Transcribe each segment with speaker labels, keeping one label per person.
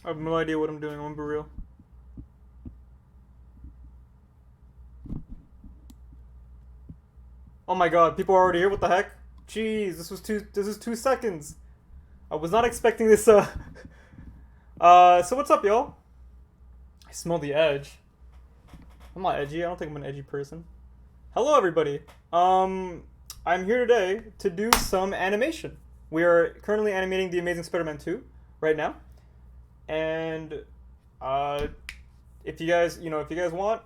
Speaker 1: I have no idea what I'm doing. I'm gonna be real. Oh my god, people are already here. What the heck? Jeez, this was two. This is 2 seconds. I was not expecting this. So what's up, y'all? I smell the edge. I'm not edgy. I don't think I'm an edgy person. Hello, everybody. I'm here today to do some animation. We are currently animating The Amazing Spider-Man 2 right now, and uh, if you guys, if you guys want,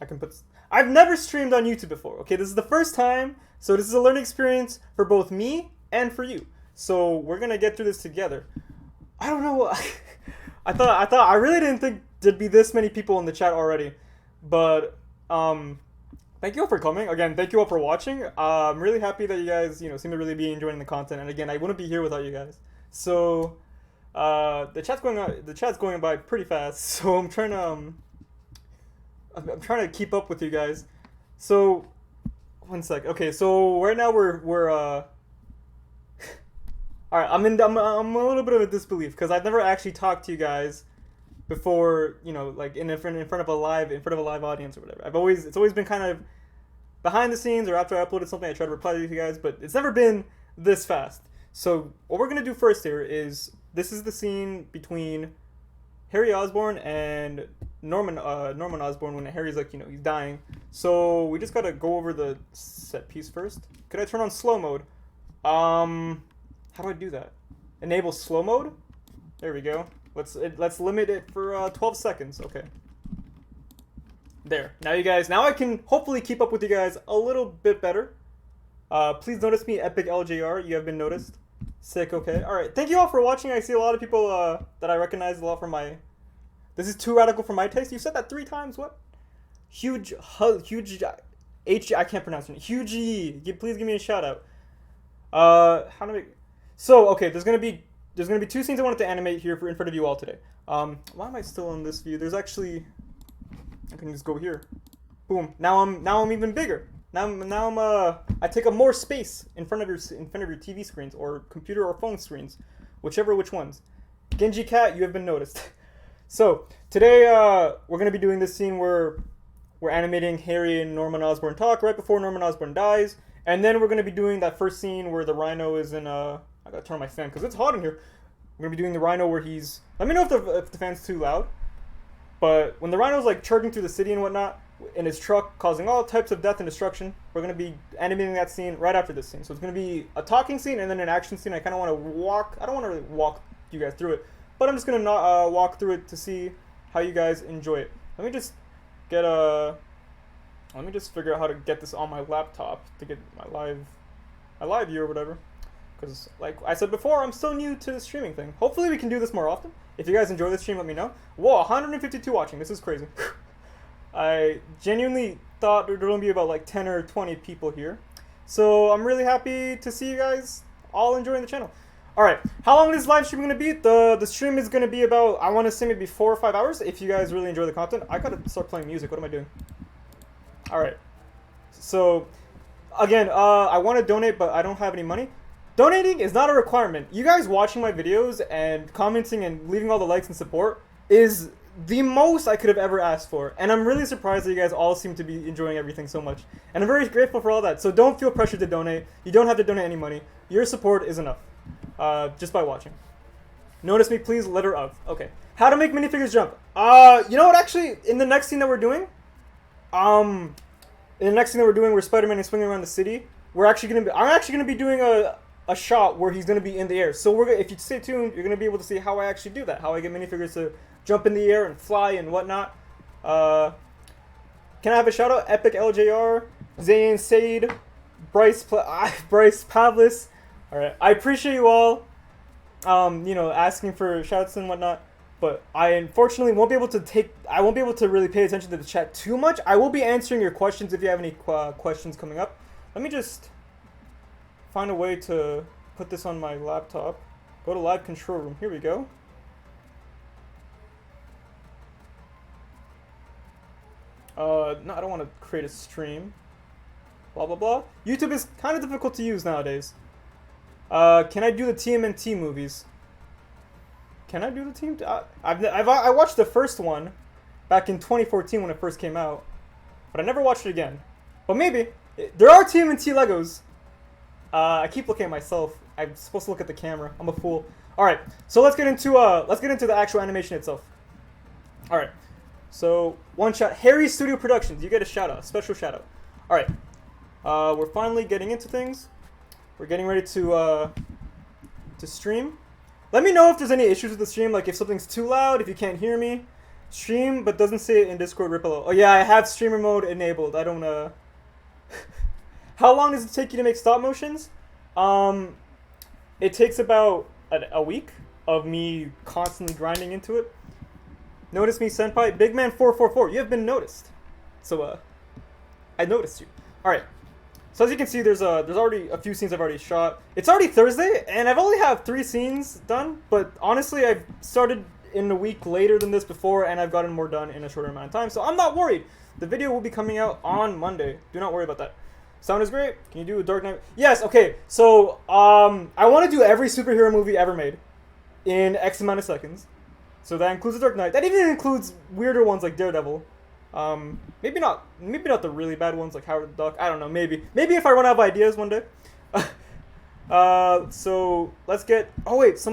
Speaker 1: I can put. I've never streamed on YouTube before. Okay, this is the first time, so this is a learning experience for both me and for you. So we're gonna get through this together. I don't know. I really didn't think there'd be this many people in the chat already, but thank you all for coming. Again, thank you all for watching. I'm really happy that you guys, seem to really be enjoying the content. And again, I wouldn't be here without you guys. So, the chat's going by pretty fast. So I'm trying to keep up with you guys. So, one sec. Okay, so right now we're all right. I'm a little bit of a disbelief because I've never actually talked to you guys before. Like in front of a live audience or whatever. It's always been kind of behind the scenes or after I uploaded something. I try to reply to you guys, but it's never been this fast. So what we're gonna do first here is this is the scene between Harry Osborn and Norman Osborn when Harry's like he's dying. So we just gotta go over the set piece first. Could I turn on slow mode? How do I do that? Enable slow mode. There we go. Let's limit it for 12 seconds. Okay. There. Now I can hopefully keep up with you guys a little bit better. Please notice me, Epic LJR. You have been noticed. Sick. Okay. All right. Thank you all for watching. I see a lot of people that I recognize a lot from my. This is too radical for my taste. You said that 3 times. What? Huge. I can't pronounce it. Huge. Please give me a shout out. How do I? So okay, there's gonna be 2 scenes I wanted to animate here in front of you all today. Why am I still in this view? There's actually, I can just go here. Boom. Now I'm even bigger. I take up more space in front of your TV screens or computer or phone screens, which ones. Genji Cat, you have been noticed. So today we're gonna be doing this scene where we're animating Harry and Norman Osborn talk right before Norman Osborn dies, and then we're gonna be doing that first scene where the Rhino is in I gotta turn on my fan because it's hot in here. We're gonna be doing the Rhino where he's. Let me know if the fan's too loud. But when the Rhino's like charging through the city and whatnot in his truck, causing all types of death and destruction, we're gonna be animating that scene right after this scene. So it's gonna be a talking scene and then an action scene. I kind of want to walk. I don't want to really walk you guys through it, but I'm just gonna walk through it to see how you guys enjoy it. Let me just get a. Let me just figure out how to get this on my laptop to get my live view or whatever. Because, like I said before, I'm still new to the streaming thing. Hopefully we can do this more often. If you guys enjoy this stream, let me know. Whoa, 152 watching. This is crazy. I genuinely thought there would only be about like 10 or 20 people here. So I'm really happy to see you guys all enjoying the channel. Alright, how long is this live stream going to be? The stream is going to be about, I want to say maybe 4 or 5 hours. If you guys really enjoy the content. I gotta start playing music. What am I doing? Alright. So, again, I want to donate, but I don't have any money. Donating is not a requirement. You guys watching my videos and commenting and leaving all the likes and support is the most I could have ever asked for. And I'm really surprised that you guys all seem to be enjoying everything so much. And I'm very grateful for all that. So don't feel pressured to donate. You don't have to donate any money. Your support is enough. Just by watching. Notice me, please, letter of. Okay. How to make minifigures jump. You know what, actually, in the next scene that we're doing, where Spider-Man is swinging around the city, I'm actually gonna be doing a shot where he's going to be in the air. So if you stay tuned, you're going to be able to see how I actually do that. How I get minifigures to jump in the air and fly and whatnot. Can I have a shout out? Epic LJR, Zayn Said, Bryce Pavlis. Alright, I appreciate you all, asking for shouts and whatnot. But I unfortunately won't be able to really pay attention to the chat too much. I will be answering your questions if you have any questions coming up. Let me just find a way to put this on my laptop. Go to live control room. Here we go. No, I don't want to create a stream. Blah blah blah. YouTube is kind of difficult to use nowadays. Can I do the TMNT movies? Can I do the team? I watched the first one back in 2014 when it first came out, but I never watched it again. But maybe there are TMNT Legos. I keep looking at myself. I'm supposed to look at the camera. I'm a fool. All right, so let's get into the actual animation itself. All right, so one shot. Harry Studio Productions. You get a shout out, special shout out. All right, we're finally getting into things. We're getting ready to stream. Let me know if there's any issues with the stream, like if something's too loud, if you can't hear me. Stream, but doesn't say it in Discord. Rip hello. Oh yeah, I have streamer mode enabled. I don't How long does it take you to make stop motions? It takes about a week of me constantly grinding into it. Notice me, senpai. Big man 444. You have been noticed. So I noticed you. All right. So as you can see, there's already a few scenes I've already shot. It's already Thursday, and I've only have 3 scenes done. But honestly, I've started in a week later than this before, and I've gotten more done in a shorter amount of time. So I'm not worried. The video will be coming out on Monday. Do not worry about that. Sound is great. Can you do a Dark Knight? Yes. Okay. So I want to do every superhero movie ever made in X amount of seconds. So that includes the Dark Knight. That even includes weirder ones like Daredevil. Maybe not the really bad ones like Howard the Duck. I don't know. Maybe if I run out of ideas one day. So let's get. Oh wait,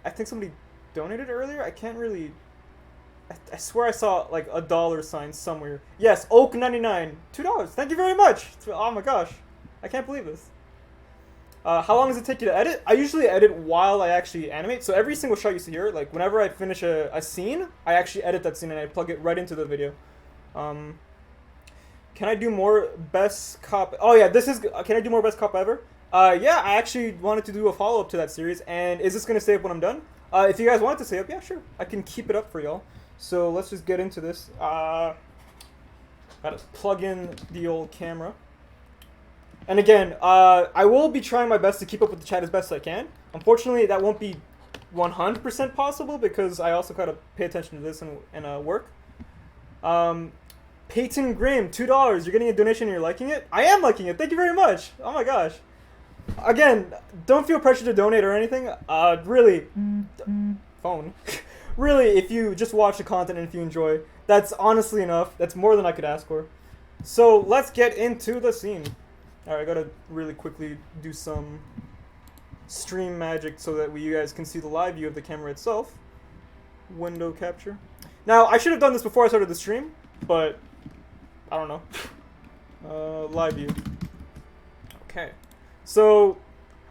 Speaker 1: I think somebody donated earlier. I can't really. I swear I saw like a dollar sign somewhere. Yes, Oak 99, $2. Thank you very much. Oh my gosh, I can't believe this. How long does it take you to edit? I usually edit while I actually animate. So every single shot you see here, like whenever I finish a scene, I actually edit that scene and I plug it right into the video. Can I do more best cop? Oh yeah, can I do more best cop ever? Yeah, I actually wanted to do a follow-up to that series. And is this going to stay up when I'm done? If you guys want it to stay up, yeah, sure. I can keep it up for y'all. So let's just get into this. Gotta plug in the old camera. And again, I will be trying my best to keep up with the chat as best I can. Unfortunately, that won't be 100% possible because I also gotta pay attention to this and work. Peyton Grimm, $2. You're getting a donation and you're liking it? I am liking it. Thank you very much. Oh my gosh. Again, don't feel pressured to donate or anything. Really. Phone. Really, if you just watch the content and if you enjoy, that's honestly enough. That's more than I could ask for. So let's get into the scene. Alright, I gotta really quickly do some stream magic so that you guys can see the live view of the camera itself. Window capture. Now, I should have done this before I started the stream, but I don't know. Live view. Okay. So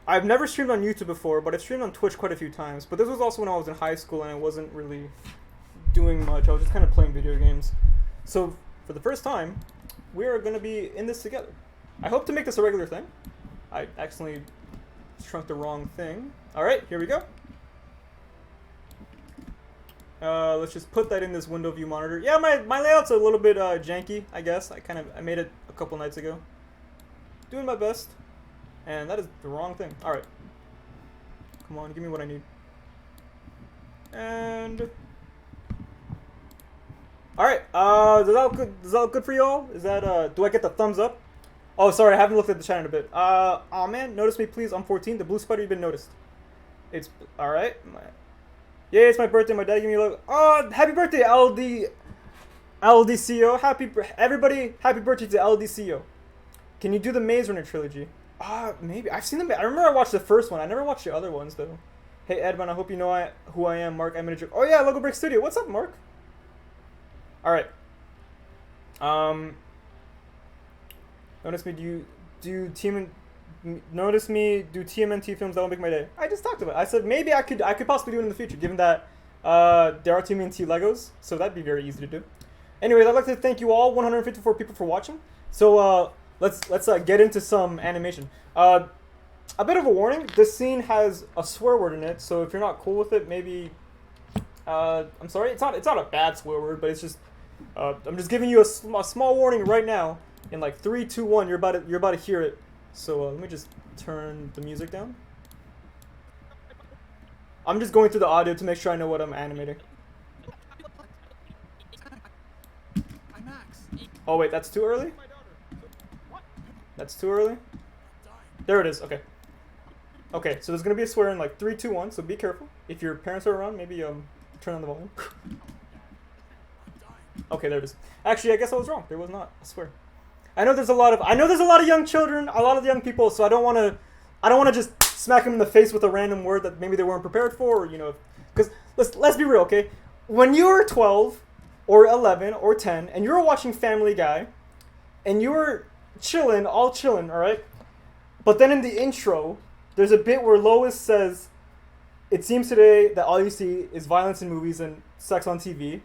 Speaker 1: I've never streamed on YouTube before, but I've streamed on Twitch quite a few times. But this was also when I was in high school and I wasn't really doing much. I was just kind of playing video games. So for the first time, we are going to be in this together. I hope to make this a regular thing. I accidentally shrunk the wrong thing. Alright, here we go. Let's just put that in this window view monitor. Yeah, my layout's a little bit janky, I guess. I made it a couple nights ago. Doing my best. And that is the wrong thing. Alright. Come on, give me what I need. And alright, does that look good for y'all? Is that do I get the thumbs up? Oh sorry, I haven't looked at the chat in a bit. Oh man, notice me please, I'm 14. The blue spider, you've been noticed. It's alright. Yeah, it's my birthday, my dad gave me a look. Oh, happy birthday, LDCO. Everybody, happy birthday to LDCO. Can you do the Maze Runner trilogy? Maybe. I've seen them. I remember I watched the first one. I never watched the other ones, though. Hey, Edmund, I hope you know who I am, Mark. I'm in a joke. Oh, yeah, Logo Brick Studio. What's up, Mark? Alright. Notice me, do TMNT films that will make my day. I just talked about it. I said maybe I could possibly do it in the future, given that there are TMNT Legos, so that'd be very easy to do. Anyways, I'd like to thank you all, 154 people, for watching. So, let's get into some animation. A bit of a warning, this scene has a swear word in it, so if you're not cool with it, maybe I'm sorry, it's not a bad swear word, but it's just I'm just giving you a small warning right now. In like 3, 2, 1, you're about to hear it. So let me just turn the music down. I'm just going through the audio to make sure I know what I'm animating. Oh wait, that's too early? That's too early? There it is, okay. Okay, so there's gonna be a swear in like 3, 2, 1. So be careful. If your parents are around, maybe turn on the volume. Okay, there it is. Actually, I guess I was wrong. There was not a swear. I know there's a lot of young children, a lot of young people. So I don't want to just smack them in the face with a random word that maybe they weren't prepared for, or, you know, because let's be real, okay? When you were 12 or 11 or 10 and you were watching Family Guy and you were chilling, all right? But then in the intro, there's a bit where Lois says, "It seems today that all you see is violence in movies and sex on TV."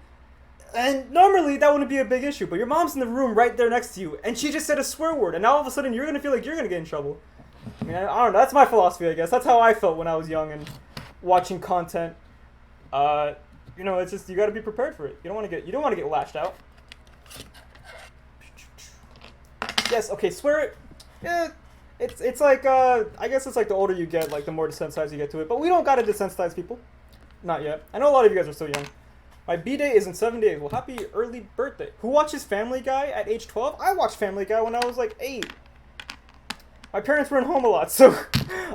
Speaker 1: And normally that wouldn't be a big issue, but your mom's in the room right there next to you, and she just said a swear word, and now all of a sudden you're gonna feel like you're gonna get in trouble. I mean, I don't know. That's my philosophy, I guess. That's how I felt when I was young and watching content. You know, it's just you gotta be prepared for it. You don't want to get lashed out. Yes. Okay. Swear it. Yeah. It's like I guess it's like the older you get, like the more desensitized you get to it. But we don't gotta desensitize people. Not yet. I know a lot of you guys are still young. My B-day is in 7 days. Well, happy early birthday. Who watches Family Guy at age 12? I watched Family Guy when I was like 8. My parents weren't home a lot, so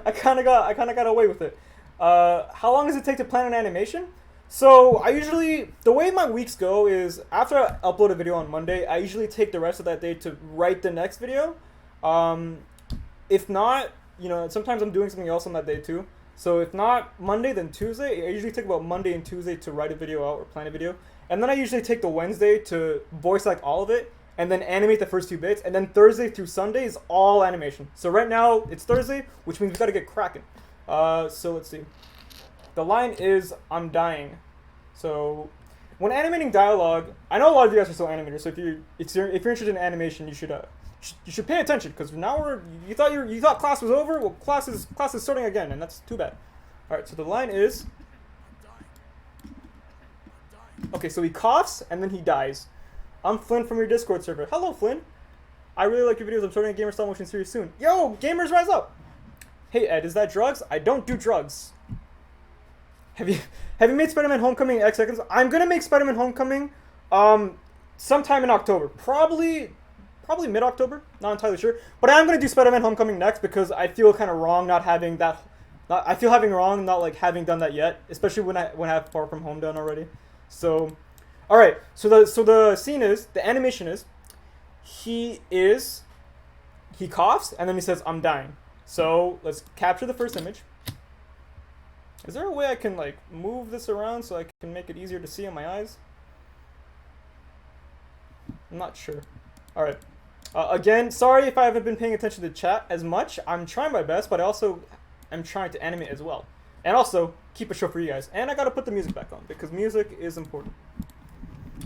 Speaker 1: I kind of got away with it. How long does it take to plan an animation? So the way my weeks go is after I upload a video on Monday, I usually take the rest of that day to write the next video. If not, you know, sometimes I'm doing something else on that day too. So if not Monday, then Tuesday. I usually take about Monday and Tuesday to write a video out or plan a video. And then I usually take the Wednesday to voice act all of it and then animate the first 2 bits. And then Thursday through Sunday is all animation. So right now it's Thursday, which means we gotta get cracking. So let's see. The line is, "I'm dying." So when animating dialogue, I know a lot of you guys are still animators. So if you're interested in animation, you should pay attention, because now you thought class was over. Well, class is starting again, and that's too bad. All right, so the line is, okay, so he coughs and then he dies. "I'm Flynn from your Discord server." Hello, Flynn. "I really like your videos. I'm starting a gamer style motion series soon." Yo, gamers rise up. "Hey Ed, is that drugs?" "I don't do drugs." Have you made Spider-Man Homecoming in X seconds? I'm gonna make Spider-Man Homecoming sometime in October. Probably mid-October, not entirely sure. But I'm going to do Spider-Man Homecoming next because I feel kind of wrong not having that. I feel not like having done that yet, especially when I have Far From Home done already. So, all right. So the scene is, the animation is, he coughs and then he says, "I'm dying." So let's capture the first image. Is there a way I can like move this around so I can make it easier to see on my eyes? I'm not sure. All right. Again, sorry if I haven't been paying attention to chat as much. I'm trying my best, but I also am trying to animate as well. And also, keep a show for you guys. And I gotta put the music back on, because music is important.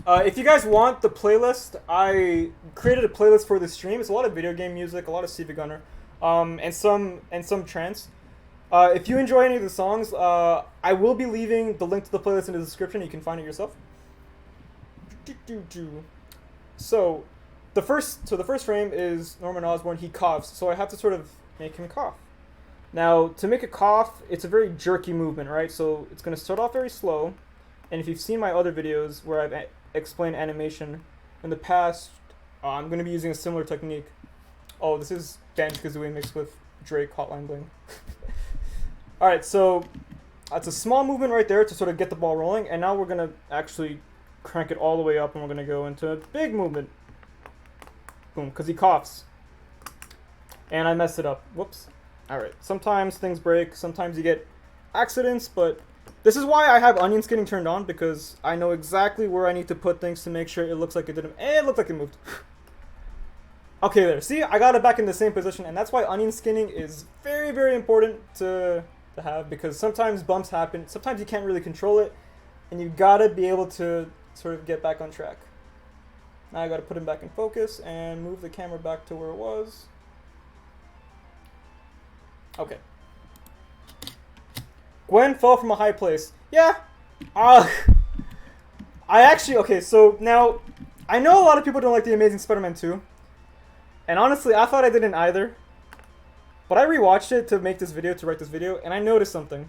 Speaker 1: If you guys want the playlist, I created a playlist for this stream. It's a lot of video game music, a lot of Stevie Gunner, and some trance. If you enjoy any of the songs, I will be leaving the link to the playlist in the description. You can find it yourself. So the first frame is Norman Osborn. He coughs, so I have to sort of make him cough. Now, to make a cough, it's a very jerky movement, right? So it's going to start off very slow, and if you've seen my other videos where I've explained animation in the past, I'm going to be using a similar technique. Oh, this is Banjo-Kazooie mixed with Drake Hotline Bling. All right, so that's a small movement right there to sort of get the ball rolling, and now we're going to actually crank it all the way up, and we're going to go into a big movement. Boom, because he coughs. And I messed it up. Whoops. Alright, sometimes things break, sometimes you get accidents, but this is why I have onion skinning turned on, because I know exactly where I need to put things to make sure it looks like it didn't. And it looked like it moved. Okay, there. See, I got it back in the same position, and that's why onion skinning is very, very important to have, because sometimes bumps happen, sometimes you can't really control it, and you gotta be able to sort of get back on track. Now I gotta put him back in focus and move the camera back to where it was. Okay. Gwen fell from a high place. Yeah. Okay, so now, I know a lot of people don't like The Amazing Spider-Man 2. And honestly, I thought I didn't either. But I rewatched it to make this video, to write this video, and I noticed something.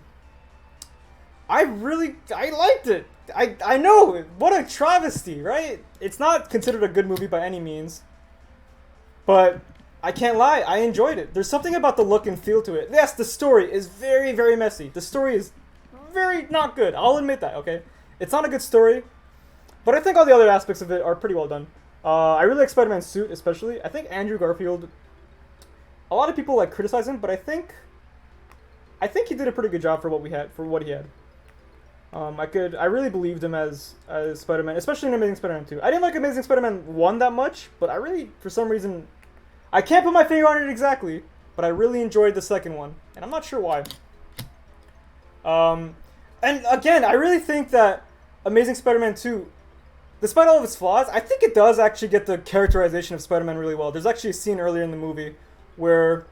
Speaker 1: I liked it. I know, what a travesty, right? It's not considered a good movie by any means. But I can't lie, I enjoyed it. There's something about the look and feel to it. Yes, the story is very, very messy. The story is very not good. I'll admit that, okay? It's not a good story, but I think all the other aspects of it are pretty well done. I really like Spider-Man's suit, especially. I think Andrew Garfield, a lot of people like criticize him, but I think he did a pretty good job for what he had. I really believed him as Spider-Man, especially in Amazing Spider-Man 2. I didn't like Amazing Spider-Man 1 that much, but I really, for some reason, I can't put my finger on it exactly, but I really enjoyed the second one, and I'm not sure why. And again, I really think that Amazing Spider-Man 2, despite all of its flaws, I think it does actually get the characterization of Spider-Man really well. There's actually a scene earlier in the movie where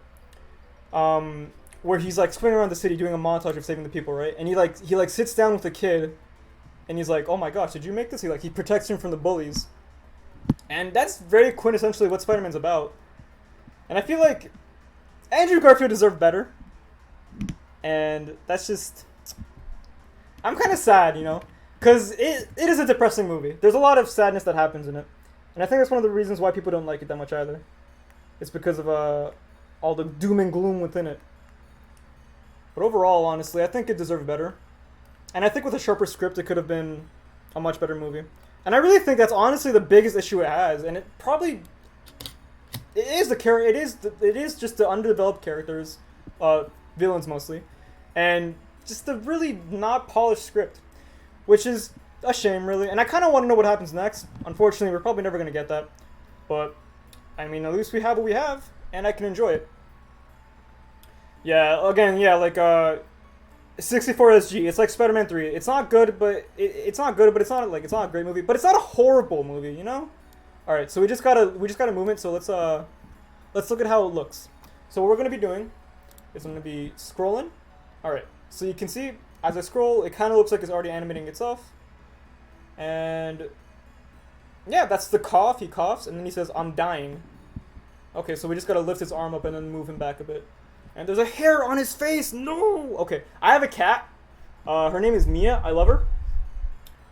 Speaker 1: he's like swimming around the city doing a montage of saving the people, right? And he sits down with a kid, and he's like, "Oh my gosh, did you make this?" He protects him from the bullies, and that's very quintessentially what Spider-Man's about. And I feel like Andrew Garfield deserved better, and that's just, I'm kind of sad, you know, because it is a depressing movie. There's a lot of sadness that happens in it, and I think that's one of the reasons why people don't like it that much either. It's because of all the doom and gloom within it. But overall, honestly, I think it deserved better. And I think with a sharper script, it could have been a much better movie. And I really think that's honestly the biggest issue it has. And it is just the underdeveloped characters, villains mostly, and just the really not polished script, which is a shame, really. And I kind of want to know what happens next. Unfortunately, we're probably never going to get that. But, I mean, at least we have what we have, and I can enjoy it. Yeah, again, yeah, like 64SG. It's like Spider-Man 3. It's not good, but it's not a great movie, but it's not a horrible movie, you know? All right, so we just gotta move it. So let's look at how it looks. So what we're gonna be doing is I'm gonna be scrolling. All right, so you can see as I scroll, it kind of looks like it's already animating itself. And yeah, that's the cough. He coughs, and then he says, "I'm dying." Okay, so we just gotta lift his arm up and then move him back a bit. And there's a hair on his face. No. Okay, I have a cat. Her name is Mia. I love her.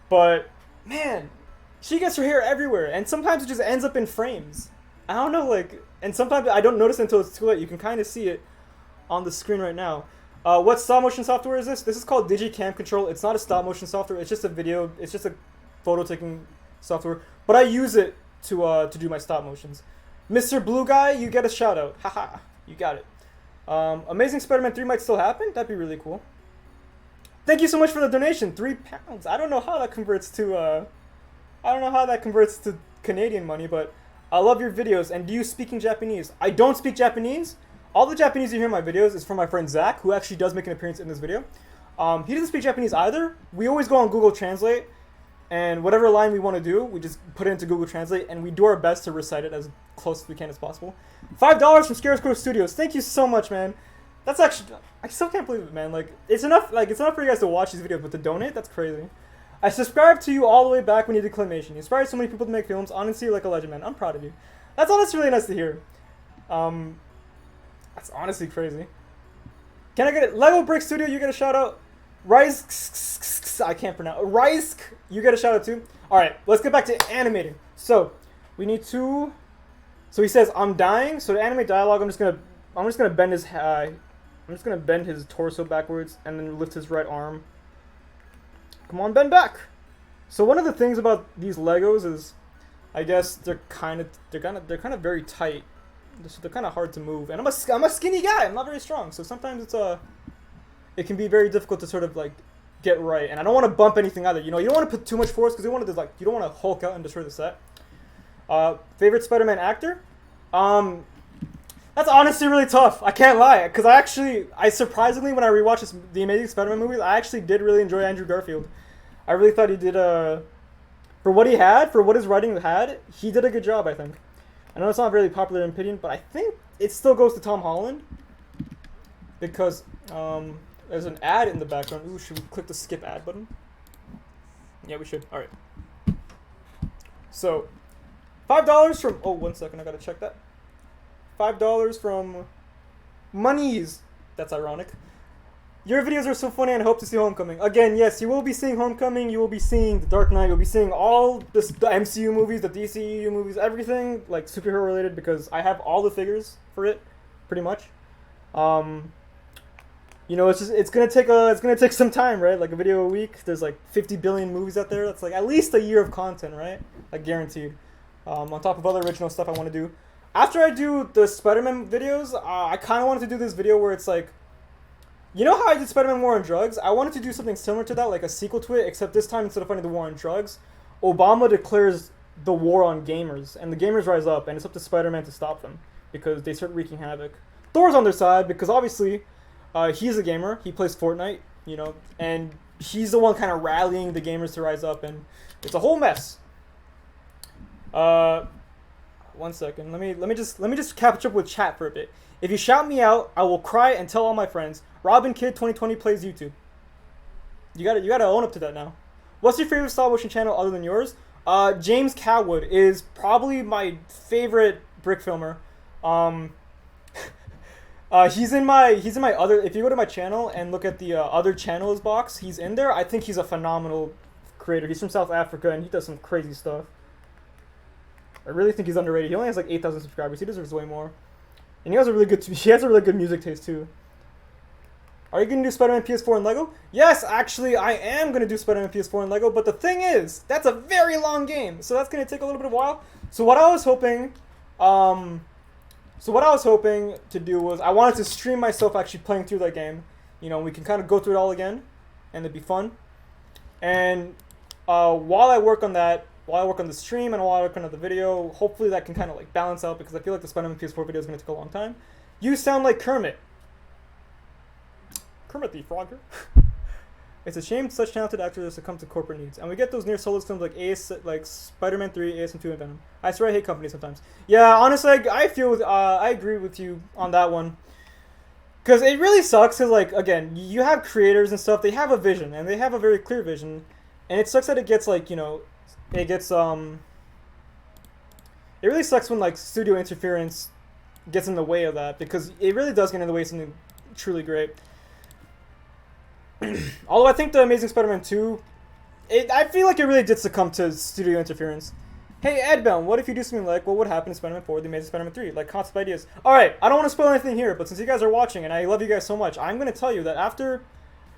Speaker 1: But man, she gets her hair everywhere, and sometimes it just ends up in frames. I don't know, like, and sometimes I don't notice it until it's too late. You can kind of see it on the screen right now. What stop motion software is this? This is called Digicam Control. It's not a stop motion software. It's just a video. It's just a photo taking software. But I use it to do my stop motions. Mr. Blue Guy, you get a shout out. Haha, you got it. Amazing Spider-Man 3 might still happen. That'd be really cool. Thank you so much for the donation. £3. I don't know how that converts to Canadian money, but I love your videos. And do you speak Japanese? I don't speak Japanese. All the Japanese you hear in my videos is from my friend Zach, who actually does make an appearance in this video. He doesn't speak Japanese either. We always go on Google Translate, and whatever line we want to do, we just put it into Google Translate, and we do our best to recite it as close as we can as possible. $5 from Scarecrow Studios. Thank you so much, man. That's actually, I still can't believe it, man. Like, it's enough for you guys to watch these videos, but to donate, that's crazy. I subscribed to you all the way back when you did Claymation. You inspired so many people to make films. Honestly, like a legend, man. I'm proud of you. That's honestly really nice to hear. That's honestly crazy. Can I get it? Lego Brick Studio, you get a shout out. Rise, I can't pronounce. Rise, you get a shout out too. All right, let's get back to animating. So we need to. So he says, "I'm dying." So to animate dialogue, I'm just gonna bend his. I'm just gonna bend his torso backwards and then lift his right arm. Come on, bend back. So one of the things about these Legos is, I guess they're kind of very tight. So they're kind of hard to move. And I'm a skinny guy. I'm not very strong. So sometimes it can be very difficult to sort of like get right. And I don't want to bump anything either. You know, you don't want to put too much force because you don't want to Hulk out and destroy the set. Favorite Spider-Man actor? That's honestly really tough. I can't lie, because I surprisingly, when I rewatched the Amazing Spider-Man movies, I actually did really enjoy Andrew Garfield. I really thought he did for what his writing had, he did a good job, I think. I know it's not really popular in opinion, but I think it still goes to Tom Holland because there's an ad in the background. Ooh, should we click the skip ad button? Yeah, we should. All right. So, $5 from. Oh, 1 second. I gotta check that. $5 from Monies. That's ironic. Your videos are so funny and I hope to see Homecoming. Again, yes, you will be seeing Homecoming, you will be seeing The Dark Knight, you'll be seeing all this, the MCU movies, the DCU movies, everything like superhero related because I have all the figures for it, pretty much. You know, it's gonna take some time, right? Like a video a week. There's like 50 billion movies out there. That's like at least a year of content, right? Like guaranteed. On top of other original stuff I want to do. After I do the Spider-Man videos, I kind of wanted to do this video where it's like, you know how I did Spider-Man War on Drugs? I wanted to do something similar to that, like a sequel to it, except this time instead of fighting the war on drugs, Obama declares the war on gamers, and the gamers rise up, and it's up to Spider-Man to stop them because they start wreaking havoc. Thor's on their side because obviously he's a gamer. He plays Fortnite, you know, and he's the one kind of rallying the gamers to rise up, and it's a whole mess. 1 second. Let me just catch up with chat for a bit. If you shout me out, I will cry and tell all my friends. Robin Kid 2020 plays YouTube. You gotta own up to that now. What's your favorite stop motion channel other than yours? James Catwood is probably my favorite brick filmer. He's in my other. If you go to my channel and look at the other channels box, he's in there. I think he's a phenomenal creator. He's from South Africa and he does some crazy stuff. I really think he's underrated. He only has like 8,000 subscribers. He deserves way more. And he has a really good music taste too. Are you going to do Spider-Man PS4 and Lego? Yes, actually, I am going to do Spider-Man PS4 and Lego. But the thing is, that's a very long game. So that's going to take a little bit of a while. So what I was hoping to do was I wanted to stream myself actually playing through that game. You know, we can kind of go through it all again. And it'd be fun. And while I work on that, while I work on the stream and while I work on the video, hopefully that can kind of like balance out because I feel like the Spider-Man PS4 video is going to take a long time. You sound like Kermit. Kermit the Frogger. It's a shame such talented actors succumb to corporate needs. And we get those near soulless films like Spider-Man 3, ASM2, and Venom. I swear I hate companies sometimes. Yeah, honestly, I agree with you on that one. Because it really sucks because, like, again, you have creators and stuff, they have a vision, and they have a very clear vision. And it sucks that it gets, like, you know, it really sucks when, like, studio interference gets in the way of that, because it really does get in the way of something truly great. Although I think the Amazing Spider-Man 2, I feel like it really did succumb to studio interference. Hey, Edbound, what if you do something like what would happen in Spider-Man 4, The Amazing Spider-Man 3? Like, concept ideas. Alright, I don't want to spoil anything here, but since you guys are watching, and I love you guys so much, I'm going to tell you that after...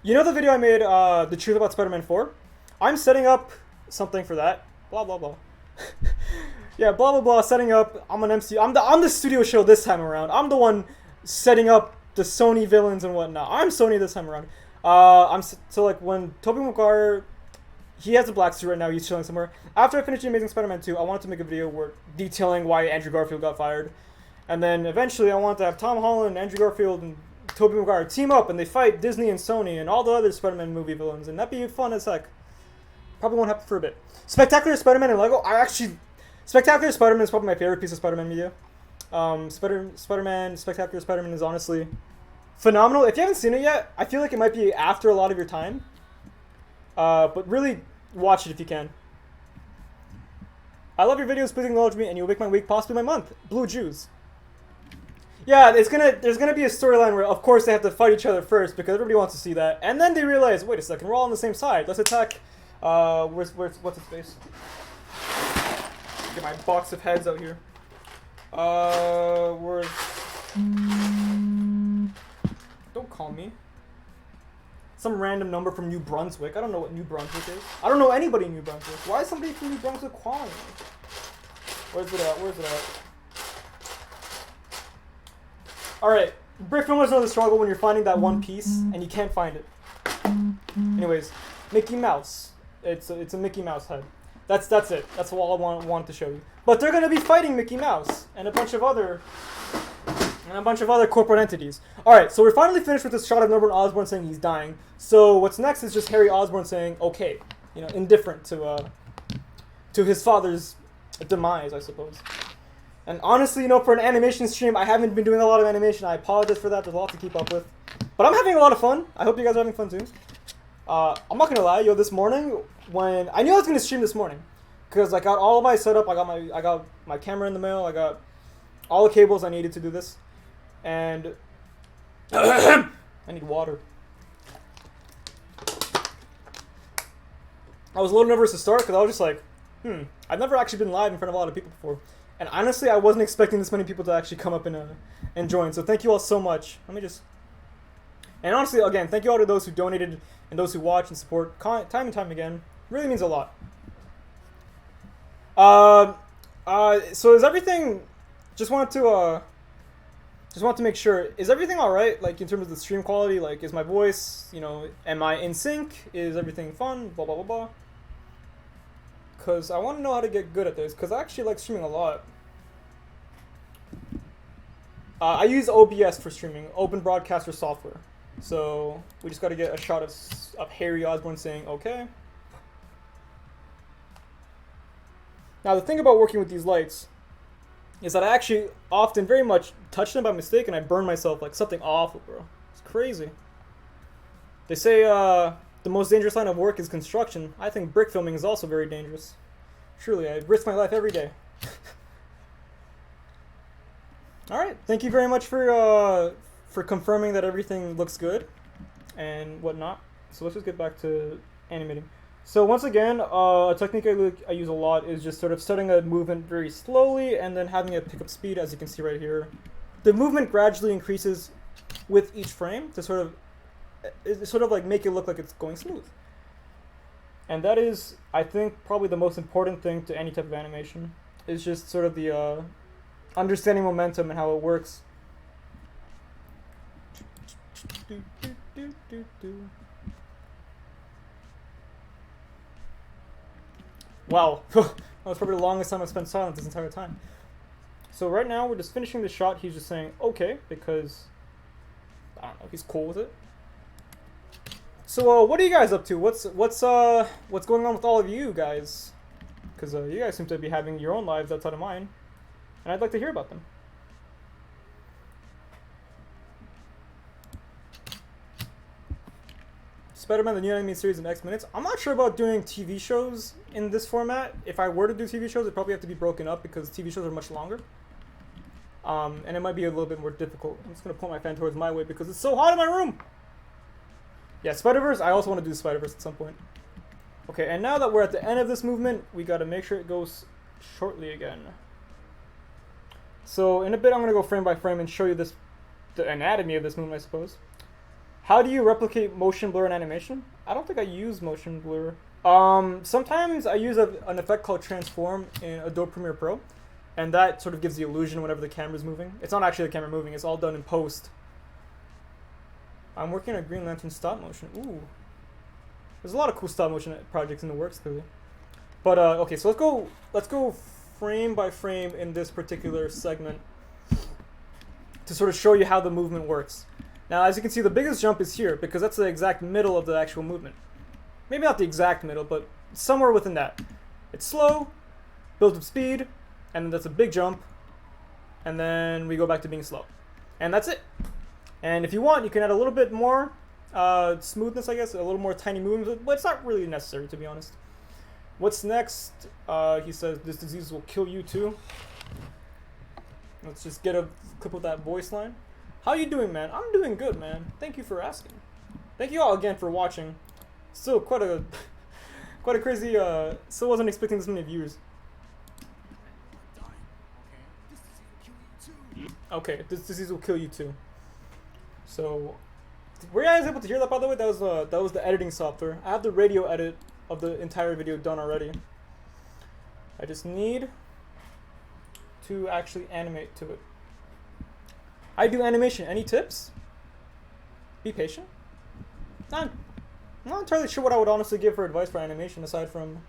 Speaker 1: You know the video I made, The Truth About Spider-Man 4? I'm setting up something for that. Blah, blah, blah. Yeah, blah, blah, blah, setting up. I'm an MC. I'm the studio show this time around. I'm the one setting up the Sony villains and whatnot. I'm Sony this time around. So like when Tobey Maguire, he has a black suit right now, he's chilling somewhere. After I finish The Amazing Spider-Man 2, I wanted to make a video where detailing why Andrew Garfield got fired. And then eventually I wanted to have Tom Holland, Andrew Garfield, and Tobey Maguire team up and they fight Disney and Sony and all the other Spider-Man movie villains, and that'd be fun as heck. Probably won't happen for a bit. Spectacular Spider-Man and Lego, Spectacular Spider-Man is probably my favorite piece of Spider-Man media. Spectacular Spider-Man is honestly phenomenal. If you haven't seen it yet, I feel like it might be after a lot of your time. But really, watch it if you can. I love your videos. Please acknowledge me, and you'll make my week, possibly my month. Blue Jews. Yeah, there's gonna be a storyline where, of course, they have to fight each other first because everybody wants to see that, and then they realize, wait a second, we're all on the same side. Let's attack. What's its face? Get my box of heads out here. Where's... Don't call me. Some random number from New Brunswick. I don't know what New Brunswick is. I don't know anybody in New Brunswick. Why is somebody from New Brunswick calling me? Where's it at? Alright. Brick filmers know the struggle when you're finding that one piece and you can't find it. Anyways, Mickey Mouse. It's a Mickey Mouse head. That's it. That's all I wanted to show you. But they're gonna be fighting Mickey Mouse and a bunch of other corporate entities. Alright, so we're finally finished with this shot of Norman Osborn saying he's dying. So what's next is just Harry Osborn saying, okay, you know, indifferent to his father's demise, I suppose. And honestly, you know, for an animation stream, I haven't been doing a lot of animation. I apologize for that. There's a lot to keep up with. But I'm having a lot of fun. I hope you guys are having fun too. I'm not gonna lie, yo, this morning, when I knew I was gonna stream this morning, because I got all of my setup, I got my camera in the mail, I got all the cables I needed to do this, and I need water. I was a little nervous to start because I was just like, I've never actually been live in front of a lot of people before. And honestly, I wasn't expecting this many people to actually come up and join. So thank you all so much. Let me just... And honestly, again, thank you all to those who donated and those who watch and support time and time again. It really means a lot. So is everything... Just wanted to make sure, is everything alright, like, in terms of the stream quality? Like, is my voice, you know, am I in sync? Is everything fun? Blah, blah, blah, blah. Because I want to know how to get good at this, because I actually like streaming a lot. I use OBS for streaming, Open Broadcaster Software. So, we just got to get a shot of Harry Osborn saying, okay. Now, the thing about working with these lights is that I actually often very much touch them by mistake and I burn myself like something awful, bro. It's crazy. They say the most dangerous line of work is construction. I think brick filming is also very dangerous. Truly, I risk my life every day. Alright, thank you very much for confirming that everything looks good and whatnot. So let's just get back to animating. So once again, a technique I use a lot is just sort of starting a movement very slowly and then having it pick up speed, as you can see right here. The movement gradually increases with each frame to sort of like make it look like it's going smooth. And that is, I think, probably the most important thing to any type of animation, is just sort of the understanding momentum and how it works. Wow, that was probably the longest time I've spent silent this entire time. So right now we're just finishing the shot. He's just saying okay because I don't know, he's cool with it. So what are you guys up to? What's going on with all of you guys? Because you guys seem to be having your own lives outside of mine, and I'd like to hear about them. Spider-Man, the new anime series in X minutes. I'm not sure about doing TV shows in this format. If I were to do TV shows, it'd probably have to be broken up because TV shows are much longer. And it might be a little bit more difficult. I'm just going to point my fan towards my way because it's so hot in my room. Yeah, Spider-Verse, I also want to do Spider-Verse at some point. Okay, and now that we're at the end of this movement, we got to make sure it goes shortly again. So in a bit, I'm going to go frame by frame and show you the anatomy of this movement, I suppose. How do you replicate motion blur in animation? I don't think I use motion blur. Sometimes I use an effect called transform in Adobe Premiere Pro, and that sort of gives the illusion whenever the camera's moving. It's not actually the camera moving, it's all done in post. I'm working on Green Lantern stop motion. Ooh. There's a lot of cool stop motion projects in the works, clearly. But, okay, so let's go frame by frame in this particular segment to sort of show you how the movement works. Now, as you can see, the biggest jump is here, because that's the exact middle of the actual movement. Maybe not the exact middle, but somewhere within that. It's slow, builds up speed, and then that's a big jump, and then we go back to being slow. And that's it. And if you want, you can add a little bit more smoothness, I guess, a little more tiny movement, but it's not really necessary, to be honest. What's next? He says, this disease will kill you too. Let's just get a clip of that voice line. How you doing, man? I'm doing good, man. Thank you for asking. Thank you all again for watching. Still quite a crazy, still wasn't expecting this many viewers. Okay, this disease will kill you too. So, were you guys able to hear that, by the way? That was the editing software. I have the radio edit of the entire video done already. I just need to actually animate to it. I do animation. Any tips? Be patient. I'm not entirely sure what I would honestly give for advice for animation, aside from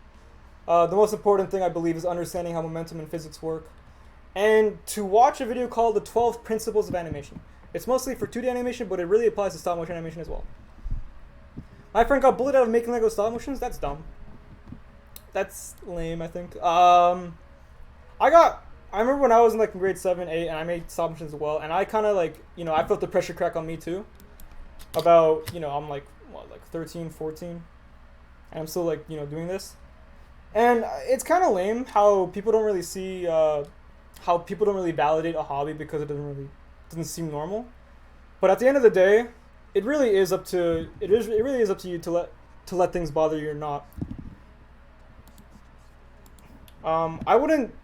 Speaker 1: the most important thing I believe is understanding how momentum and physics work. And to watch a video called The 12 Principles of Animation. It's mostly for 2D animation, but it really applies to stop motion animation as well. My friend got bullied out of making Lego stop motions? That's dumb. That's lame, I think. I remember when I was in like grade 7, 8, and I made stop motions as well, and I kind of like, you know, I felt the pressure crack on me too. About, you know, I'm like, what, like 13, 14, and I'm still like, you know, doing this. And it's kind of lame how people don't really see, how people don't really validate a hobby because it doesn't seem normal. But at the end of the day, it really is up to you to let things bother you or not. I wouldn't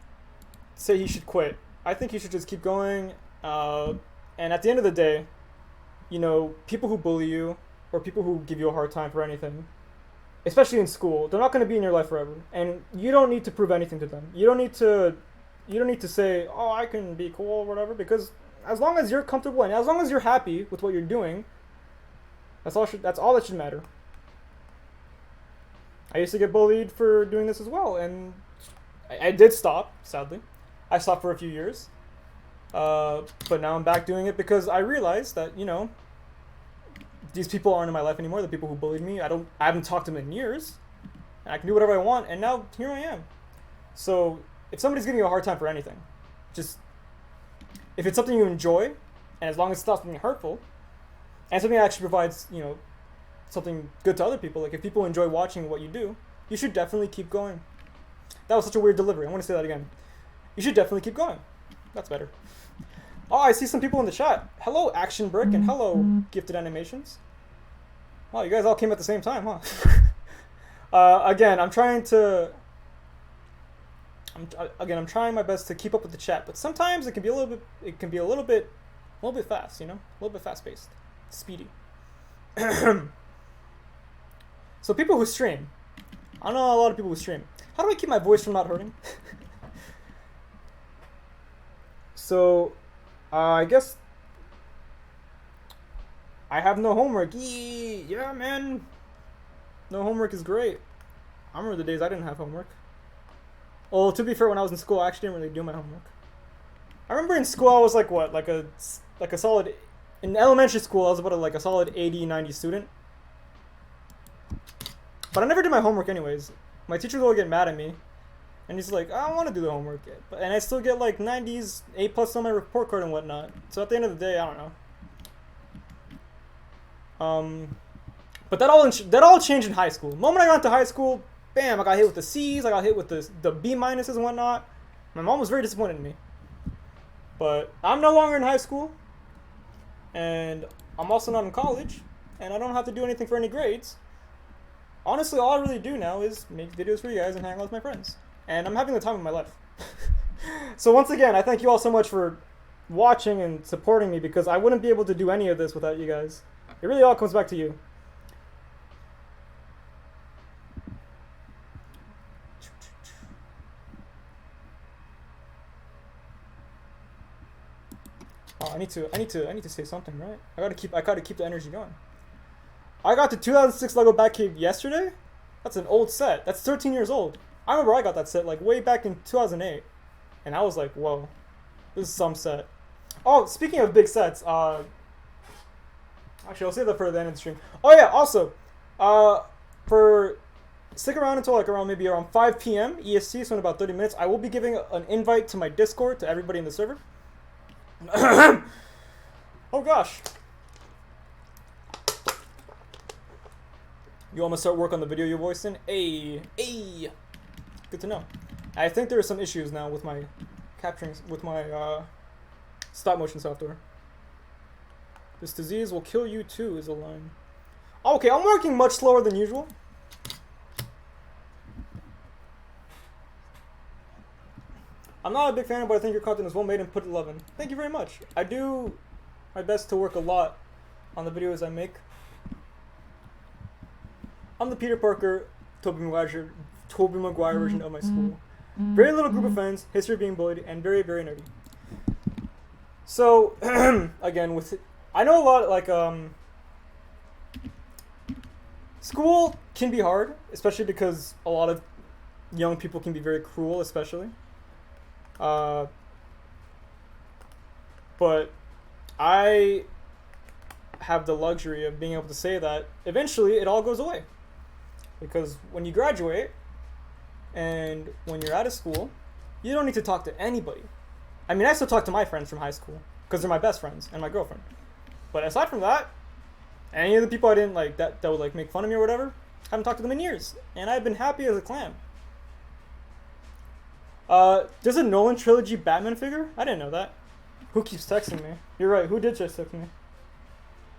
Speaker 1: say he should quit. I think he should just keep going. And at the end of the day, you know, people who bully you or people who give you a hard time for anything, especially in school, they're not going to be in your life forever, and you don't need to prove anything to them. You don't need to say, "Oh, I can be cool" or whatever, because as long as you're comfortable and as long as you're happy with what you're doing, that's all that should matter. I used to get bullied for doing this as well, and I did stop. Sadly, I stopped for a few years, but now I'm back doing it because I realized that, you know, these people aren't in my life anymore. The people who bullied me, I haven't talked to them in years, and I can do whatever I want. And now here I am. So if somebody's giving you a hard time for anything, just if it's something you enjoy, and as long as it's not something hurtful, and something that actually provides, you know, something good to other people, like if people enjoy watching what you do, you should definitely keep going. That was such a weird delivery. I want to say that again. You should definitely keep going. That's better. Oh, I see some people in the chat. Hello, Action Brick, and hello, Gifted Animations. Wow, you guys all came at the same time, huh? Again, I'm trying my best to keep up with the chat, but sometimes it can be a little bit fast, you know, a little bit fast-paced, speedy. So people who stream, I know a lot of people who stream. How do I keep my voice from not hurting? So, I guess I have no homework. Yeah, man. No homework is great. I remember the days I didn't have homework. Well, to be fair, when I was in school, I actually didn't really do my homework. I remember in school I was like what, like a solid. In elementary school, I was about a solid 80, 90 student. But I never did my homework anyways. My teachers would get mad at me. And he's like, I don't want to do the homework yet. And I still get like 90s, A+ on my report card and whatnot. So at the end of the day, I don't know. But that all changed in high school. The moment I got into high school, bam, I got hit with the C's, I got hit with the B- and whatnot. My mom was very disappointed in me. But I'm no longer in high school. And I'm also not in college. And I don't have to do anything for any grades. Honestly, all I really do now is make videos for you guys and hang out with my friends. And I'm having the time of my life. So once again, I thank you all so much for watching and supporting me, because I wouldn't be able to do any of this without you guys. It really all comes back to you. Oh, I need to say something, right? I gotta keep the energy going. I got the 2006 Lego Batcave yesterday. That's an old set. That's 13 years old. I remember I got that set like way back in 2008, and I was like, whoa, this is some set. Oh, speaking of big sets, actually I'll save that for the end of the stream. Oh yeah, also, stick around until like around 5 p.m. EST, so in about 30 minutes, I will be giving an invite to my Discord to everybody in the server. Oh gosh. You almost start work on the video you're voicing? Hey. Good to know. I think there are some issues now with my stop motion software. This disease will kill you too is a line. Okay, I'm working much slower than usual. I'm not a big fan, but I think your content is well made and put 11. Thank you very much. I do my best to work a lot on the videos I make. I'm the Peter Parker, Tobey Maguire version of my school. Very little group of friends, history of being bullied, and very, very nerdy. So, again, I know a lot, like, school can be hard, especially because a lot of young people can be very cruel, especially. But I have the luxury of being able to say that eventually it all goes away. Because when you graduate and when you're out of school, you don't need to talk to anybody. I mean, I still talk to my friends from high school because they're my best friends and my girlfriend. But aside from that, any of the people I didn't like that would like make fun of me or whatever, haven't talked to them in years, and I've been happy as a clam. There's a Nolan trilogy Batman figure? I didn't know that. Who keeps texting me? You're right, who did just text me?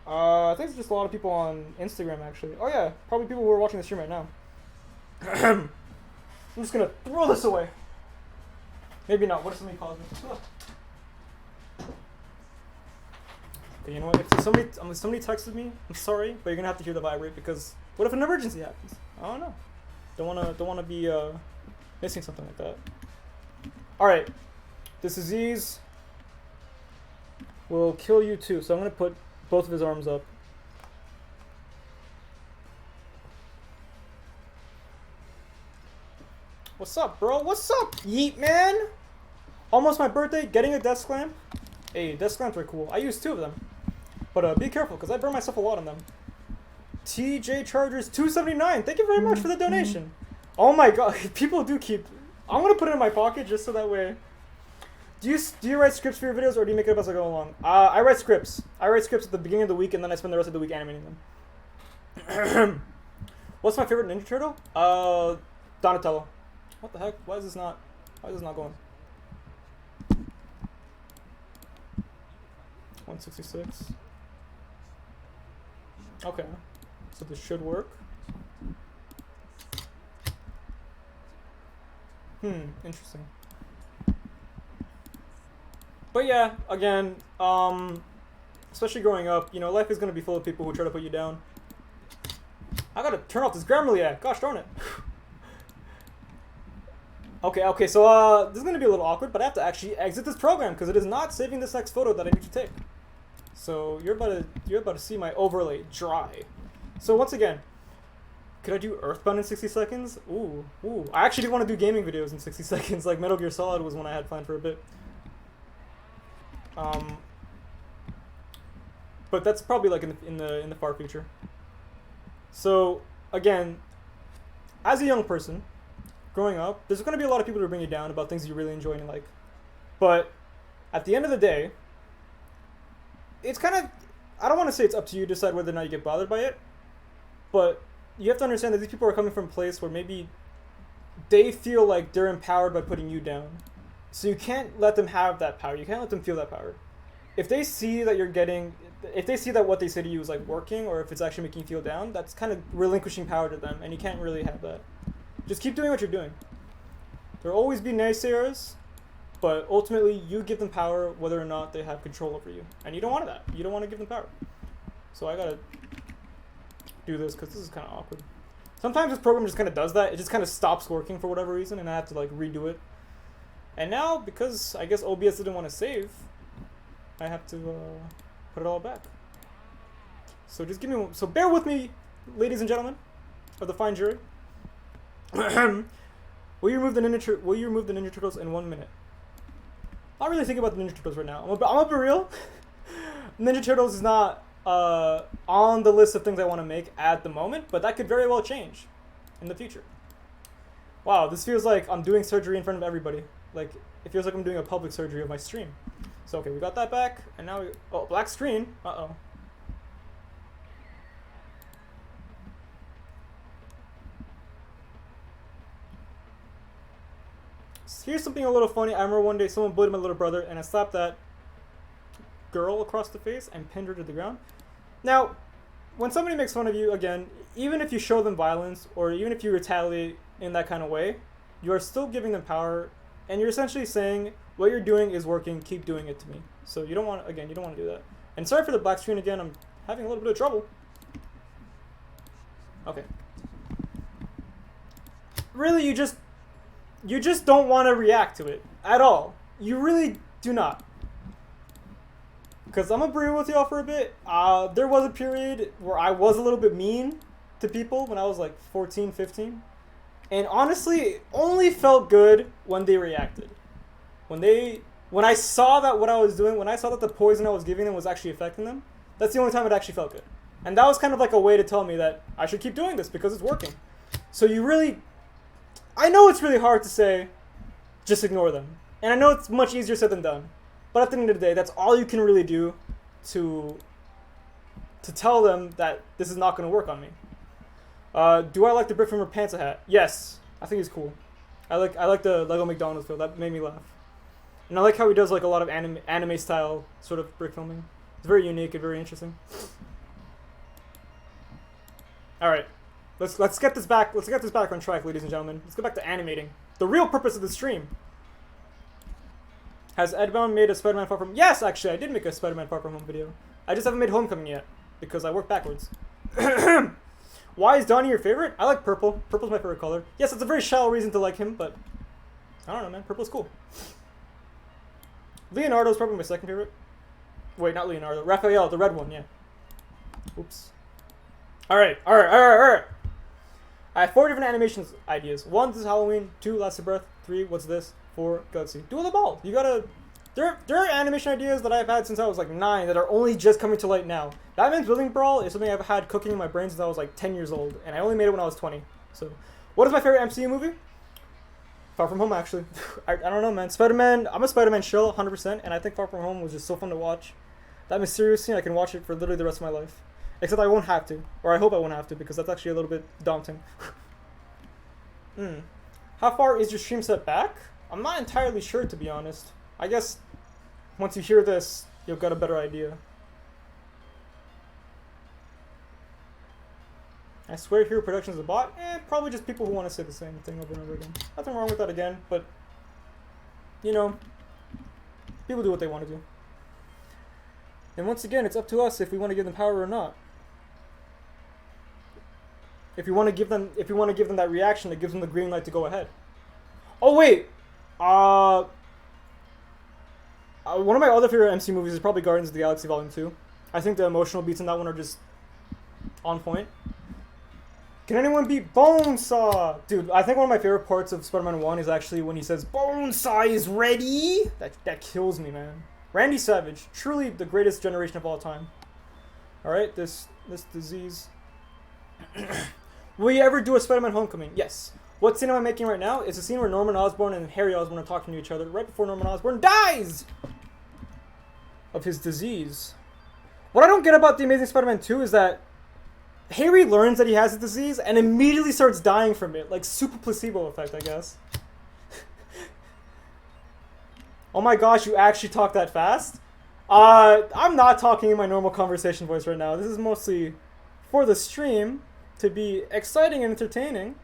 Speaker 1: I think it's just a lot of people on Instagram, actually. Oh yeah, probably people who are watching the stream right now. I'm just gonna throw this away. Maybe not. What if somebody calls me? Okay, you know what? If somebody texted me, I'm sorry, but you're gonna have to hear the vibrate because what if an emergency happens? I don't know. Don't wanna be missing something like that. All right, this disease will kill you too. So I'm gonna put both of his arms up. What's up, bro? What's up, yeet man? Almost my birthday. Getting a desk lamp. Hey, desk lamps are cool. I use 2 of them. But be careful, because I burn myself a lot on them. TJ Chargers 279. Thank you very much for the donation. Oh my god, people do keep... I'm going to put it in my pocket just so that way... Do you write scripts for your videos, or do you make it up as I go along? I write scripts. I write scripts at the beginning of the week, and then I spend the rest of the week animating them. What's my favorite Ninja Turtle? Donatello. What the heck? Why is this not going? 166. Okay, so this should work. Interesting. But yeah, again, especially growing up, you know, life is gonna be full of people who try to put you down. I gotta turn off this Grammarly ad. Gosh darn it. Okay, so this is gonna be a little awkward, but I have to actually exit this program because it is not saving this next photo that I need to take. So you're about to see my overlay dry. So once again, could I do Earthbound in 60 seconds? Ooh. I actually do want to do gaming videos in 60 seconds, like Metal Gear Solid was one I had planned for a bit. But that's probably like in the far future. So again, as a young person, growing up, there's going to be a lot of people who bring you down about things you really enjoy and like. But at the end of the day, it's kind of, I don't want to say it's up to you to decide whether or not you get bothered by it, but you have to understand that these people are coming from a place where maybe they feel like they're empowered by putting you down. So you can't let them have that power. You can't let them feel that power. If they see that if they see that what they say to you is like working, or if it's actually making you feel down, that's kind of relinquishing power to them, and you can't really have that. Just keep doing what you're doing. There will always be naysayers, but ultimately you give them power whether or not they have control over you. And you don't want that. You don't want to give them power. So I gotta do this because this is kind of awkward. Sometimes this program just kind of does that. It just kind of stops working for whatever reason, and I have to like redo it. And now, because I guess OBS didn't want to save, I have to put it all back. So just give me, so bear with me, ladies and gentlemen of the fine jury. Will you remove the Ninja Turtles in 1 minute? Not really thinking about the Ninja Turtles right now. I'm gonna be real. Ninja Turtles is not on the list of things I want to make at the moment, but that could very well change in the future. Wow, this feels like I'm doing surgery in front of everybody. Like, it feels like I'm doing a public surgery of my stream. So, okay, we got that back, and now oh, black screen. Uh-oh. Here's something a little funny. I remember one day someone bullied my little brother, and I slapped that girl across the face and pinned her to the ground. Now, when somebody makes fun of you, again, even if you show them violence, or even if you retaliate in that kind of way, you are still giving them power, and you're essentially saying, what you're doing is working, keep doing it to me. So you don't want to, again, you don't want to do that. And sorry for the black screen again, I'm having a little bit of trouble. Okay. Really, you just don't want to react to it at all. You really do not. Because I'm going to be real with y'all for a bit. There was a period where I was a little bit mean to people when I was like 14, 15. And honestly, it only felt good when they reacted. When I saw that what I was doing, when I saw that the poison I was giving them was actually affecting them, that's the only time it actually felt good. And that was kind of like a way to tell me that I should keep doing this because it's working. So you really, I know it's really hard to say, just ignore them. And I know it's much easier said than done. But at the end of the day, that's all you can really do to tell them that this is not going to work on me. Do I like the brick from her pants hat? Yes, I think he's cool. I like the Lego McDonald's feel. That made me laugh. And I like how he does like a lot of anime style sort of brick filming. It's very unique and very interesting. All right, let's get this back. Let's get this back on track, ladies and gentlemen. Let's go back to animating. The real purpose of the stream. Has Edbound made a Spider-Man Far From Home? Yes, actually, I did make a Spider-Man Far From Home video. I just haven't made Homecoming yet because I work backwards. Why is Donnie your favorite? I like purple. Purple's my favorite color. Yes, it's a very shallow reason to like him, but I don't know, man. Purple's cool. Leonardo's probably my second favorite. Wait, not Leonardo. Raphael, the red one, yeah. Oops. Alright. I have 4 different animations ideas. 1, this is Halloween. 2, Last of Breath. 3, what's this? 4, Galaxy. Do them all. You gotta... There are animation ideas that I've had since I was like 9 that are only just coming to light now. Batman's Building Brawl is something I've had cooking in my brain since I was like 10 years old, and I only made it when I was 20. So, what is my favorite MCU movie? Far From Home, actually. I don't know, man. Spider-Man, I'm a Spider-Man shill, 100%, and I think Far From Home was just so fun to watch. That mysterious scene, I can watch it for literally the rest of my life. Except I won't have to, or I hope I won't have to, because that's actually a little bit daunting. How far is your stream set back? I'm not entirely sure, to be honest. I guess once you hear this, you'll get a better idea. I swear Hero Productions is a bot? Probably just people who want to say the same thing over and over again. Nothing wrong with that again, but, you know, people do what they want to do. And once again, it's up to us if we want to give them power or not. If you want to give them that reaction that gives them the green light to go ahead. Oh wait! One of my other favorite MC movies is probably Guardians of the Galaxy Volume 2. I think the emotional beats in that one are just on point. Can anyone beat Bonesaw? Dude, I think one of my favorite parts of Spider-Man 1 is actually when he says, Bonesaw is ready! That kills me, man. Randy Savage, truly the greatest generation of all time. Alright, this disease. Will you ever do a Spider-Man Homecoming? Yes. What scene am I making right now? It's a scene where Norman Osborn and Harry Osborn are talking to each other right before Norman Osborn dies! Of his disease. What I don't get about The Amazing Spider-Man 2 is that Harry learns that he has a disease and immediately starts dying from it. Like, super placebo effect, I guess. Oh my gosh, you actually talk that fast? I'm not talking in my normal conversation voice right now. This is mostly for the stream to be exciting and entertaining.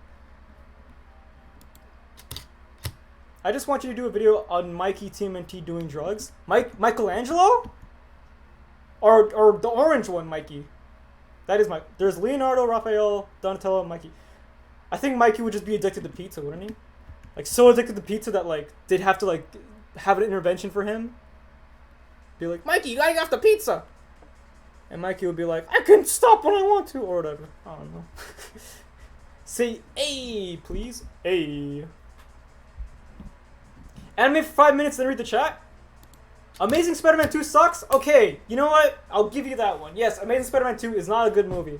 Speaker 1: I just want you to do a video on Mikey TMNT doing drugs. Michelangelo? Or the orange one, Mikey. That is there's Leonardo, Raphael, Donatello, and Mikey. I think Mikey would just be addicted to pizza, wouldn't he? Like, so addicted to pizza that, like, they'd have to, like, have an intervention for him. Be like, Mikey, you gotta get off the pizza! And Mikey would be like, I can stop when I want to, or whatever. I don't know. Say A, please. A. Anime for 5 minutes, then read the chat. Amazing Spider-Man 2 sucks? Okay, you know what? I'll give you that one. Yes, Amazing Spider-Man 2 is not a good movie.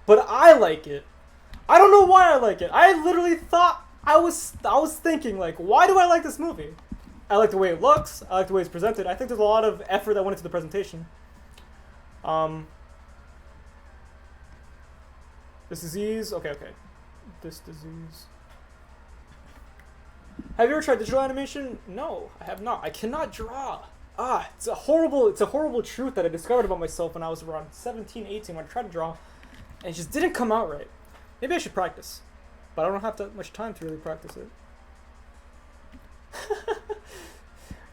Speaker 1: But I like it. I don't know why I like it. I literally thought, I was thinking, like, why do I like this movie? I like the way it looks. I like the way it's presented. I think there's a lot of effort that went into the presentation. This disease. Okay. This disease. Have you ever tried digital animation? No, I have not. I cannot draw. It's a horrible truth that I discovered about myself when I was around 17, 18 when I tried to draw, and it just didn't come out right. Maybe I should practice, but I don't have that much time to really practice it.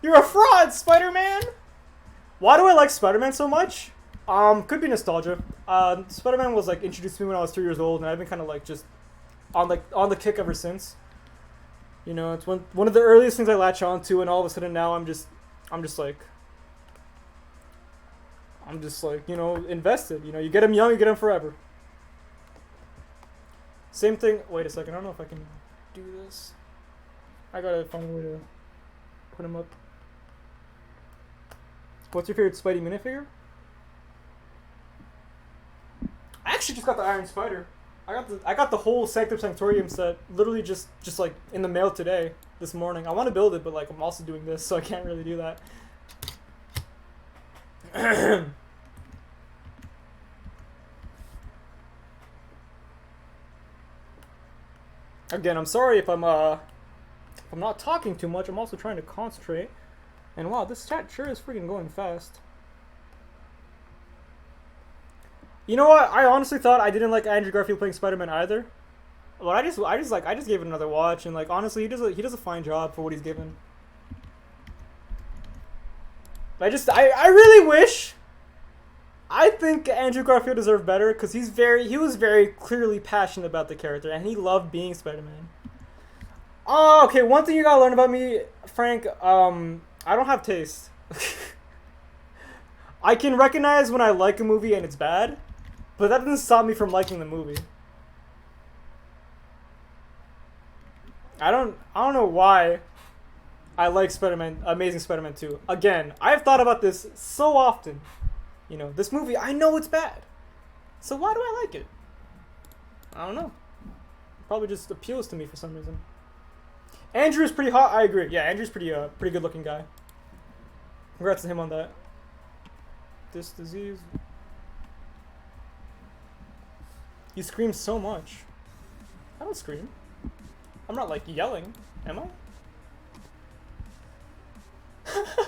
Speaker 1: You're a fraud, Spider-Man! Why do I like Spider-Man so much? Could be nostalgia. Spider-Man was like introduced to me when I was 3 years old, and I've been kind of like just on the kick ever since. You know, it's one of the earliest things I latch on to, and all of a sudden now I'm just like, you know, invested. You know, you get him young, you get him forever. Same thing. Wait a second. I don't know if I can do this. I gotta find a way to put him up. What's your favorite Spidey minifigure? I actually just got the Iron Spider. I got the whole Sanctum Sanctorium set literally just like in the mail today, this morning. I want to build it, but like I'm also doing this, so I can't really do that. Again, I'm sorry if I'm not talking too much. I'm also trying to concentrate. And wow, this chat sure is freaking going fast. You know what? I honestly thought I didn't like Andrew Garfield playing Spider-Man either. But I just gave it another watch, and like honestly, he does a fine job for what he's given. I really wish. I think Andrew Garfield deserved better because he was very clearly passionate about the character and he loved being Spider-Man. Oh, okay. One thing you gotta learn about me, Frank. I don't have taste. I can recognize when I like a movie and it's bad, but that doesn't stop me from liking the movie. I don't know why I like Spider-Man, Amazing Spider-Man 2. Again, I've thought about this so often. You know, this movie, I know it's bad. So why do I like it? I don't know. Probably just appeals to me for some reason. Andrew's pretty hot. I agree. Yeah, Andrew's pretty good looking guy. Congrats to him on that. This disease. You scream so much. I don't scream. I'm not like yelling, am I?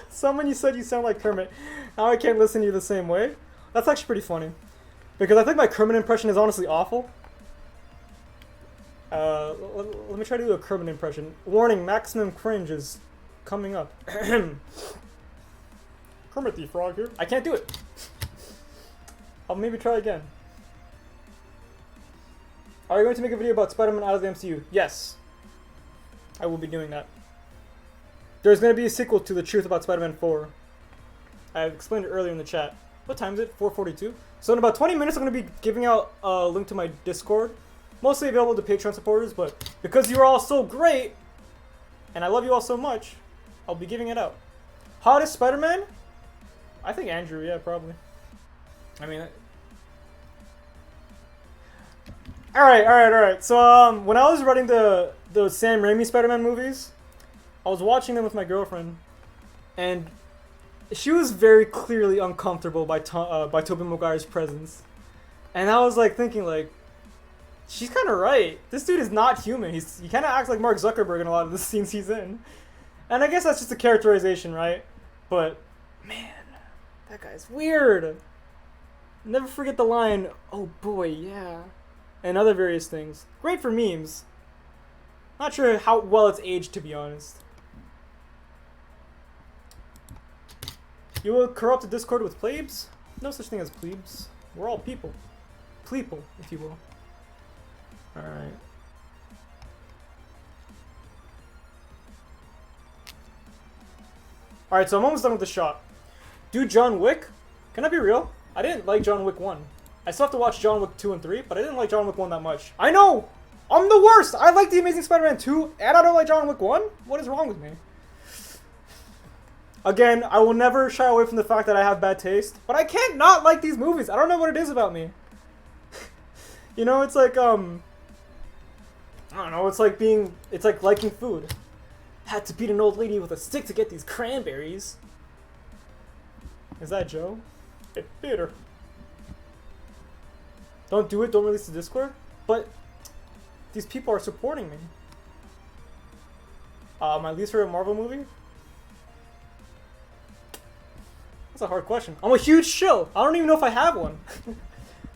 Speaker 1: Someone you said you sound like Kermit. Now I can't listen to you the same way. That's actually pretty funny. Because I think my Kermit impression is honestly awful. Let me try to do a Kermit impression. Warning, maximum cringe is coming up. Kermit the Frog here. I can't do it. I'll maybe try again. Are you going to make a video about Spider-Man out of the MCU? Yes. I will be doing that. There's going to be a sequel to The Truth About Spider-Man 4. I explained it earlier in the chat. What time is it? 4:42? So in about 20 minutes I'm going to be giving out a link to my Discord. Mostly available to Patreon supporters, but because you are all so great, and I love you all so much, I'll be giving it out. Hottest Spider-Man? I think Andrew, yeah, probably. I mean... Alright. So, when I was writing the Sam Raimi Spider-Man movies, I was watching them with my girlfriend, and she was very clearly uncomfortable by Tobey Maguire's presence. And I was like thinking like, she's kind of right. This dude is not human. He kind of acts like Mark Zuckerberg in a lot of the scenes he's in. And I guess that's just a characterization, right? But, man, that guy's weird. Never forget the line, "Oh boy, yeah." And other various things. Great for memes. Not sure how well it's aged, to be honest. You will corrupt the Discord with plebes? No such thing as plebes. We're all people. Pleeple, if you will. Alright. Alright, so I'm almost done with the shot. Dude, John Wick? Can I be real? I didn't like John Wick 1. I still have to watch John Wick 2 and 3, but I didn't like John Wick 1 that much. I know! I'm the worst! I like The Amazing Spider-Man 2, and I don't like John Wick 1? What is wrong with me? Again, I will never shy away from the fact that I have bad taste, but I can't not like these movies. I don't know what it is about me. You know, it's like, I don't know, it's like liking food. Had to beat an old lady with a stick to get these cranberries. Is that Joe? It bit her. Don't do it, don't release the Discord. But these people are supporting me. My least favorite Marvel movie? That's a hard question. I'm a huge shill. I don't even know if I have one.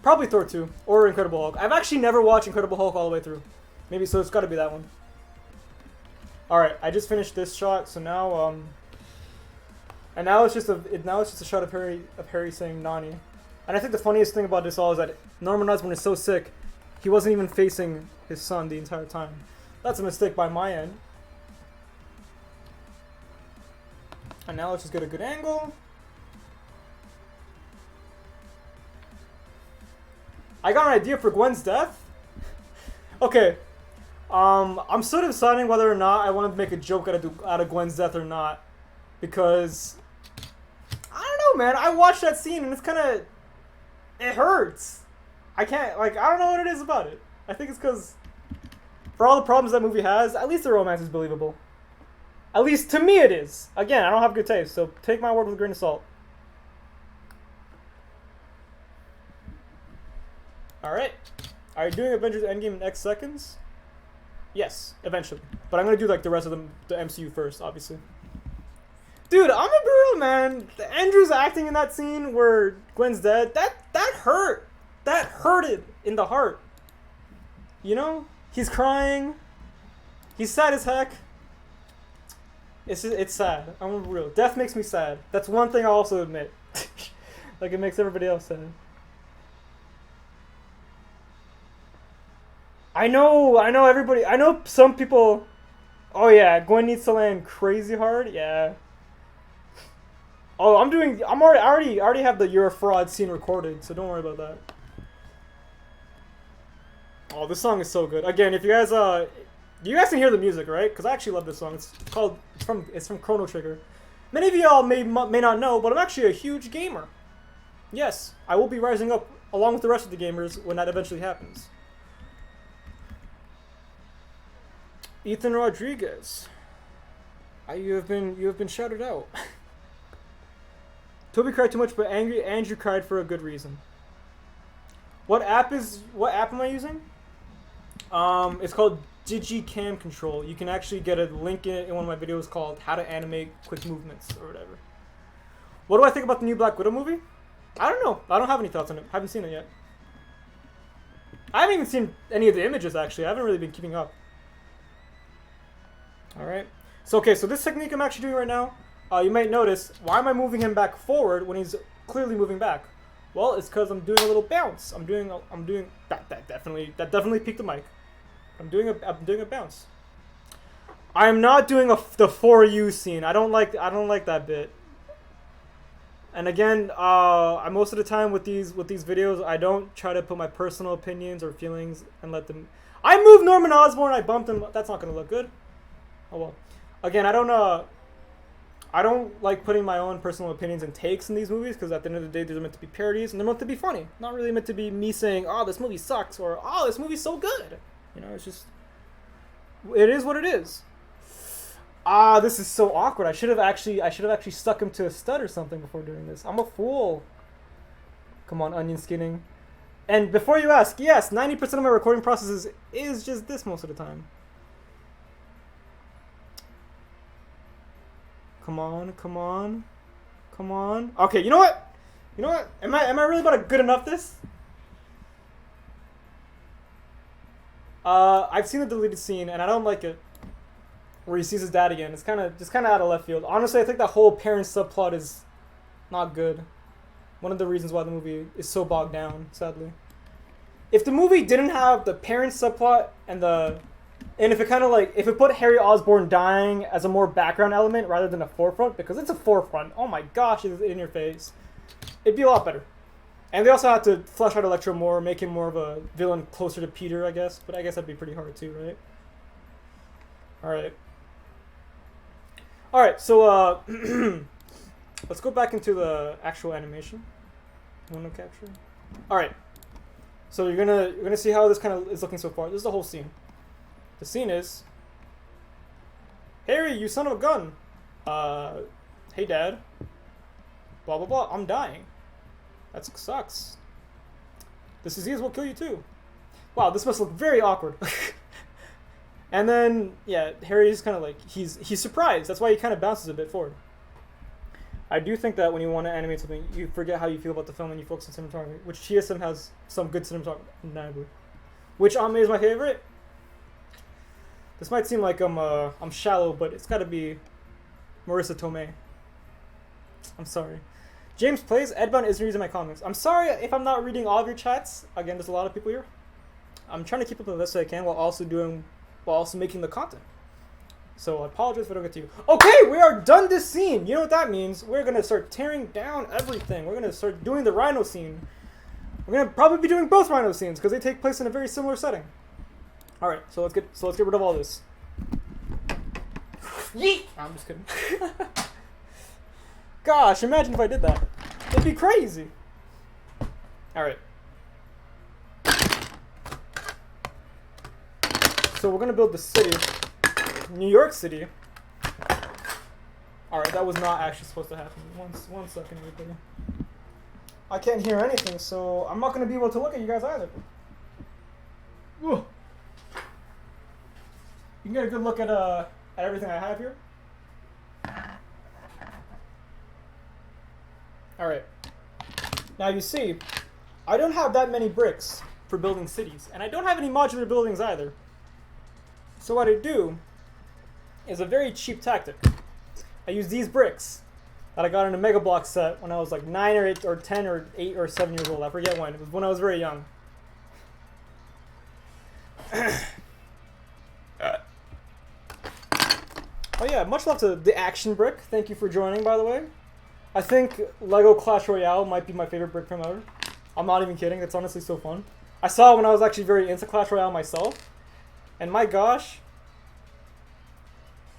Speaker 1: Probably Thor 2 or Incredible Hulk. I've actually never watched Incredible Hulk all the way through. Maybe, so it's got to be that one. Alright, I just finished this shot, so now, and now it's just a shot of Harry saying Nani. And I think the funniest thing about this all is that Norman Osborn is so sick, he wasn't even facing his son the entire time. That's a mistake by my end. And now let's just get a good angle. I got an idea for Gwen's death. Okay. I'm still deciding whether or not I want to make a joke out of Gwen's death or not. Because, I don't know, man. I watched that scene and it's kind of, it hurts. I can't, like, I don't know what it is about it. I think it's because, for all the problems that movie has, at least the romance is believable. At least to me it is. Again, I don't have good taste, so take my word with a grain of salt. Alright. Are you doing Avengers Endgame in X seconds? Yes, eventually. But I'm gonna do like the rest of the MCU first, obviously. Dude, I'm a real man. Andrew's acting in that scene where Gwen's dead, that hurt. That hurted in the heart. You know? He's crying. He's sad as heck. It's sad. I'm real. Death makes me sad. That's one thing I'll also admit. Like it makes everybody else sad. I know everybody. I know some people. Oh yeah, Gwen needs to land crazy hard. Yeah. Oh, I already have the "You're a Fraud" scene recorded, so don't worry about that. Oh, this song is so good. Again, if you guys you guys can hear the music, right? Because I actually love this song. It's from Chrono Trigger. Many of y'all may not know, but I'm actually a huge gamer. Yes, I will be rising up along with the rest of the gamers when that eventually happens. Ethan Rodriguez, you have been shouted out. Toby cried too much, but Andrew cried for a good reason. What app am I using? It's called DigiCam Control. You can actually get a link in one of my videos called How to Animate Quick Movements or whatever. What do I think about the new Black Widow movie? I don't know. I don't have any thoughts on it. Haven't seen it yet. I haven't even seen any of the images actually. I haven't really been keeping up. Alright. So this technique I'm actually doing right now, you might notice, why am I moving him back forward when he's clearly moving back? Well, it's because I'm doing a little bounce. I'm doing that definitely peaked the mic. I'm doing a bounce. I am not doing the for you scene. I don't like that bit. And again, most of the time with these videos, I don't try to put my personal opinions or feelings and let them. I moved Norman Osborn. I bumped him. That's not gonna look good. Oh well. Again, I don't like putting my own personal opinions and takes in these movies because at the end of the day, they're meant to be parodies and they're meant to be funny. Not really meant to be me saying, "Oh, this movie sucks" or "Oh, this movie's so good." You know, it's just it is what it is. This is so awkward. I should have actually stuck him to a stud or something before doing this. I'm a fool. Come on, onion skinning. And before you ask, yes, 90% of my recording process is just this most of the time. Come on. Okay, you know what? Am I really about to good enough this? I've seen the deleted scene and I don't like it. Where he sees his dad again. It's kind of out of left field. Honestly, I think that whole parent subplot is not good. One of the reasons why the movie is so bogged down, sadly. If the movie didn't have the parent subplot and if it put Harry Osborn dying as a more background element rather than a forefront, because it's a forefront. Oh my gosh, it's in your face. It'd be a lot better. And they also had to flesh out Electro more, make him more of a villain closer to Peter, I guess. But I guess that'd be pretty hard too, right? Alright, so let's go back into the actual animation. Mono capture. Alright. So you're gonna see how this kind of is looking so far. This is the whole scene. The scene is, Harry, you son of a gun. Hey dad. Blah blah blah. I'm dying. That sucks. This disease will kill you too. Wow, this must look very awkward. And then, yeah, Harry's kind of like, he's surprised. That's why he kind of bounces a bit forward. I do think that when you want to animate something, you forget how you feel about the film and you focus on cinematography, which TSM has some good cinematography, undeniably. Which is my favorite. This might seem like I'm shallow, but it's got to be Marissa Tomei. I'm sorry. James Plays, Edbound isn't reading my comments. I'm sorry if I'm not reading all of your chats. Again, there's a lot of people here. I'm trying to keep up with the best I can while also making the content. So I apologize if I don't get to you. Okay, we are done this scene. You know what that means. We're going to start tearing down everything. We're going to start doing the Rhino scene. We're going to probably be doing both Rhino scenes because they take place in a very similar setting. All right, so let's get rid of all this. Yeet! I'm just kidding. Gosh, imagine if I did that. It'd be crazy. All right. So we're gonna build the city, New York City. All right, that was not actually supposed to happen. One second, everybody. I can't hear anything, so I'm not gonna be able to look at you guys either. Ooh. You can get a good look at everything I have here. All right. Now you see, I don't have that many bricks for building cities, and I don't have any modular buildings either. So what I do is a very cheap tactic. I use these bricks that I got in a Mega Block set when I was like 9 or 8 or 10 or 8 or 7 years old. I forget when. It was when I was very young. Oh yeah, much love to the Action Brick. Thank you for joining, by the way. I think Lego Clash Royale might be my favorite brick from ever. I'm not even kidding. It's honestly so fun. I saw it when I was actually very into Clash Royale myself. And my gosh,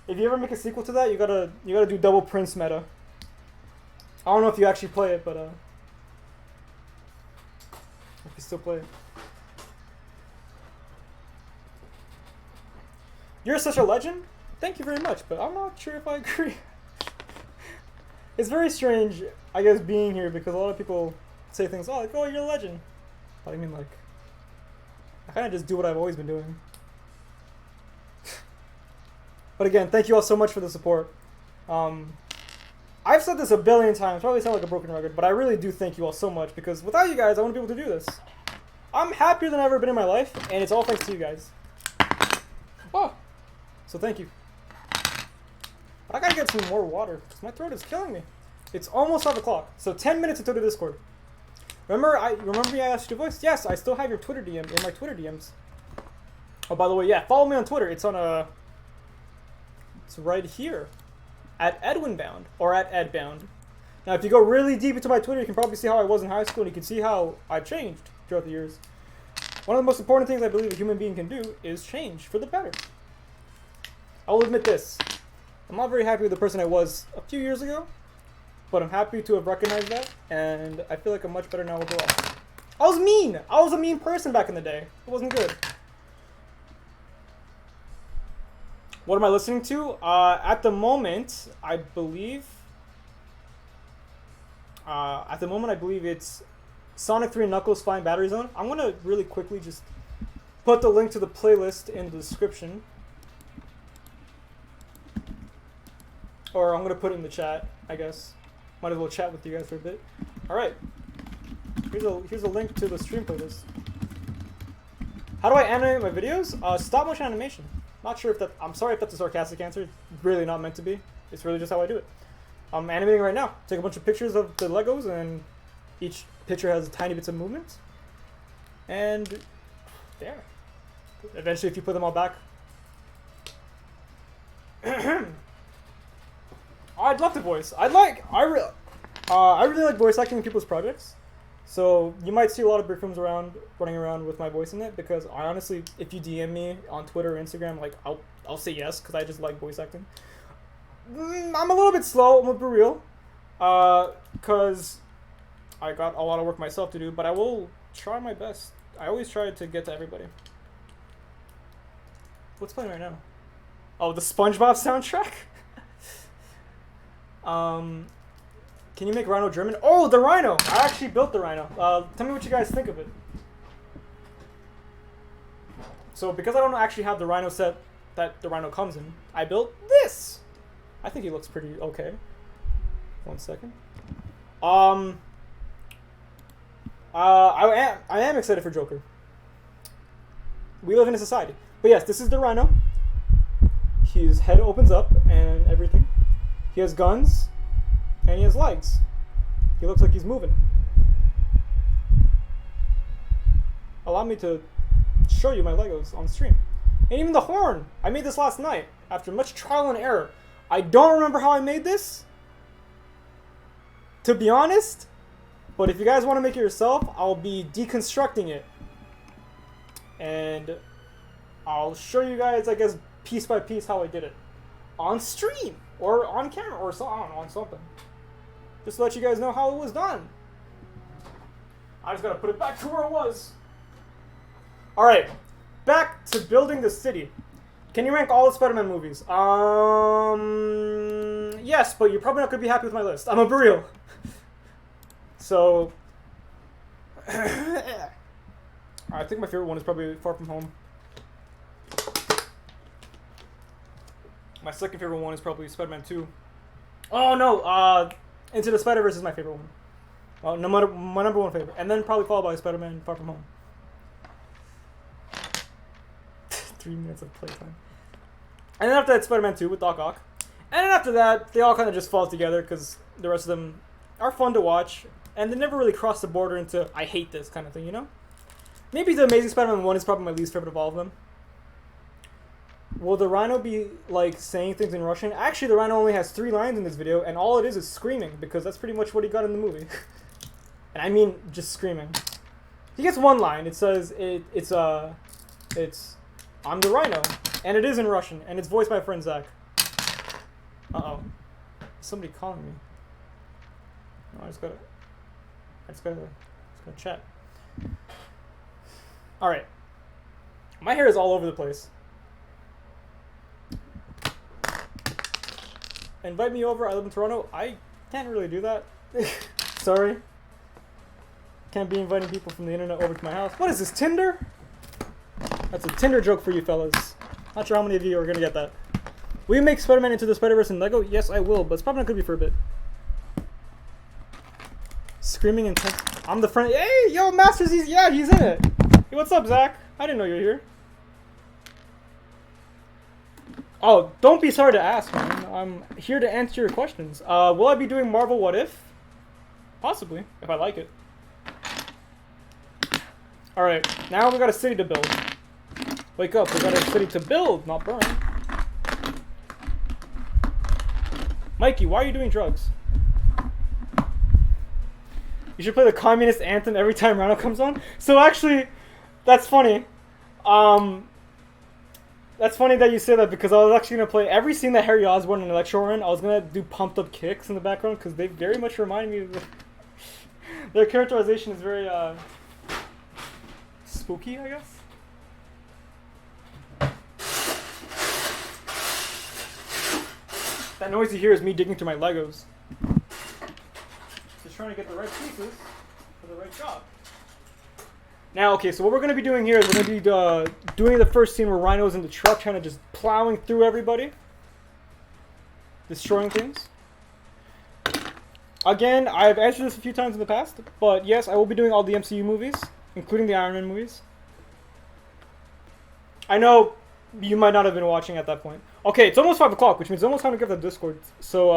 Speaker 1: if you ever make a sequel to that, you gotta do double Prince meta. I don't know if you actually play it, but if you still play it. You're such a legend. Thank you very much, but I'm not sure if I agree. It's very strange, I guess, being here because a lot of people say things like, "Oh, you're a legend." But I mean, like, I kind of just do what I've always been doing. But again, thank you all so much for the support. I've said this a billion times, probably sound like a broken record, but I really do thank you all so much because without you guys, I wouldn't be able to do this. I'm happier than I've ever been in my life, and it's all thanks to you guys. Oh, so thank you. But I gotta get some more water because my throat is killing me. It's almost 5 o'clock, so 10 minutes until the Discord. Remember me I asked you to voice? Yes, I still have your Twitter DM in my Twitter DMs. Oh, by the way, yeah, follow me on Twitter. It's on it's right here. At Edwinbound, or at Edbound. Now, if you go really deep into my Twitter, you can probably see how I was in high school, and you can see how I've changed throughout the years. One of the most important things I believe a human being can do is change for the better. I will admit this. I'm not very happy with the person I was a few years ago, but I'm happy to have recognized that, and I feel like I'm much better now overall. I was mean! I was a mean person back in the day. It wasn't good. What am I listening to? At the moment, I believe it's Sonic 3 Knuckles Flying Battery Zone. I'm going to really quickly just put the link to the playlist in the description. Or I'm going to put it in the chat, I guess. Might as well chat with you guys for a bit. Alright. Here's a link to the stream playlist. How do I animate my videos? Stop motion animation. Not sure if that. I'm sorry if that's a sarcastic answer. It's really not meant to be. It's really just how I do it. I'm animating right now. Take a bunch of pictures of the Legos, and each picture has tiny bits of movement. And there. Eventually, if you put them all back. I'd love to voice. I really like voice acting in people's projects. So you might see a lot of brick films running around with my voice in it because I honestly, if you DM me on Twitter or Instagram, like I'll say yes because I just like voice acting. I'm a little bit slow. I'm gonna be real, because I got a lot of work myself to do. But I will try my best. I always try to get to everybody. What's playing right now? Oh, the SpongeBob soundtrack. Can you make Rhino German? Oh, the Rhino! I actually built the Rhino. Tell me what you guys think of it. So, because I don't actually have the Rhino set that the Rhino comes in, I built this! I think he looks pretty okay. 1 second. I am excited for Joker. We live in a society. But yes, this is the Rhino. His head opens up and everything. He has guns. And he has legs. He looks like he's moving. Allow me to show you my Legos on stream. And even the horn. I made this last night after much trial and error. I don't remember how I made this, to be honest. But if you guys want to make it yourself, I'll be deconstructing it. And I'll show you guys, I guess, piece by piece how I did it. On stream. Or on camera. Or so, I don't know, on something. Just to let you guys know how it was done. I just gotta put it back to where it was. Alright. Back to building the city. Can you rank all the Spider-Man movies? Yes, but you're probably not gonna be happy with my list. I'm a be real. So I think my favorite one is probably Far From Home. My second favorite one is probably Spider-Man 2. Oh no, Into the Spider-Verse is my favorite one. Well, no matter my number one favorite, and then probably followed by Spider-Man Far From Home. 3 minutes of playtime. And then after that, Spider-Man 2 with Doc Ock. And then after that, they all kind of just fall together because the rest of them are fun to watch, and they never really cross the border into I hate this kind of thing, you know? Maybe the Amazing Spider-Man 1 is probably my least favorite of all of them. Will the Rhino be, like, saying things in Russian? Actually, the Rhino only has 3 lines in this video, and all it is screaming, because that's pretty much what he got in the movie. And I mean, just screaming. He gets 1 line. It says, it's, I'm the Rhino. And it is in Russian, and it's voiced by my friend Zach. Uh-oh. Somebody calling me. Oh, I just gotta chat. Alright. My hair is all over the place. Invite me over, I live in Toronto. I can't really do that. Sorry. Can't be inviting people from the internet over to my house. What is this, Tinder? That's a Tinder joke for you fellas. Not sure how many of you are gonna get that. Will you make Spider-Man into the Spider-Verse in Lego? Yes, I will, but it's probably not gonna be for a bit. Screaming intense. I'm the friend. Hey, yo, Masters, he's in it. Hey, what's up, Zach? I didn't know you were here. Oh, don't be sorry to ask, man. I'm here to answer your questions. Will I be doing Marvel What If? Possibly, if I like it. Alright, now we got a city to build. Wake up, we got a city to build, not burn. Mikey, why are you doing drugs? You should play the communist anthem every time Rhino comes on. So actually, that's funny. That's funny that you say that because I was actually going to play every scene that Harry Osborn and Electro were in. I was going to do pumped up kicks in the background because they very much remind me of their characterization is very spooky, I guess. That noise you hear is me digging through my Legos. Just trying to get the right pieces for the right job. Now, okay, so what we're going to be doing here is we're going to be doing the first scene where Rhino's in the truck trying to just plowing through everybody. Destroying things. Again, I've answered this a few times in the past, but yes, I will be doing all the MCU movies, including the Iron Man movies. I know you might not have been watching at that point. Okay, it's almost 5 o'clock, which means it's almost time to get the Discord. So,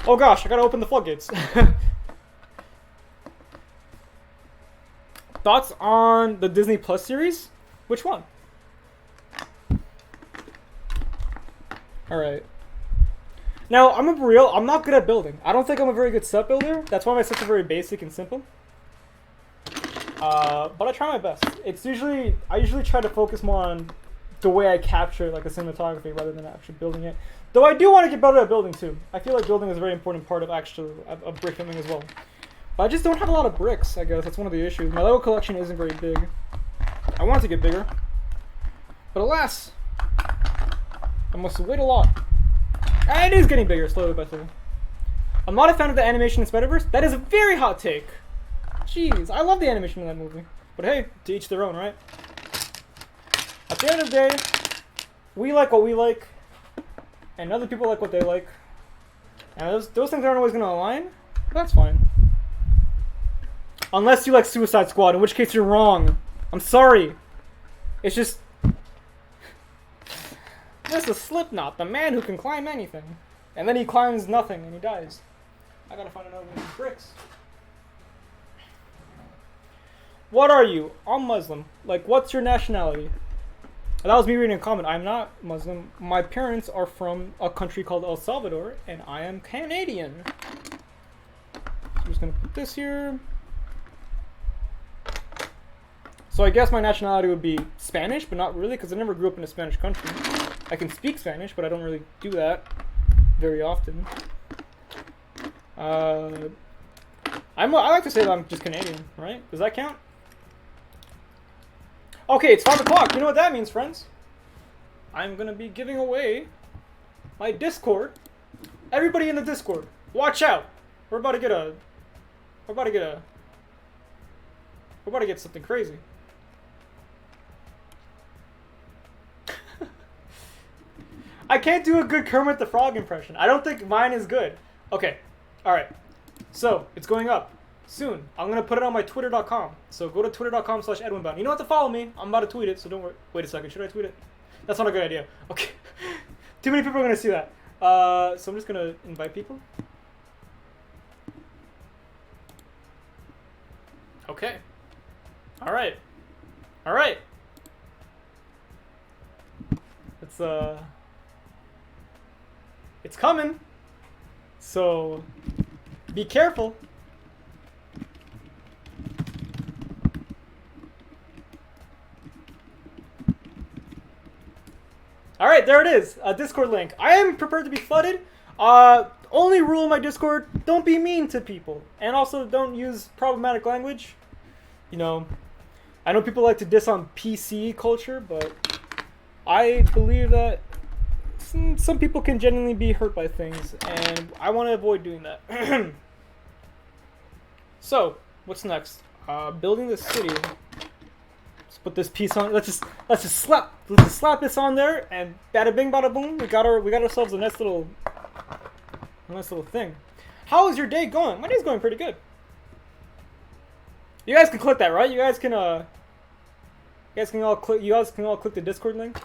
Speaker 1: oh gosh, I gotta open the floodgates. Thoughts on the Disney Plus series? Which one? Alright. Now, I'm gonna be real, I'm not good at building. I don't think I'm a very good set builder. That's why my sets are very basic and simple. But I try my best. I usually try to focus more on the way I capture like the cinematography rather than actually building it. Though I do want to get better at building too. I feel like building is a very important part of brick building as well. But I just don't have a lot of bricks, I guess. That's one of the issues. My Lego collection isn't very big. I want it to get bigger. But alas, I must wait a lot. And it is getting bigger, slowly by slowly. I'm not a fan of the animation in Spider-Verse. That is a very hot take. Jeez, I love the animation in that movie. But hey, to each their own, right? At the end of the day, we like what we like, and other people like what they like. And those things aren't always going to align, but that's fine. Unless you like Suicide Squad, in which case you're wrong. I'm sorry. It's just a Slipknot, the man who can climb anything. And then he climbs nothing and he dies. I gotta find another one of these bricks. What are you? I'm Muslim. Like, what's your nationality? That was me reading a comment. I'm not Muslim. My parents are from a country called El Salvador, and I am Canadian. So I'm just gonna put this here. So I guess my nationality would be Spanish, but not really, because I never grew up in a Spanish country. I can speak Spanish, but I don't really do that very often. I like to say that I'm just Canadian, right? Does that count? Okay, it's 5 o'clock. You know what that means, friends? I'm gonna be giving away my Discord. Everybody in the Discord, watch out! We're about to get something crazy. I can't do a good Kermit the Frog impression. I don't think mine is good. Okay, all right. So it's going up soon. I'm gonna put it on my twitter.com. So go to twitter.com/EdwinBound. You don't have to follow me. I'm about to tweet it, so don't worry. Wait a second. Should I tweet it? That's not a good idea. Okay. Too many people are gonna see that. So I'm just gonna invite people. Okay. All right. All right. It's coming. So be careful. All right, there it is. A Discord link. I am prepared to be flooded. Only rule in my Discord: don't be mean to people, and also don't use problematic language. You know, I know people like to diss on PC culture, but I believe that some people can genuinely be hurt by things, and I want to avoid doing that. So, what's next? Building the city. Let's put this piece on. Let's just slap this on there, and bada bing, bada boom. We got ourselves a nice little thing. How is your day going? My day's going pretty good. You guys can click that, right? You guys can all click the Discord link.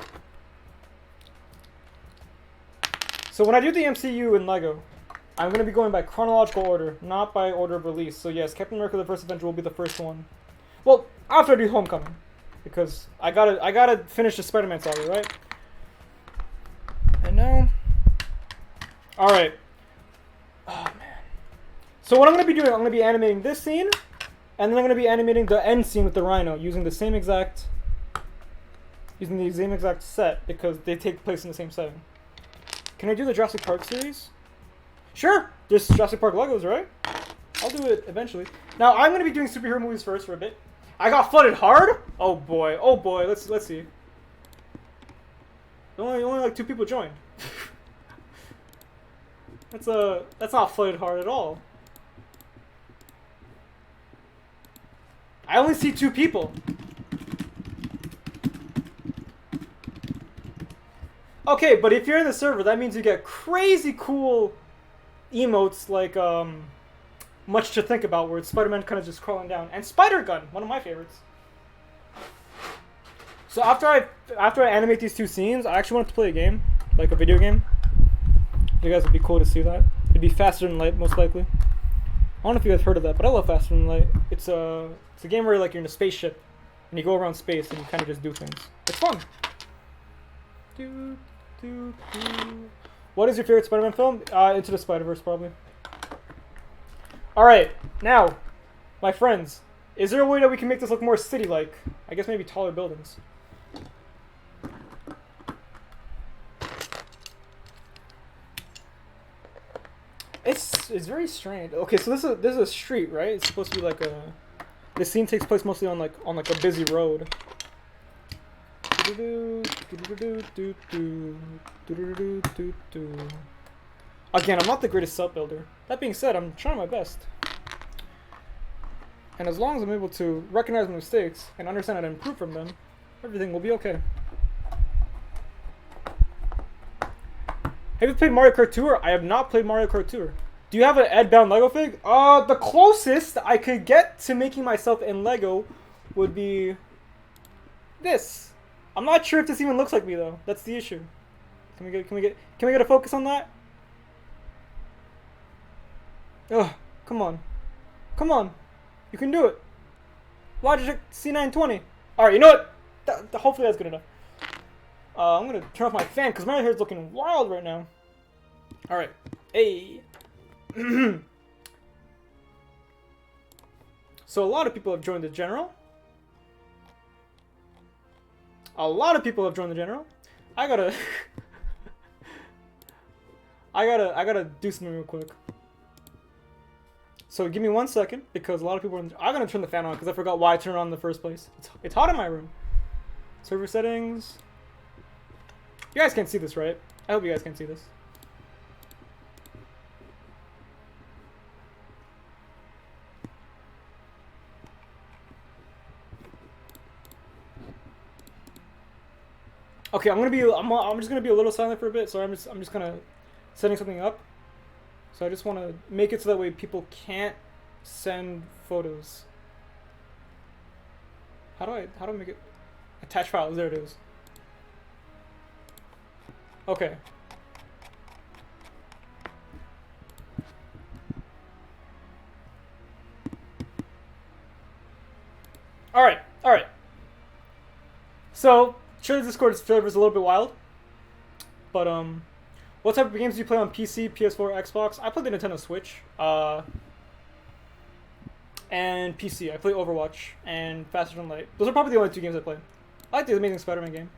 Speaker 1: So when I do the MCU in LEGO, I'm going to be going by chronological order, not by order of release. So yes, Captain America: The First Avenger will be the first one. Well, after I do Homecoming, because I gotta finish the Spider-Man saga, right? And now, all right. Oh man. So what I'm going to be doing, I'm going to be animating this scene, and then I'm going to be animating the end scene with the Rhino using the same exact set because they take place in the same setting. Can I do the Jurassic Park series? Sure! There's Jurassic Park Legos, right? I'll do it eventually. Now, I'm going to be doing superhero movies first for a bit. I got flooded hard? Oh boy, let's see. Only like 2 people joined. That's not flooded hard at all. I only see 2 people. Okay, but if you're in the server, that means you get crazy cool emotes like Much to Think About, where it's Spider-Man kind of just crawling down, and Spider Gun, one of my favorites. So after I animate these 2 scenes, I actually want to play a game, like a video game. You guys would be cool to see that. It'd be Faster Than Light, most likely. I don't know if you guys heard of that, but I love Faster Than Light. It's a game where like you're in a spaceship and you go around space and you kind of just do things. It's fun. What is your favorite Spider-Man film? Into the Spider-Verse, probably. Alright, now, my friends, is there a way that we can make this look more city-like? I guess maybe taller buildings. It's very strange. Okay, so this is a street, right? It's supposed to be like a... This scene takes place mostly on like a busy road. Again, I'm not the greatest set builder. That being said, I'm trying my best. And as long as I'm able to recognize my mistakes and understand how to improve from them, everything will be okay. Have you played Mario Kart Tour? I have not played Mario Kart Tour. Do you have an Ed-bound Lego fig? The closest I could get to making myself in Lego would be this. I'm not sure if this even looks like me though. That's the issue. Can we get a focus on that? Ugh, come on. Come on. You can do it. Logitech C920. Alright, you know what? Hopefully that's good enough. I'm gonna turn off my fan because my hair is looking wild right now. Alright. Hey. So a lot of people have joined the general. A lot of people have joined the general. I gotta do something real quick. So give me 1 second because a lot of people I'm gonna turn the fan on because I forgot why I turned it on in the first place. It's hot in my room. Server settings. You guys can't see this, right? I hope you guys can see this. Okay, I'm just gonna be a little silent for a bit. So I'm just kind of setting something up. So I just want to make it so that way people can't send photos. How do I make it? Attach files. There it is. Okay. Alright, alright. So, sure, the Discord server is a little bit wild. But, what type of games do you play on PC, PS4, Xbox? I play the Nintendo Switch. And PC. I play Overwatch and Faster Than Light. Those are probably the only 2 games I play. I like the Amazing Spider-Man game.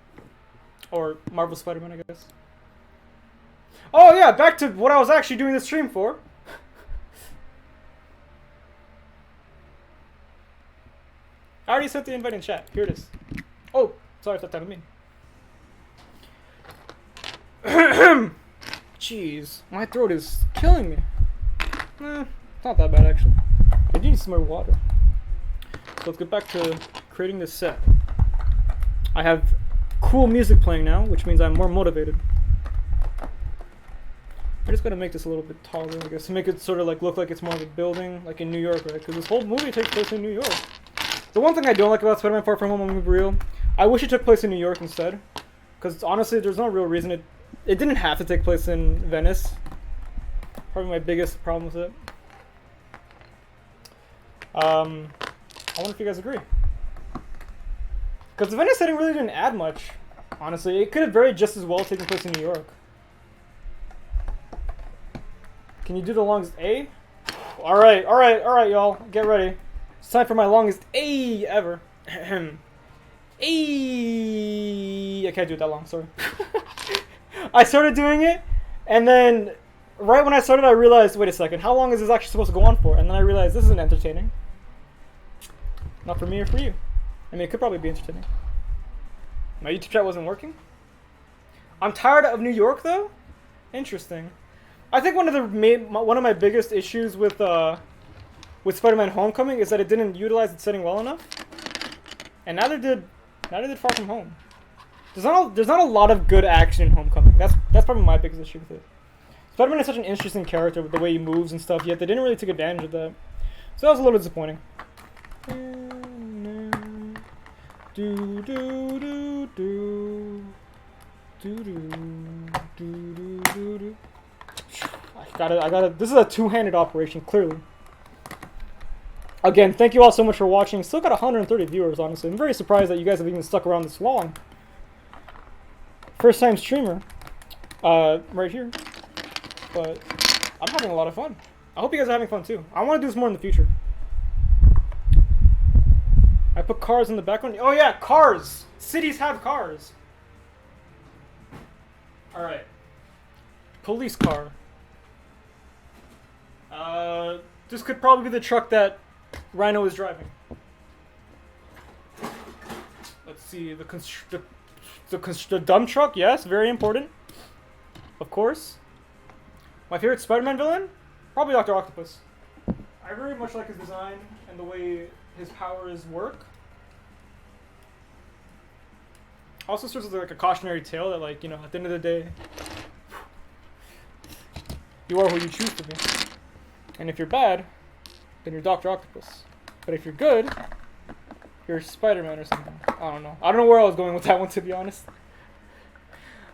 Speaker 1: Or Marvel Spider-Man, I guess. Oh yeah, back to what I was actually doing the stream for. I already sent the invite in chat. Here it is. Oh, sorry, I thought that was me. Jeez, my throat is killing me. It's not that bad actually. I do need some more water. So let's get back to creating this set. I have cool music playing now, which means I'm more motivated. I just gotta make this a little bit taller, I guess, to make it sort of like look like it's more of a building, like in New York, right? Because this whole movie takes place in New York. The one thing I don't like about Spider-Man Far From Home, I'm gonna be real, I wish it took place in New York instead. Because honestly, there's no real reason it didn't have to take place in Venice. Probably my biggest problem with it. I wonder if you guys agree. Because the Venice setting really didn't add much, honestly. It could have very just as well taken place in New York. Can you do the longest A? Alright, y'all. Get ready. It's time for my longest A ever. A. I can't do it that long, sorry. I started doing it, and then right when I started, I realized, wait a second, how long is this actually supposed to go on for? And then I realized this isn't entertaining. Not for me or for you. I mean, it could probably be entertaining. My YouTube chat wasn't working? I'm tired of New York, though? Interesting. I think one of my biggest issues with Spider-Man Homecoming is that it didn't utilize its setting well enough. And neither did Far From Home. There's not a lot of good action in Homecoming. That's probably my biggest issue with it. Spider-Man is such an interesting character with the way he moves and stuff, yet they didn't really take advantage of that. So that was a little disappointing. I gotta, this is a two-handed operation, clearly. Again, thank you all so much for watching. Still got 130 viewers, honestly. I'm very surprised that you guys have even stuck around this long. First time streamer. Right here. But I'm having a lot of fun. I hope you guys are having fun too. I want to do this more in the future. I put cars in the background. Oh yeah, cars! Cities have cars. Alright. Police car. This could probably be the truck that Rhino is driving. Let's see, the dump truck, yes, very important. Of course. My favorite Spider-Man villain? Probably Dr. Octopus. I very much like his design and the way his powers work. Also serves as like a cautionary tale that, like, you know, at the end of the day, you are who you choose to be. And if you're bad, then you're Dr. Octopus. But if you're good, you're Spider-Man or something. I don't know. I don't know where I was going with that one, to be honest.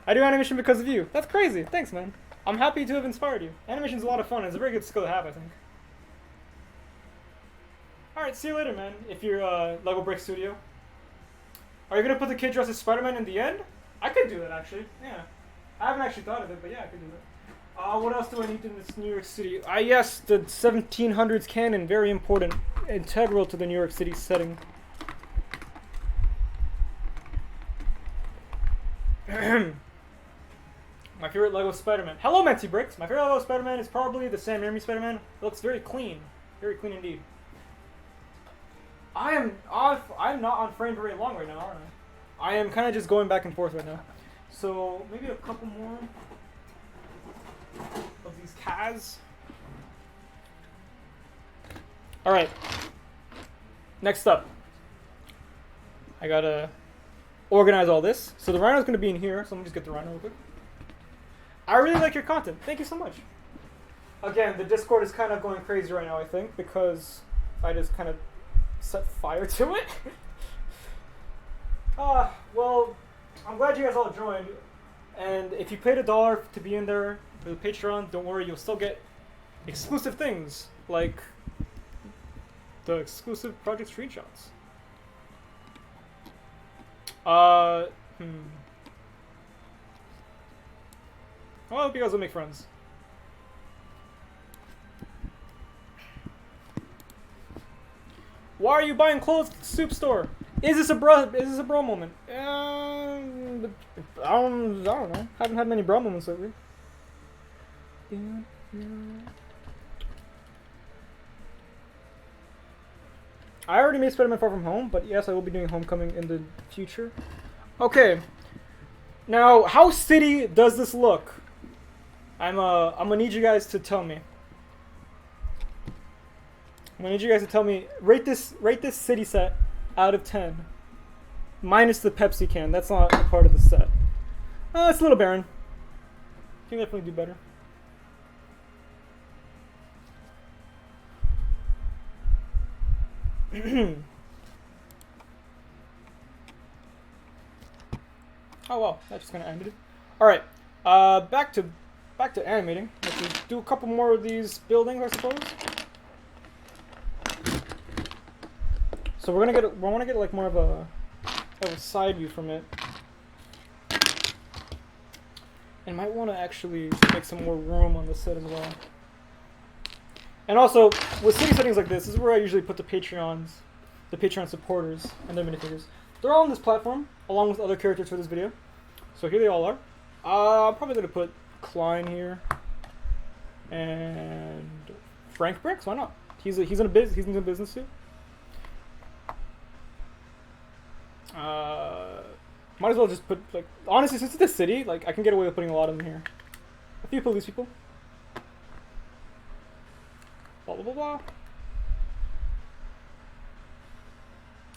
Speaker 1: I do animation because of you. That's crazy. Thanks, man. I'm happy to have inspired you. Animation's a lot of fun. It's a very good skill to have, I think. Alright, see you later, man. If you're Lego Brick Studio. Are you going to put the kid dressed as Spider-Man in the end? I could do that, actually. Yeah. I haven't actually thought of it, but yeah, I could do that. What else do I need in this New York City? Yes, the 1700s canon. Very important. Integral to the New York City setting. My favorite Lego Spider-Man. Hello, Menti Bricks. My favorite Lego Spider-Man is probably the Sam Raimi Spider-Man. It looks very clean. Very clean indeed. I'm not on frame very long right now, aren't I? I am kind of just going back and forth right now. So, maybe a couple more of these Kaz. Alright. Next up. I gotta organize all this. So the Rhino's gonna be in here, so let me just get the Rhino real quick. I really like your content. Thank you so much. Again, the Discord is kind of going crazy right now, I think, because I just kind of set fire to it. Well, I'm glad you guys all joined. And if you paid $1 to be in there for the Patreon, don't worry, you'll still get exclusive things, like the exclusive project screenshots. Uh, hmm. Well, I hope you guys will make friends. Why are you buying clothes at the soup store? Is this a bro moment? I don't know. Haven't had many bro moments lately. I already made Spider-Man Far From Home, but yes, I will be doing Homecoming in the future. Okay. Now, how city does this look? I'm gonna need you guys to tell me. I'm gonna need you guys to tell me. Rate this city set out of 10. Minus the Pepsi can. That's not a part of the set. It's a little barren. Can definitely do better. Oh well, that just kind of ended. All right, back to animating. Let's do a couple more of these buildings, I suppose. So we want to get like more of a side view from it, and might want to actually make some more room on the set as well. And also, with city settings like this is where I usually put the Patreon supporters and their minifigures. They're all on this platform, along with other characters for this video. So here they all are. I'm probably gonna put Klein here, and Frank Bricks. Why not? He's in a business suit. Might as well just put, like, honestly, since it's a city, like, I can get away with putting a lot of them here. A few police people. Blah, blah, blah, blah.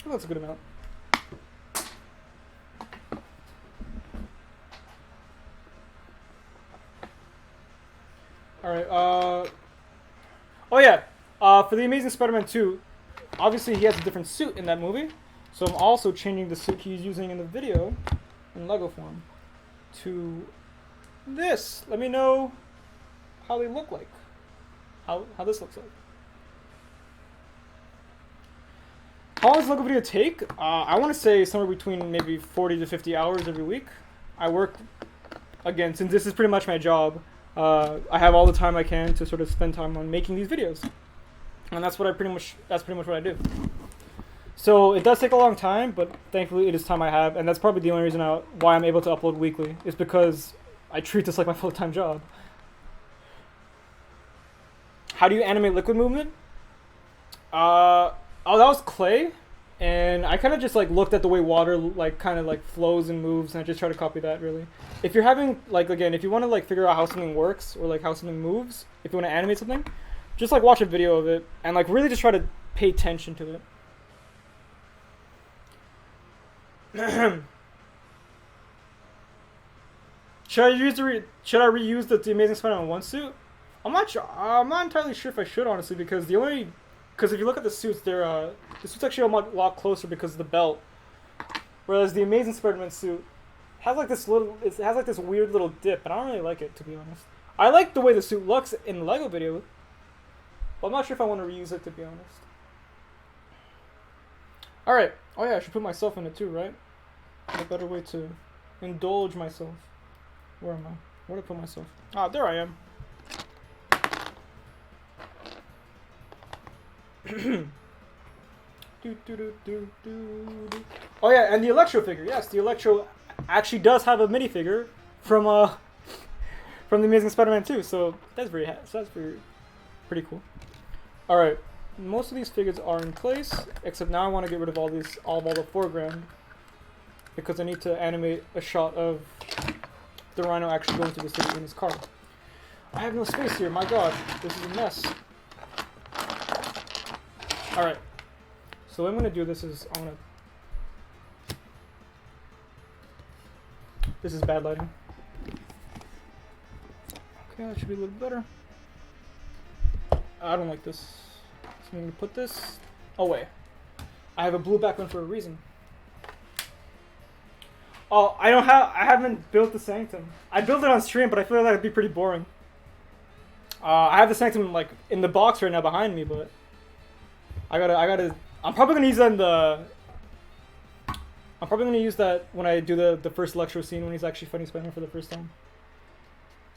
Speaker 1: Oh, that's a good amount. Alright, oh yeah, for the Amazing Spider-Man 2, obviously he has a different suit in that movie, so I'm also changing the suit he's using in the video, in Lego form, to this. Let me know how they look like, how this looks like. How long does the Lego video take? I want to say somewhere between maybe 40 to 50 hours every week. I work, again, since this is pretty much my job, I have all the time I can to sort of spend time on making these videos, and that's pretty much what I do. So it does take a long time, but thankfully it is time I have, and that's probably the only reason why I'm able to upload weekly, is because I treat this like my full-time job. How do you animate liquid movement? Oh, that was clay, and I kind of just like looked at the way water like kind of like flows and moves, and I just try to copy that. Really, if you're having like, again, if you want to like figure out how something works or like how something moves, if you want to animate something, just like watch a video of it and like really just try to pay attention to it. Should I reuse the Amazing Spider-Man 1 suit? I'm not sure. I'm not entirely sure if I should, honestly, because if you look at the suits, the suit's actually a lot closer because of the belt. Whereas the Amazing Spider-Man suit has like this weird little dip, and I don't really like it, to be honest. I like the way the suit looks in the Lego video, but I'm not sure if I want to reuse it, to be honest. Alright. Oh yeah, I should put myself in it too, right? A better way to indulge myself. Where am I? Where did I put myself? Ah, there I am. Oh yeah, and the Electro figure. Yes, the Electro actually does have a minifigure from the Amazing Spider-Man 2, so that's pretty cool. All right, most of these figures are in place, except now I want to get rid of all the foreground because I need to animate a shot of the Rhino actually going through the city in his car. I have no space here. My God, this is a mess. All right. So what I'm gonna do this is this is bad lighting. Okay, that should be a little better. I don't like this. So I'm gonna put this away. I have a blue background for a reason. Oh, I haven't built the Sanctum. I built it on stream, but I feel like that'd be pretty boring. I have the Sanctum like in the box right now behind me, but I'm probably gonna use that I'm probably gonna use that when I do the first Electro scene when he's actually fighting Spider-Man for the first time.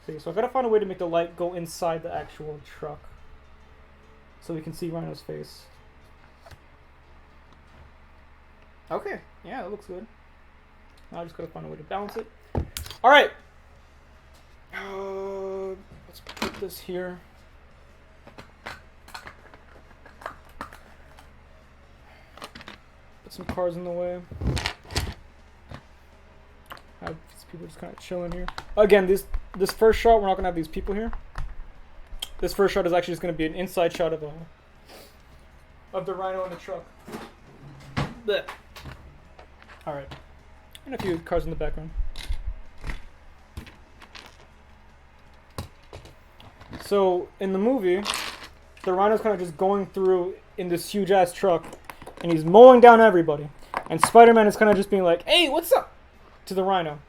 Speaker 1: See, so I gotta find a way to make the light go inside the actual truck, so we can see Rhino's face. Okay, yeah, that looks good. Now I just gotta find a way to balance it. All right. Let's put this here. Put some cars in the way. Have these people just kind of chilling here. Again, this first shot, we're not gonna have these people here. This first shot is actually just gonna be an inside shot of the Rhino in the truck. Blech. All right, and a few cars in the background. So in the movie, the Rhino's kind of just going through in this huge ass truck, and he's mowing down everybody. And Spider-Man is kind of just being like, "Hey, what's up?" to the Rhino.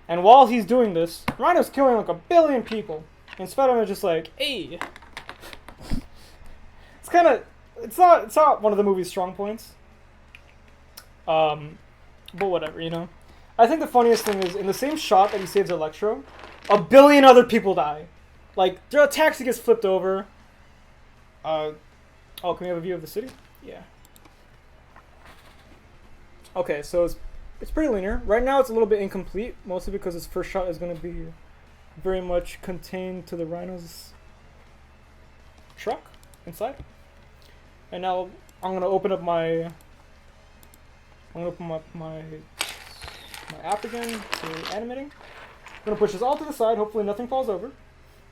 Speaker 1: And while he's doing this, Rhino's killing like 1 billion people, and Spider-Man's just like, "Hey." It's kind of, it's not one of the movie's strong points. But whatever, you know. I think the funniest thing is in the same shot that he saves Electro, 1 billion other people die. Like, a taxi gets flipped over. Oh, can we have a view of the city? Yeah. Okay, so it's pretty linear. Right now it's a little bit incomplete, mostly because this first shot is going to be very much contained to the Rhino's truck inside. And now I'm going to open up my my app again to Animating. I'm going to push this all to the side. Hopefully nothing falls over,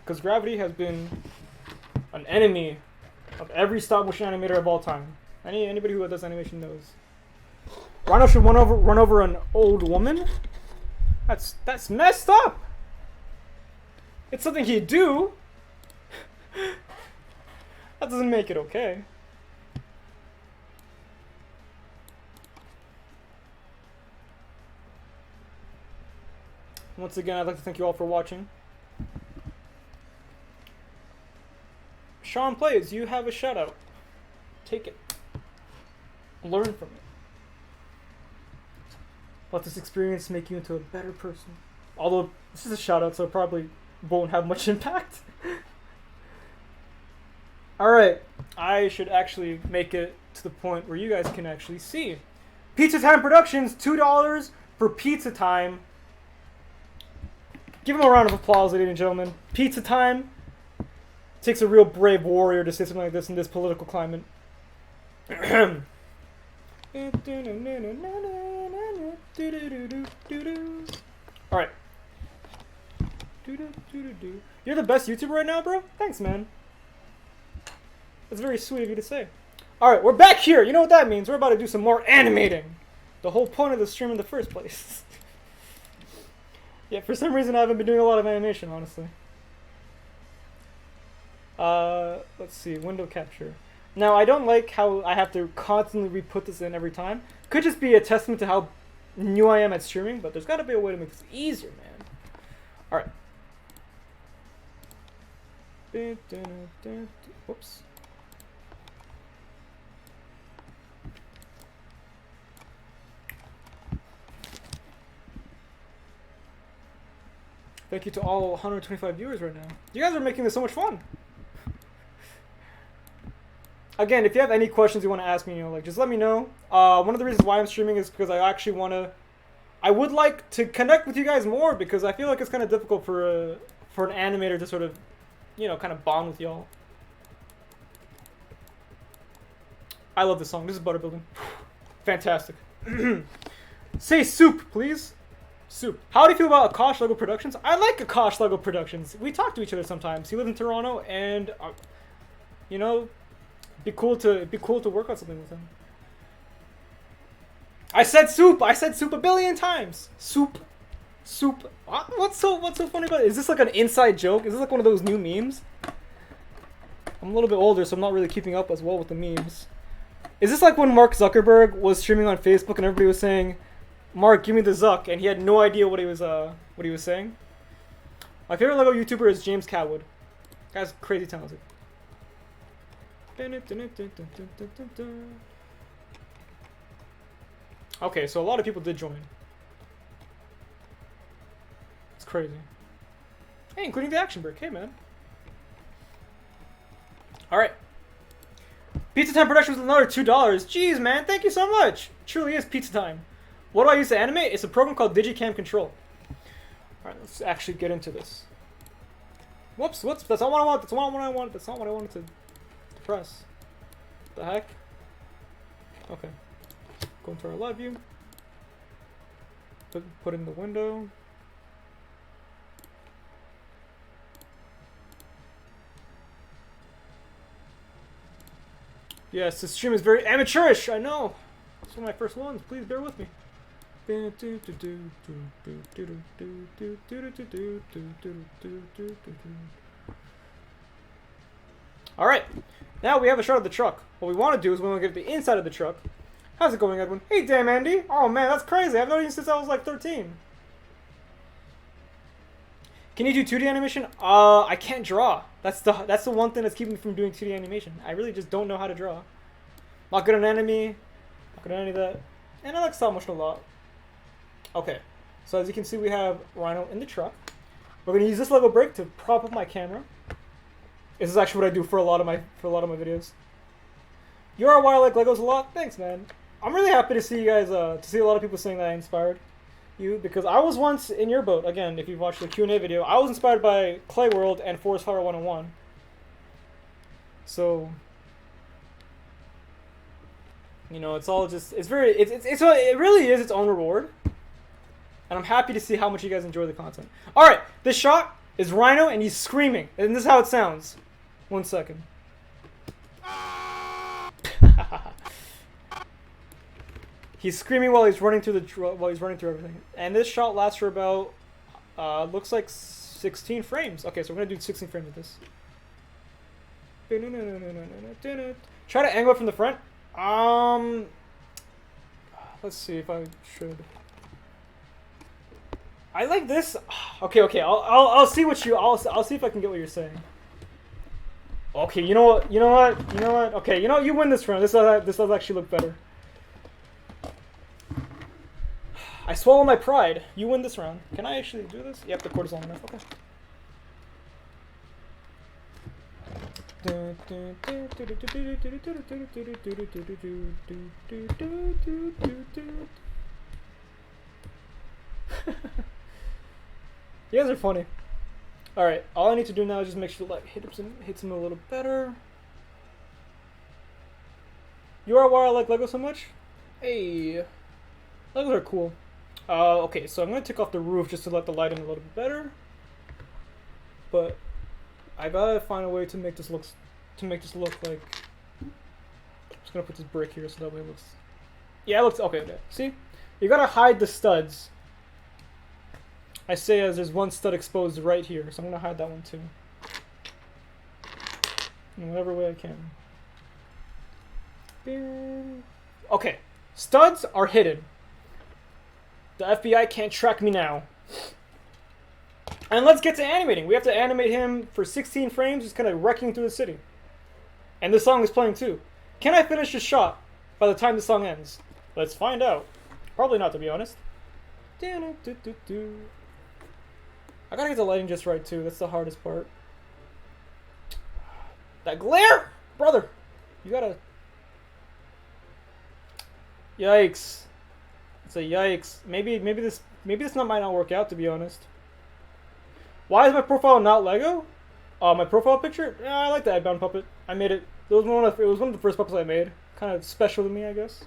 Speaker 1: because gravity has been an enemy of every stop-motion animator of all time. Anybody who does animation knows. Rhino should run over an old woman? That's messed up! It's something he'd do! That doesn't make it okay. Once again, I'd like to thank you all for watching. Sean Plays, you have a shout out. Take it. Learn from it. Let this experience make you into a better person. Although, this is a shout out, so it probably won't have much impact. Alright, I should actually make it to the point where you guys can actually see. Pizza Time Productions, $2 for Pizza Time. Give him a round of applause, ladies and gentlemen. Pizza Time. Takes a real brave warrior to say something like this in this political climate. Alright. You're the best YouTuber right now, bro? Thanks, man. That's very sweet of you to say. Alright, we're back here. You know what that means. We're about to do some more animating. The whole point of the stream in the first place. Yeah, for some reason I haven't been doing a lot of animation, honestly. Let's see, window capture. Now, I don't like how I have to constantly re-put this in every time. Could just be a testament to how new I am at streaming, but there's got to be a way to make this easier, man. Alright. Whoops. Thank you to all 125 viewers right now. You guys are making this so much fun. Again, if you have any questions you want to ask me, just let me know. One of the reasons why I'm streaming is because I actually I would like to connect with you guys more, because I feel like it's kind of difficult for an animator to sort of, kind of bond with y'all. I love this song. This is Butter Building. Fantastic. Say soup, please. Soup. How do you feel about Akash Lego Productions? I like Akash Lego Productions. We talk to each other sometimes. He lives in Toronto, and it'd be cool to work on something with him. I said soup. I said soup 1 billion times. Soup. What's so funny about it? Is this like an inside joke? Is this like one of those new memes? I'm a little bit older, so I'm not really keeping up as well with the memes. Is this like when Mark Zuckerberg was streaming on Facebook and everybody was saying, "Mark, give me the Zuck," and he had no idea what he was saying? My favorite Lego YouTuber is James Catwood. Guy's crazy talented. Okay, so a lot of people did join. It's crazy. Hey, including the action break. Hey, man. All right. Pizza Time Productions with another $2. Jeez, man. Thank you so much. It truly is pizza time. What do I use to animate? It's a program called Digicam Control. All right, let's actually get into this. Whoops. That's not what I want. That's not what I want. That's not what I wanted to press. The heck? Okay. Go into our live view. Put in the window. Yes, this stream is very amateurish. I know. It's one of my first ones. Please bear with me. All right. Now we have a shot of the truck. What we want to do is we want to get the inside of the truck. How's it going, Edwin? Hey, damn Andy. Oh man, that's crazy. I've known you since I was like 13. Can you do 2D animation? I can't draw. That's the one thing that's keeping me from doing 2D animation. I really just don't know how to draw. Not good on anime. Not good on any of that. And I like stop motion a lot. Okay. So as you can see, we have Rhino in the truck. We're gonna use this Lego brick to prop up my camera. This is actually what I do for a lot of my videos. You are why I like Legos a lot. Thanks, man. I'm really happy to see you guys. To see a lot of people saying that I inspired you, because I was once in your boat. Again, if you've watched the Q&A video, I was inspired by Clay World and Forest Fire 101. So, you know, it's all just it really is its own reward, and I'm happy to see how much you guys enjoy the content. All right, this shot is Rhino and he's screaming, and this is how it sounds. 1 second. He's screaming while he's running through everything, and this shot lasts for about looks like 16 frames. Okay, so we're gonna do 16 frames of this. Try to angle it from the front. Let's see if I should. I like this. Okay. I'll see what you. I'll see if I can get what you're saying. Okay, you know what? Okay, you win this round. This does actually look better. I swallow my pride. You win this round. Can I actually do this? Yep, the cord is long enough. Okay. You guys are funny. Alright, all I need to do now is just make sure the light hits him a little better. You are why I like Lego so much? Hey. Legos are cool. Okay, so I'm going to take off the roof just to let the light in a little bit better. But I gotta find a way to make this look like. I'm just gonna put this brick here so that way it looks. Yeah, it looks okay. See, you gotta hide the studs. I say as there's one stud exposed right here, so I'm gonna hide that one too. In whatever way I can. Okay, studs are hidden. The FBI can't track me now. And let's get to animating. We have to animate him for 16 frames, just kind of wrecking through the city. And this song is playing too. Can I finish the shot by the time the song ends? Let's find out. Probably not, to be honest. I gotta get the lighting just right too. That's the hardest part. That glare! Brother! You gotta... Yikes. It's a yikes. Maybe this might not work out, to be honest. Why is my profile not Lego? My profile picture? Yeah, I like the Eggbound puppet. I made it. It was one of the first puppets I made. Kind of special to me, I guess.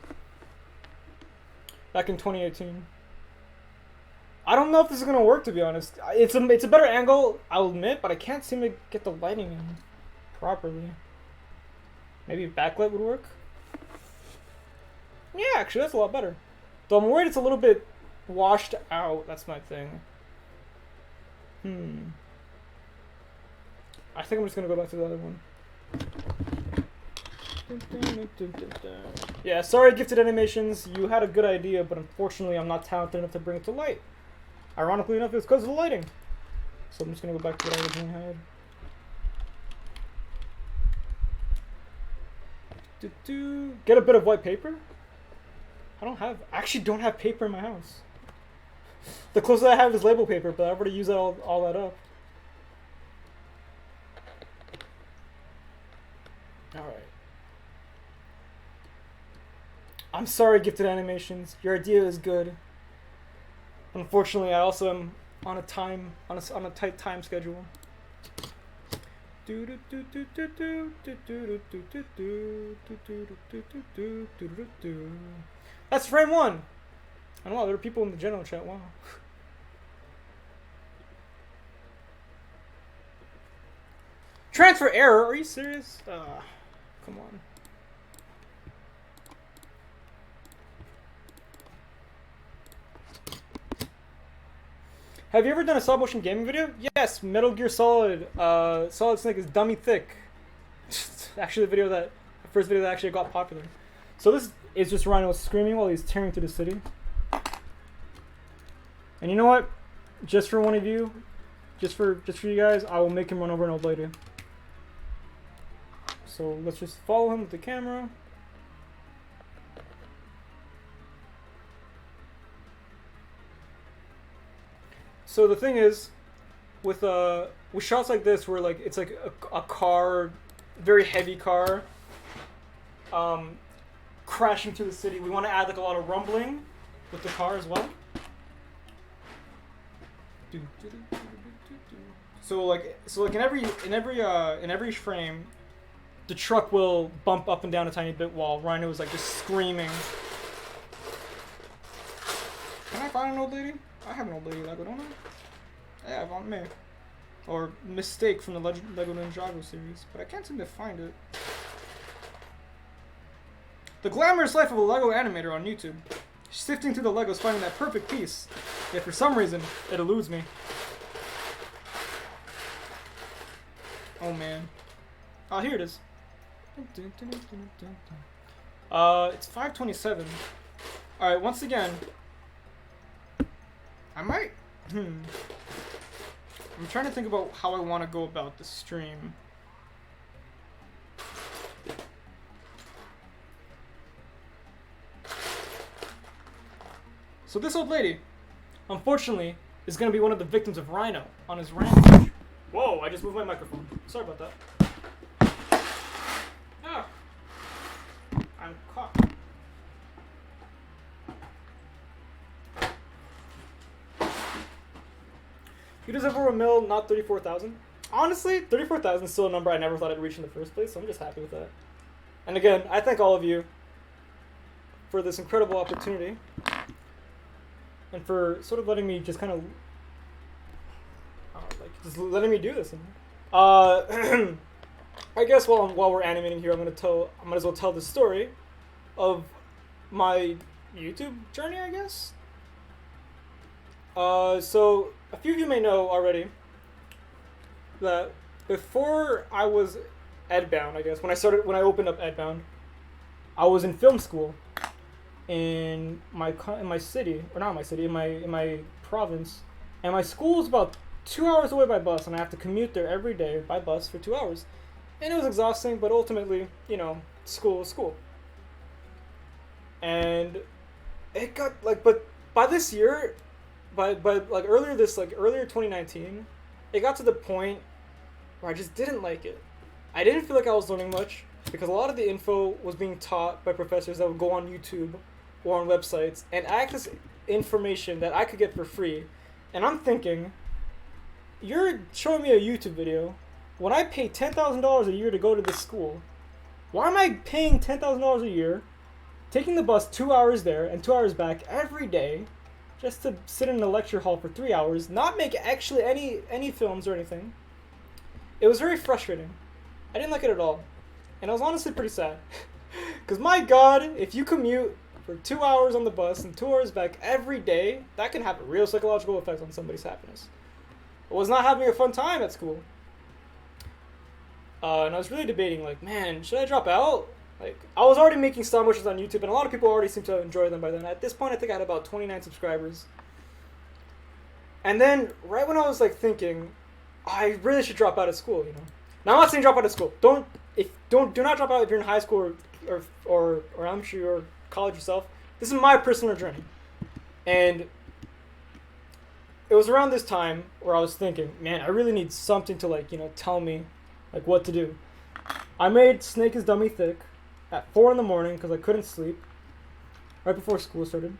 Speaker 1: Back in 2018. I don't know if this is gonna work, to be honest. It's a better angle, I'll admit, but I can't seem to get the lighting in properly. Maybe backlit would work. Yeah, actually, that's a lot better. Though I'm worried it's a little bit washed out. That's my thing. I think I'm just gonna go back to the other one. Yeah, sorry, Gifted Animations. You had a good idea, but unfortunately, I'm not talented enough to bring it to light. Ironically enough, it's because of the lighting. So I'm just gonna go back to what I originally had. Get a bit of white paper. I actually don't have paper in my house. The closest I have is label paper, but I've already used all that up. Alright. I'm sorry, Gifted Animations. Your idea is good. Unfortunately, I also am on a tight time schedule. That's frame 1. I know there are people in the general chat. Wow. Transfer error? Are you serious? Come on. Have you ever done a stop motion gaming video? Yes, Metal Gear Solid. Solid Snake is dummy thick. Actually, the first video that actually got popular. So this is just Rhino screaming while he's tearing through the city. And you know what? Just for one of you, just for you guys, I will make him run over an old lady. So let's just follow him with the camera. So the thing is, with shots like this, where like it's like a car, very heavy car, crashing through the city, we want to add like a lot of rumbling with the car as well. So like in every frame, the truck will bump up and down a tiny bit while Rhino is like just screaming. Can I find an old lady? I have an old lady Lego, don't I? I have on me. Or Mistake from the Lego Ninjago series, but I can't seem to find it. The glamorous life of a Lego animator on YouTube. Sifting through the Legos, finding that perfect piece. Yet for some reason, it eludes me. Oh man. Oh, here it is. It's 5:27. Alright, once again, I might... I'm trying to think about how I want to go about the stream. So this old lady, unfortunately, is going to be one of the victims of Rhino on his rampage. Whoa, I just moved my microphone. Sorry about that. Ah, I'm caught. You deserve over a mil, not 34,000. Honestly, 34,000 is still a number I never thought I'd reach in the first place, so I'm just happy with that. And again, I thank all of you for this incredible opportunity and for sort of letting me just kind of just letting me do this. I guess while we're animating here, I might as well tell the story of my YouTube journey, I guess. So a few of you may know already that before I was Edbound, I guess, when I opened up Edbound, I was in film school in my city, or not my city, in my province, and my school was about 2 hours away by bus, and I have to commute there every day by bus for 2 hours, and it was exhausting, but ultimately, you know, school is school. And it got but by this year, earlier 2019, it got to the point where I just didn't like it. I didn't feel like I was learning much because a lot of the info was being taught by professors that would go on YouTube or on websites and access information that I could get for free. And I'm thinking, you're showing me a YouTube video when I pay $10,000 a year to go to this school. Why am I paying $10,000 a year, taking the bus 2 hours there and 2 hours back every day, just to sit in a lecture hall for 3 hours, not make actually any films or anything? It was very frustrating. I didn't like it at all. And I was honestly pretty sad. Because my god, if you commute for 2 hours on the bus and 2 hours back every day, that can have a real psychological effect on somebody's happiness. I was not having a fun time at school. And I was really debating, like, man, should I drop out? Like, I was already making stop motions on YouTube, and a lot of people already seemed to enjoy them by then. At this point, I think I had about 29 subscribers. And then, right when I was, like, thinking, I really should drop out of school, you know? Now, I'm not saying drop out of school. Do not drop out if you're in high school or elementary or college yourself. This is my personal journey. And it was around this time where I was thinking, man, I really need something to like, tell me like what to do. I made Snake is Dummy Thick at 4 in the morning because I couldn't sleep right before school started.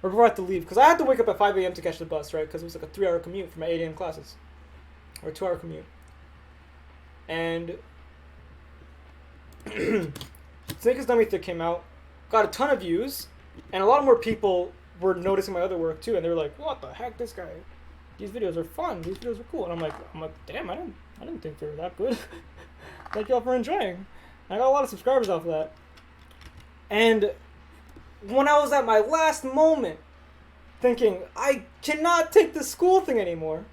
Speaker 1: Or before I had to leave. Because I had to wake up at 5 a.m. to catch the bus, right? Because it was like a 3-hour commute for my 8 a.m. classes. Or a 2-hour commute. And Snake is Dummy Thick came out. Got a ton of views. And a lot more people were noticing my other work too. And they were like, what the heck, this guy? These videos are fun. These videos are cool. And I'm like, damn, I didn't think they were that good. Thank y'all for enjoying. I got a lot of subscribers off of that. And when I was at my last moment, thinking, I cannot take the school thing anymore,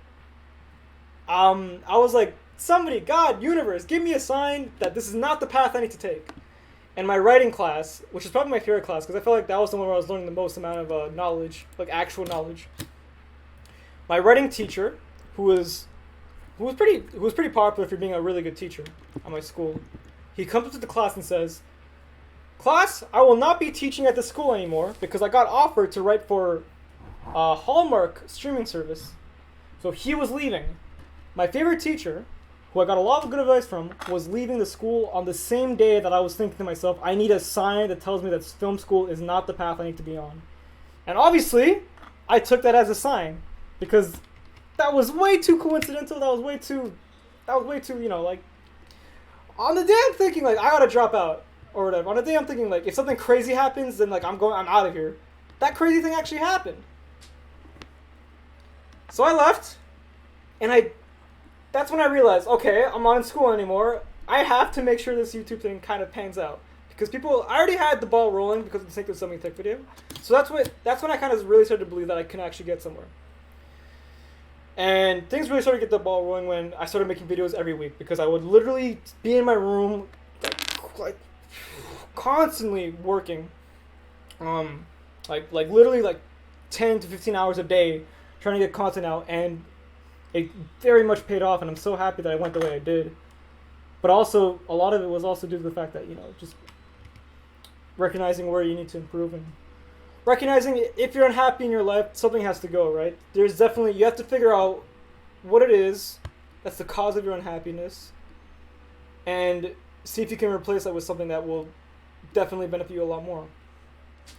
Speaker 1: I was like, somebody, God, universe, give me a sign that this is not the path I need to take. And my writing class, which is probably my favorite class, because I felt like that was the one where I was learning the most amount of knowledge, like actual knowledge. My writing teacher, who was pretty popular for being a really good teacher at my school, he comes up to the class and says, class, I will not be teaching at the school anymore because I got offered to write for a Hallmark streaming service. So he was leaving. My favorite teacher, who I got a lot of good advice from, was leaving the school on the same day that I was thinking to myself, I need a sign that tells me that film school is not the path I need to be on. And obviously, I took that as a sign because that was way too coincidental. That was way too, like, on the day I'm thinking, like, I gotta drop out or whatever. On the day I'm thinking, like, if something crazy happens, then, like, I'm out of here. That crazy thing actually happened. So I left, and that's when I realized, okay, I'm not in school anymore. I have to make sure this YouTube thing kind of pans out. Because I already had the ball rolling because of the Snake is Dummy Thick video. So that's when I kind of really started to believe that I can actually get somewhere. And things really started to get the ball rolling when I started making videos every week. Because I would literally be in my room, like constantly working. Like literally like 10 to 15 hours a day trying to get content out, and it very much paid off, and I'm so happy that I went the way I did. But also, a lot of it was also due to the fact that, just recognizing where you need to improve, and recognizing if you're unhappy in your life, something has to go, right? You have to figure out what it is that's the cause of your unhappiness, and see if you can replace that with something that will definitely benefit you a lot more.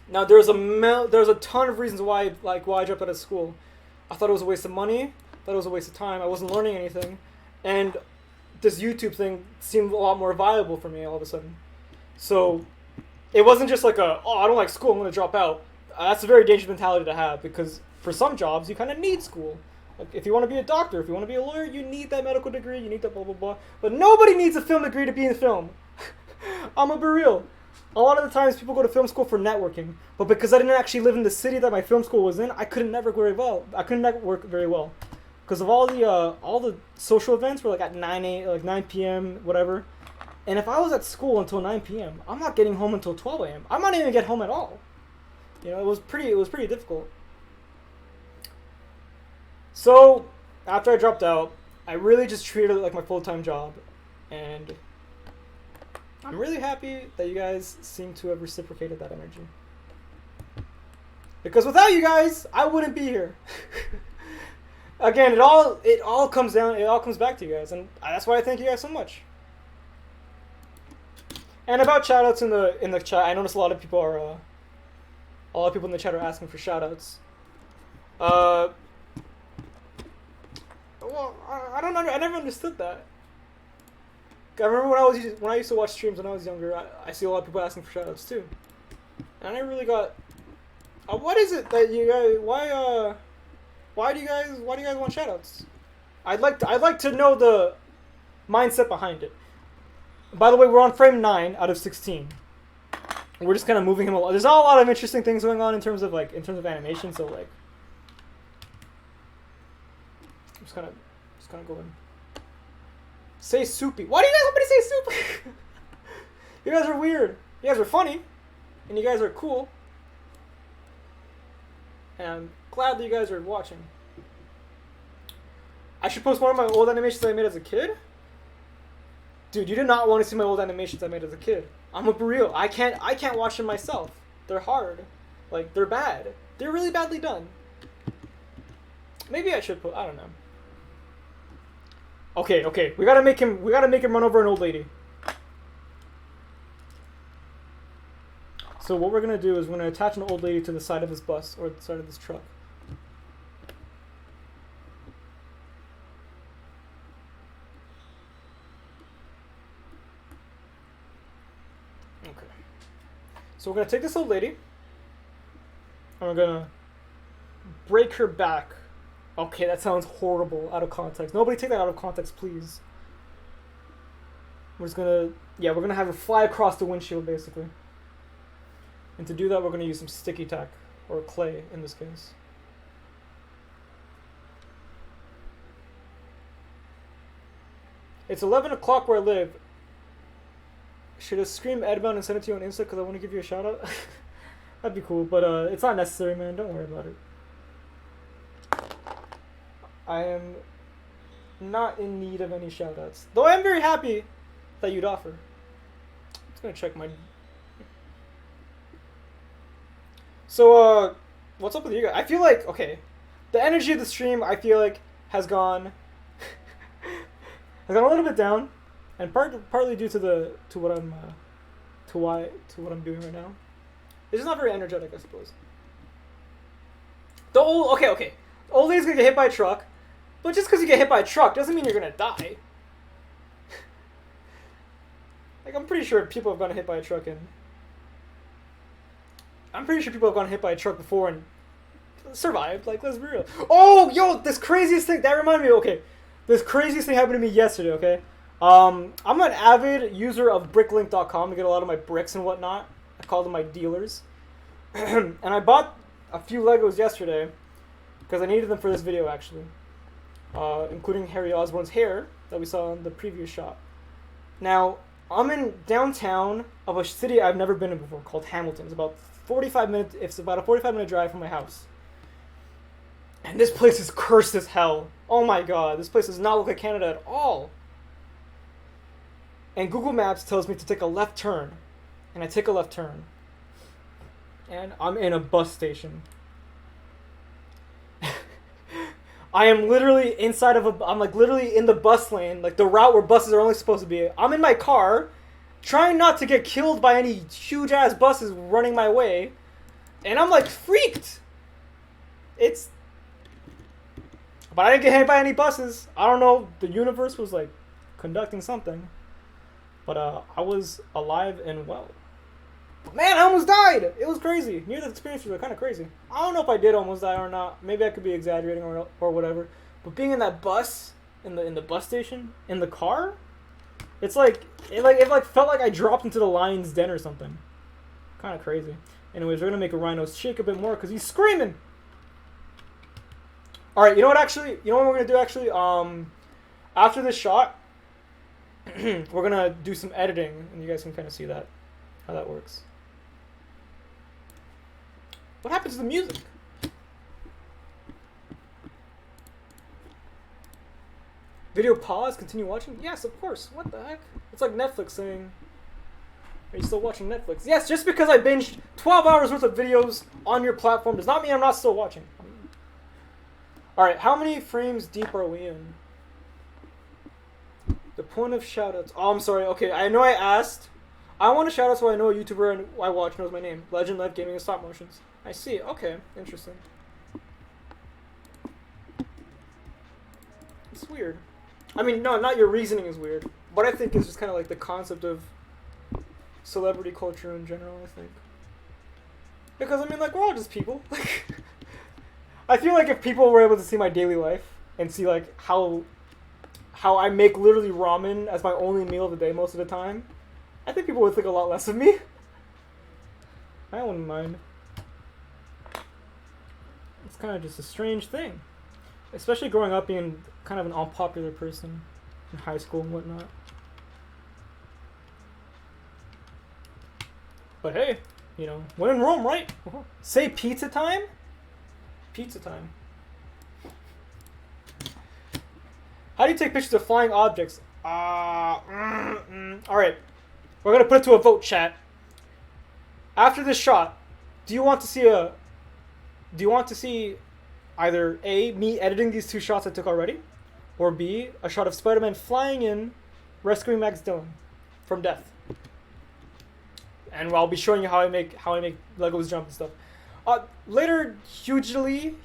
Speaker 1: Now, there's a ton of reasons why I dropped out of school. I thought it was a waste of money. I thought it was a waste of time. I wasn't learning anything. And this YouTube thing seemed a lot more viable for me all of a sudden. So it wasn't just like I don't like school, I'm going to drop out. That's a very dangerous mentality to have, because for some jobs, you kind of need school. Like, if you want to be a doctor, if you want to be a lawyer, you need that medical degree, you need that blah, blah, blah. But nobody needs a film degree to be in film. I'm going to be real. A lot of the times people go to film school for networking, but because I didn't actually live in the city that my film school was in, I couldn't network very well. Because of all the social events were like at 9 p.m. whatever. And if I was at school until 9 p.m., I'm not getting home until 12 a.m. I might not even get home at all. It was pretty difficult. So after I dropped out, I really just treated it like my full-time job, and I'm really happy that you guys seem to have reciprocated that energy. Because without you guys, I wouldn't be here. Again, it all comes back to you guys, and that's why I thank you guys so much. And about shoutouts in the chat, I noticed a lot of people in the chat are asking for shoutouts. Well, I never understood that. I remember when I used to watch streams when I was younger, I see a lot of people asking for shoutouts too, and I never really got. What is it that you guys? Why do you guys want shoutouts? I'd like to know the mindset behind it. By the way, we're on frame 9 out of 16. We're just kind of moving him along. There's not a lot of interesting things going on in terms of animation, so like, I'm just kind of going. Say soupy. Why do you guys want me to say soupy? You guys are weird. You guys are funny, and you guys are cool. And I'm glad that you guys are watching. I should post one of my old animations I made as a kid. Dude, you do not want to see my old animations I made as a kid. I'm gonna be real. I can't watch them myself. They're hard. Like, they're bad. They're really badly done. Maybe I should put, I don't know. Okay. We gotta make him run over an old lady. So what we're gonna do is we're gonna attach an old lady to the side of this bus, or the side of this truck. Okay. So we're gonna take this old lady, and we're gonna break her back. Okay, that sounds horrible out of context. Nobody take that out of context, please. We're just gonna, we're gonna have her fly across the windshield, basically. And to do that, we're gonna use some sticky tack, or clay in this case. It's 11 o'clock where I live. Should I scream Edbound and send it to you on Insta because I want to give you a shout out? That'd be cool, but it's not necessary, man. Don't worry about it. I am not in need of any shout outs. Though I am very happy that you'd offer. I'm just gonna check my... So, what's up with you guys? I feel like, okay, the energy of the stream, I feel like, has gone... has gone a little bit down. And partly due to what I'm doing right now. It's just not very energetic, I suppose. The old... Okay. The old lady's gonna get hit by a truck. But just because you get hit by a truck doesn't mean you're gonna die. Like, I'm pretty sure people have gotten hit by a truck before and survived. Like, let's be real. Oh, yo, this craziest thing, that reminded me, okay. This craziest thing happened to me yesterday, okay? I'm an avid user of bricklink.com to get a lot of my bricks and whatnot. I call them my dealers. And I bought a few Legos yesterday because I needed them for this video, actually. Including Harry Osborn's hair that we saw in the previous shot. Now, I'm in downtown of a city I've never been in before called Hamilton. It's about a 45-minute drive from my house. And this place is cursed as hell. Oh my god, this place does not look like Canada at all. And Google Maps tells me to take a left turn. And I take a left turn. And I'm in a bus station. I am literally I'm like literally in the bus lane, like the route where buses are only supposed to be. I'm in my car, trying not to get killed by any huge ass buses running my way. And I'm like freaked. But I didn't get hit by any buses. I don't know, the universe was like conducting something. But I was alive and well. But man, I almost died! It was crazy. Near-death experiences were kind of crazy. I don't know if I did almost die or not. Maybe I could be exaggerating or whatever. But being in that bus, in the bus station, in the car, it felt like I dropped into the lion's den or something. Kind of crazy. Anyways, we're gonna make a rhino shake a bit more because he's screaming. All right, you know what we're gonna do actually? After this shot, we're gonna do some editing, and you guys can kind of see how that works. What happens to the music? Video pause, continue watching? Yes, of course. What the heck? It's like Netflix saying, are you still watching Netflix? Yes, just because I binged 12 hours worth of videos on your platform does not mean I'm not still watching. Alright, how many frames deep are we in? The point of shoutouts. Oh, I'm sorry. Okay, I know I asked. I want to shout out so I know a YouTuber I watch knows my name. Legend Live Gaming and Stop Motions. I see. Okay, interesting. It's weird. I mean, no, not your reasoning is weird. But I think it's just kind of like the concept of celebrity culture in general, I think. Because, I mean, like, we're all just people. Like, I feel like if people were able to see my daily life and see, like, how I make literally ramen as my only meal of the day most of the time, I think people would think a lot less of me. I wouldn't mind. It's kind of just a strange thing. Especially growing up being kind of an unpopular person in high school and whatnot. But hey, you know, when in Rome, right? Say pizza time? Pizza time. How do you take pictures of flying objects? Alright. We're going to put it to a vote, chat. After this shot, Do you want to see a? Do you want to see either A, me editing these 2 shots I took already, or B, a shot of Spider-Man flying in, rescuing Max Dillon from death? And I'll be showing you how I make Legos jump and stuff. Later, hugely,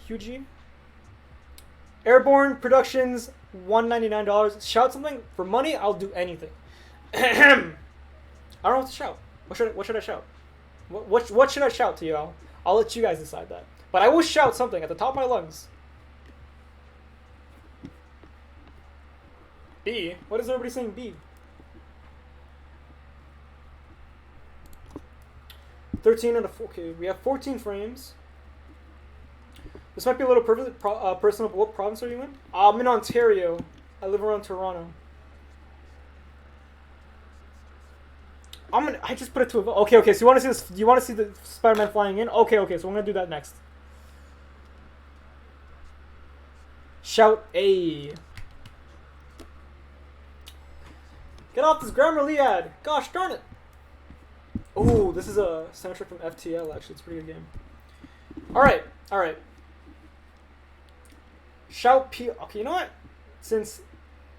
Speaker 1: Airborne Productions, $199. Shout something for money. I'll do anything. I don't know what to shout. What should I shout? What should I shout to you? I'll let you guys decide that. But I will shout something at the top of my lungs. B. What is everybody saying? B. 13 out of 4. Okay, we have 14 frames. This might be a little personal, but what province are you in? I'm in Ontario. I live around Toronto. I just put it to a vote. Okay, so you want to see this? You want to see the Spider-Man flying in? Okay, so I'm gonna do that next. Shout A. Get off this Grammarly ad. Gosh darn it. Oh, this is a soundtrack from FTL, actually. It's a pretty good game. Alright. Shout P. Okay, you know what? Since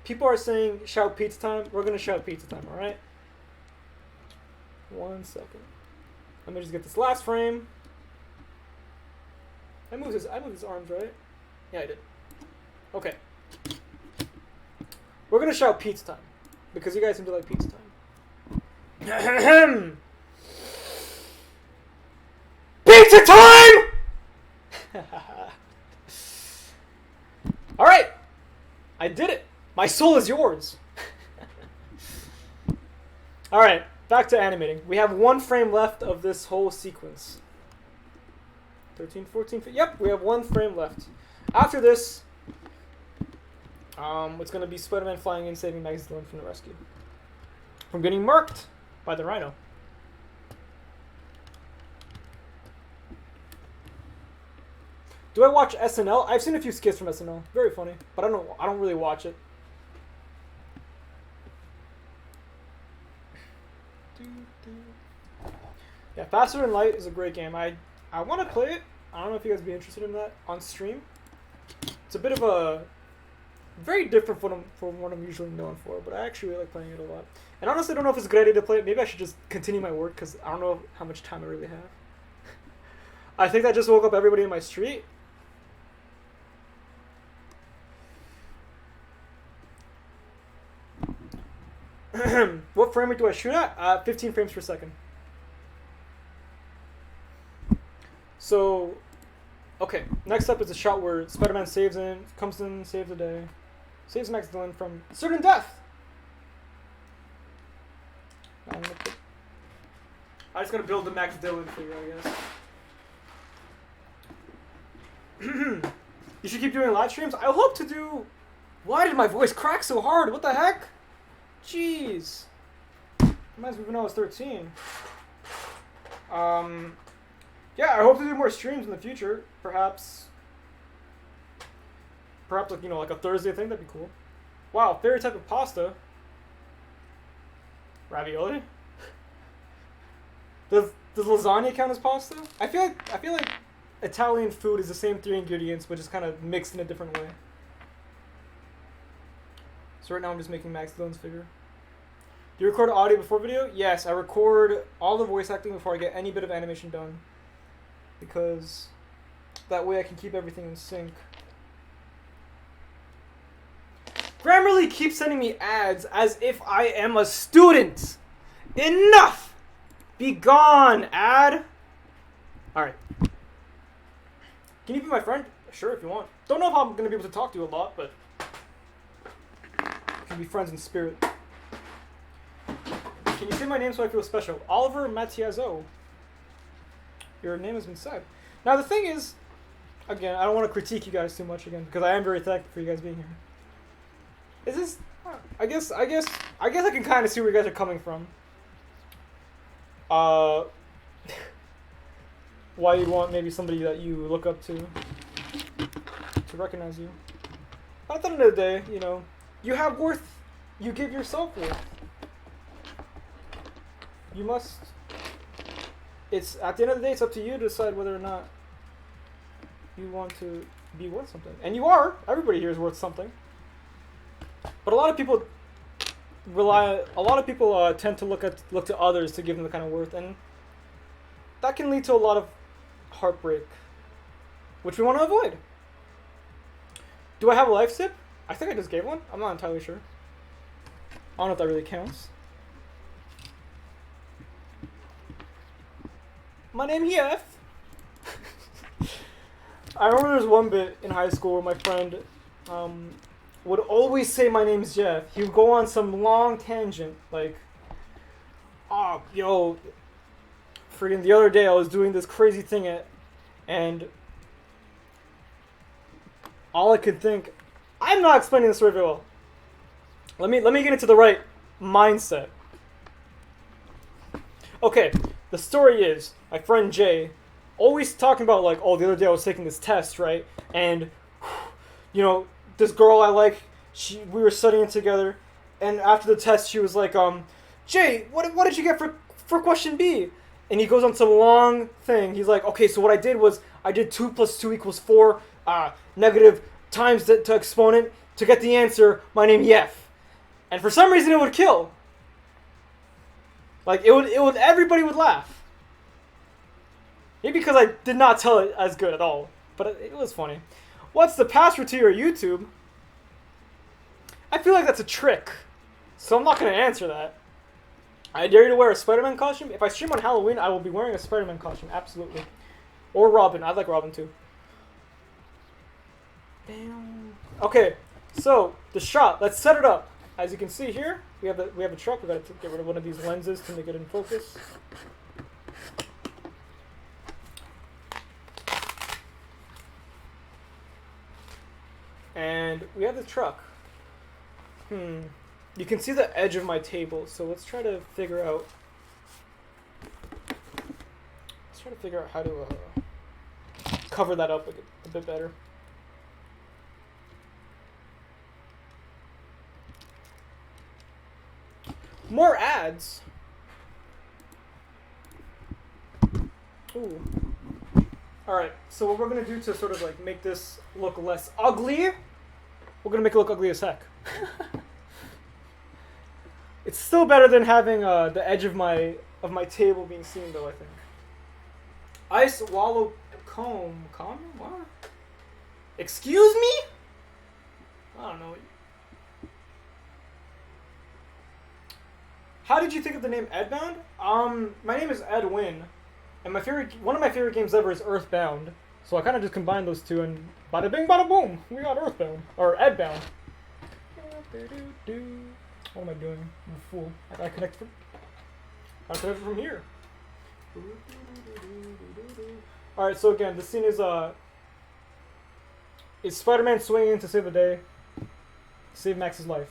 Speaker 1: people are saying shout pizza time, we're going to shout pizza time, alright? 1 second. Let me just get this last frame. I moved his arms, right? Yeah, I did. Okay. We're going to shout pizza time. Because you guys seem to like pizza time. Pizza time! Alright! I did it! My soul is yours! Alright, back to animating. We have 1 frame left of this whole sequence. 13, 14, yep, we have 1 frame left. After this, it's going to be Spider-Man flying in, saving Max Dillon from the rescue. From getting marked by the Rhino. Do I watch SNL? I've seen a few skits from SNL. Very funny, but I don't really watch it. Yeah, Faster Than Light is a great game. I want to play it. I don't know if you guys would be interested in that on stream. It's a bit of a very different from what I'm usually known for, but I actually really like playing it a lot. And honestly, I don't know if it's a good idea to play it. Maybe I should just continue my work because I don't know how much time I really have. I think I just woke up everybody in my street. What frame rate do I shoot at? 15 frames per second. So, okay. Next up is a shot where Spider-Man comes in, saves the day, saves Max Dillon from certain death. I'm just gonna build the Max Dillon figure, I guess. You should keep doing live streams. I hope to do. Why did my voice crack so hard? What the heck? Jeez. Reminds me when I was 13. Yeah, I hope to do more streams in the future. Perhaps like, like a Thursday thing. That'd be cool. Wow, favorite type of pasta. Ravioli. Does lasagna count as pasta? I feel like Italian food is the same 3 ingredients, but just kind of mixed in a different way. So right now I'm just making Max Dillon's figure. Do you record audio before video? Yes, I record all the voice acting before I get any bit of animation done. Because that way I can keep everything in sync. Grammarly keeps sending me ads as if I am a student. Enough! Be gone, ad! Alright. Can you be my friend? Sure, if you want. Don't know if I'm going to be able to talk to you a lot, but we can be friends in spirit. Can you say my name so I feel special? Oliver Matiazo. Your name has been said. Now the thing is, again, I don't want to critique you guys too much again because I am very thankful for you guys being here. Is this? I guess I can kind of see where you guys are coming from. Why you'd want maybe somebody that you look up to recognize you. But at the end of the day, you have worth. You give yourself worth. You must it's at the end of the day, it's up to you to decide whether or not you want to be worth something. And you are. Everybody here is worth something. But a lot of people tend to look to others to give them the kind of worth, and that can lead to a lot of heartbreak, which we want to avoid. Do I have a life sip? I think I just gave one. I'm not entirely sure. I don't know if that really counts. My name's Jeff. I remember there was one bit in high school where my friend would always say my name's Jeff. He would go on some long tangent, like, oh, yo, freaking the other day I was doing this crazy thing and all I could think, I'm not explaining this very well. Let me get into the right mindset. Okay, the story is, my friend Jay, always talking about like, oh, the other day I was taking this test, right? And, you know, this girl I like, we were studying together, and after the test she was like, Jay, what did you get for question B? And he goes on some long thing. He's like, okay, so what I did was, I did 2 + 2 = 4, negative times to exponent, to get the answer, my name Yef. And for some reason it would kill. Like, it would, everybody would laugh. Maybe because I did not tell it as good at all, but it was funny. What's the password to your YouTube? I feel like that's a trick, so I'm not going to answer that. I dare you to wear a Spider-Man costume. If I stream on Halloween, I will be wearing a Spider-Man costume, absolutely. Or Robin. I like Robin too. Damn. Okay, so the shot. Let's set it up. As you can see here, we have a truck. We got to get rid of one of these lenses to make it in focus. And we have the truck. You can see the edge of my table, so let's try to figure out. How to cover that up a bit better. More ads. Ooh. Alright, so what we're gonna do to sort of like make this look less ugly, we're gonna make it look ugly as heck. It's still better than having the edge of my table being seen, though, I think. Ice wallow comb. What? Excuse me? I don't know. How did you think of the name Edbound? My name is Edwin, and one of my favorite games ever is Earthbound. So I kind of just combined those two, and bada bing, bada boom, we got Earthbound or Edbound. What am I doing? I'm a fool. I connect from here. All right. So again, the scene is Spider-Man swinging in to save the day, save Max's life.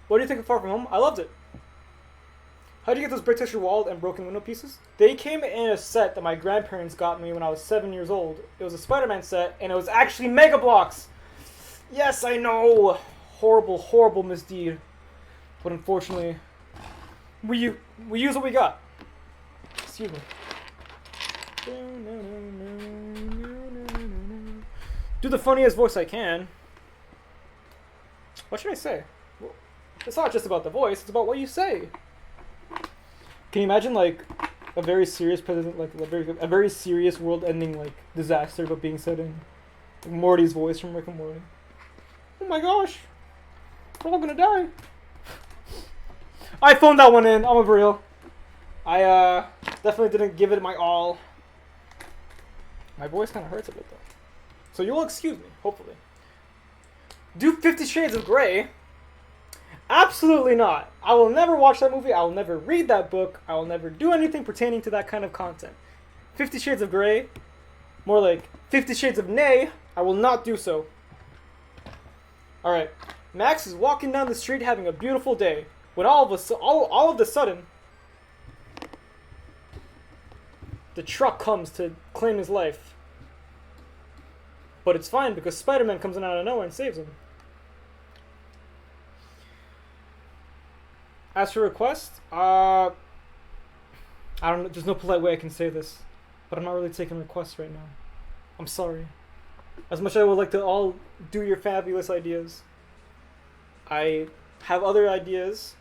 Speaker 1: What do you think of Far From Home? I loved it. How do you get those brick texture wall and broken window pieces? They came in a set that my grandparents got me when I was 7 years old. It was a Spider-Man set, and it was actually Mega Blocks. Yes, I know. Horrible, horrible misdeed. But unfortunately, we use what we got. Excuse me. Do the funniest voice I can. What should I say? It's not just about the voice, it's about what you say. Can you imagine, like, a very serious president, like, a very serious world-ending, like, disaster, but being said in Morty's voice from Rick and Morty? Oh my gosh! We're all gonna die! I phoned that one in, I'm a real. I, definitely didn't give it my all. My voice kind of hurts a bit, though. So you'll excuse me, hopefully. Do 50 Shades of Grey? Absolutely not. I will never watch that movie. I will never read that book. I will never do anything pertaining to that kind of content. 50 Shades of Grey, more like 50 Shades of Nay, I will not do so. Alright, Max is walking down the street having a beautiful day, when all of a sudden, the truck comes to claim his life. But it's fine because Spider-Man comes in out of nowhere and saves him. As for request, I don't know. There's no polite way I can say this, but I'm not really taking requests right now. I'm sorry. As much as I would like to all do your fabulous ideas, I have other ideas,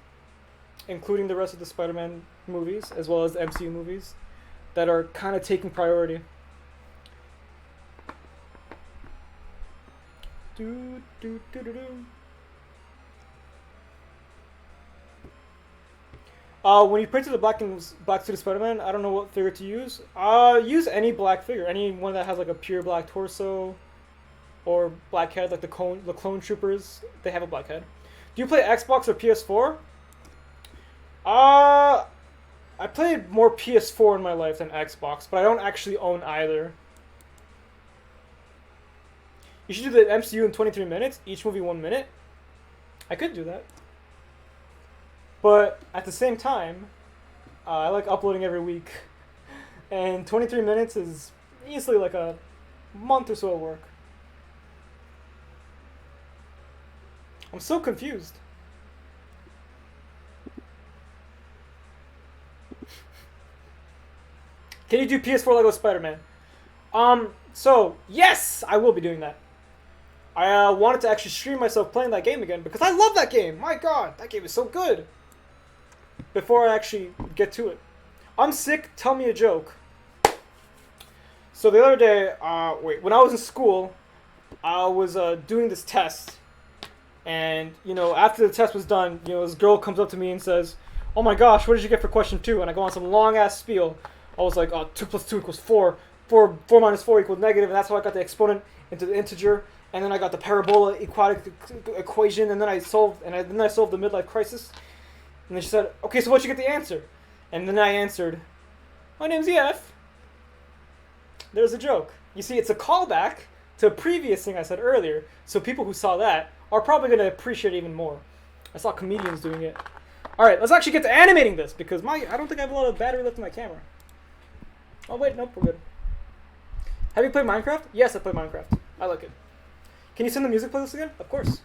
Speaker 1: including the rest of the Spider-Man movies, as well as the MCU movies, that are kind of taking priority. Do, do, do, do, do. When you printed the black suit of Spider-Man, I don't know what figure to use. Use any black figure, any one that has like a pure black torso, or black head, like the clone troopers. They have a black head. Do you play Xbox or PS4? I played more PS4 in my life than Xbox, but I don't actually own either. You should do the MCU in 23 minutes, each movie 1 minute. I could do that. But at the same time, I like uploading every week. And 23 minutes is easily like a month or so of work. I'm so confused. Can you do PS4 Lego Spider-Man? So, yes, I will be doing that. I wanted to actually stream myself playing that game again because I love that game. My god, that game is so good. Before I actually get to it. I'm sick, tell me a joke. So the other day, when I was in school, I was doing this test. And, you know, after the test was done, you know, this girl comes up to me and says, "Oh my gosh, what did you get for question 2?" And I go on some long-ass spiel. I was like, 2 plus 2 equals 4. 4 minus 4 equals negative, and that's how I got the exponent into the integer. And then I got the parabola equatic equation, and then I solved the midlife crisis. And then she said, "Okay, so what'd you get the answer?" And then I answered, "My name's EF." There's a joke. You see, it's a callback to a previous thing I said earlier, so people who saw that are probably going to appreciate it even more. I saw comedians doing it. Alright, let's actually get to animating this, because I don't think I have a lot of battery left in my camera. Oh wait, nope, we're good. Have you played Minecraft? Yes, I played Minecraft. I like it. Can you send the music playlist again? Of course.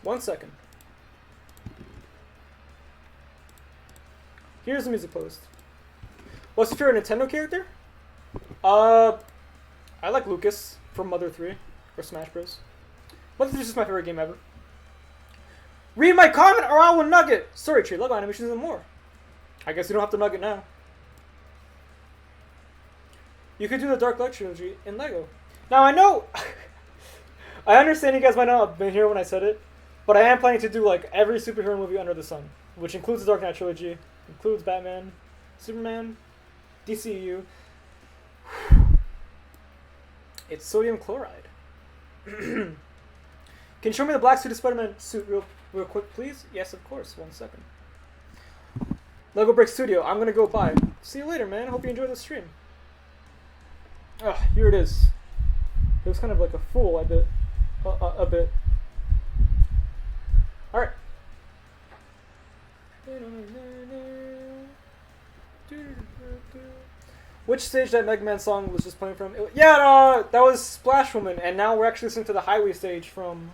Speaker 1: One second. Here's the music playlist. What's your favorite Nintendo character? I like Lucas from Mother 3 or Smash Bros. Mother 3 is just my favorite game ever. Read my comment or I will nugget. Sorry, Tree. Lego animations and more. I guess you don't have to nugget now. You could do the Dark Light trilogy in Lego. Now I know, I understand you guys might not have been here when I said it, but I am planning to do like every superhero movie under the sun, which includes the Dark Knight trilogy, includes Batman, Superman, DCU. It's sodium chloride. Can you show me the black suit of Spider-Man suit real quick, please? Yes, of course. 1 second. Lego Brick Studio. I'm gonna go buy. See you later, man. Hope you enjoyed the stream. Here it is. It was kind of like a fool, I bet. A bit. Alright. Which stage that Mega Man song was just playing from? That was Splash Woman, and now we're actually listening to the Highway stage from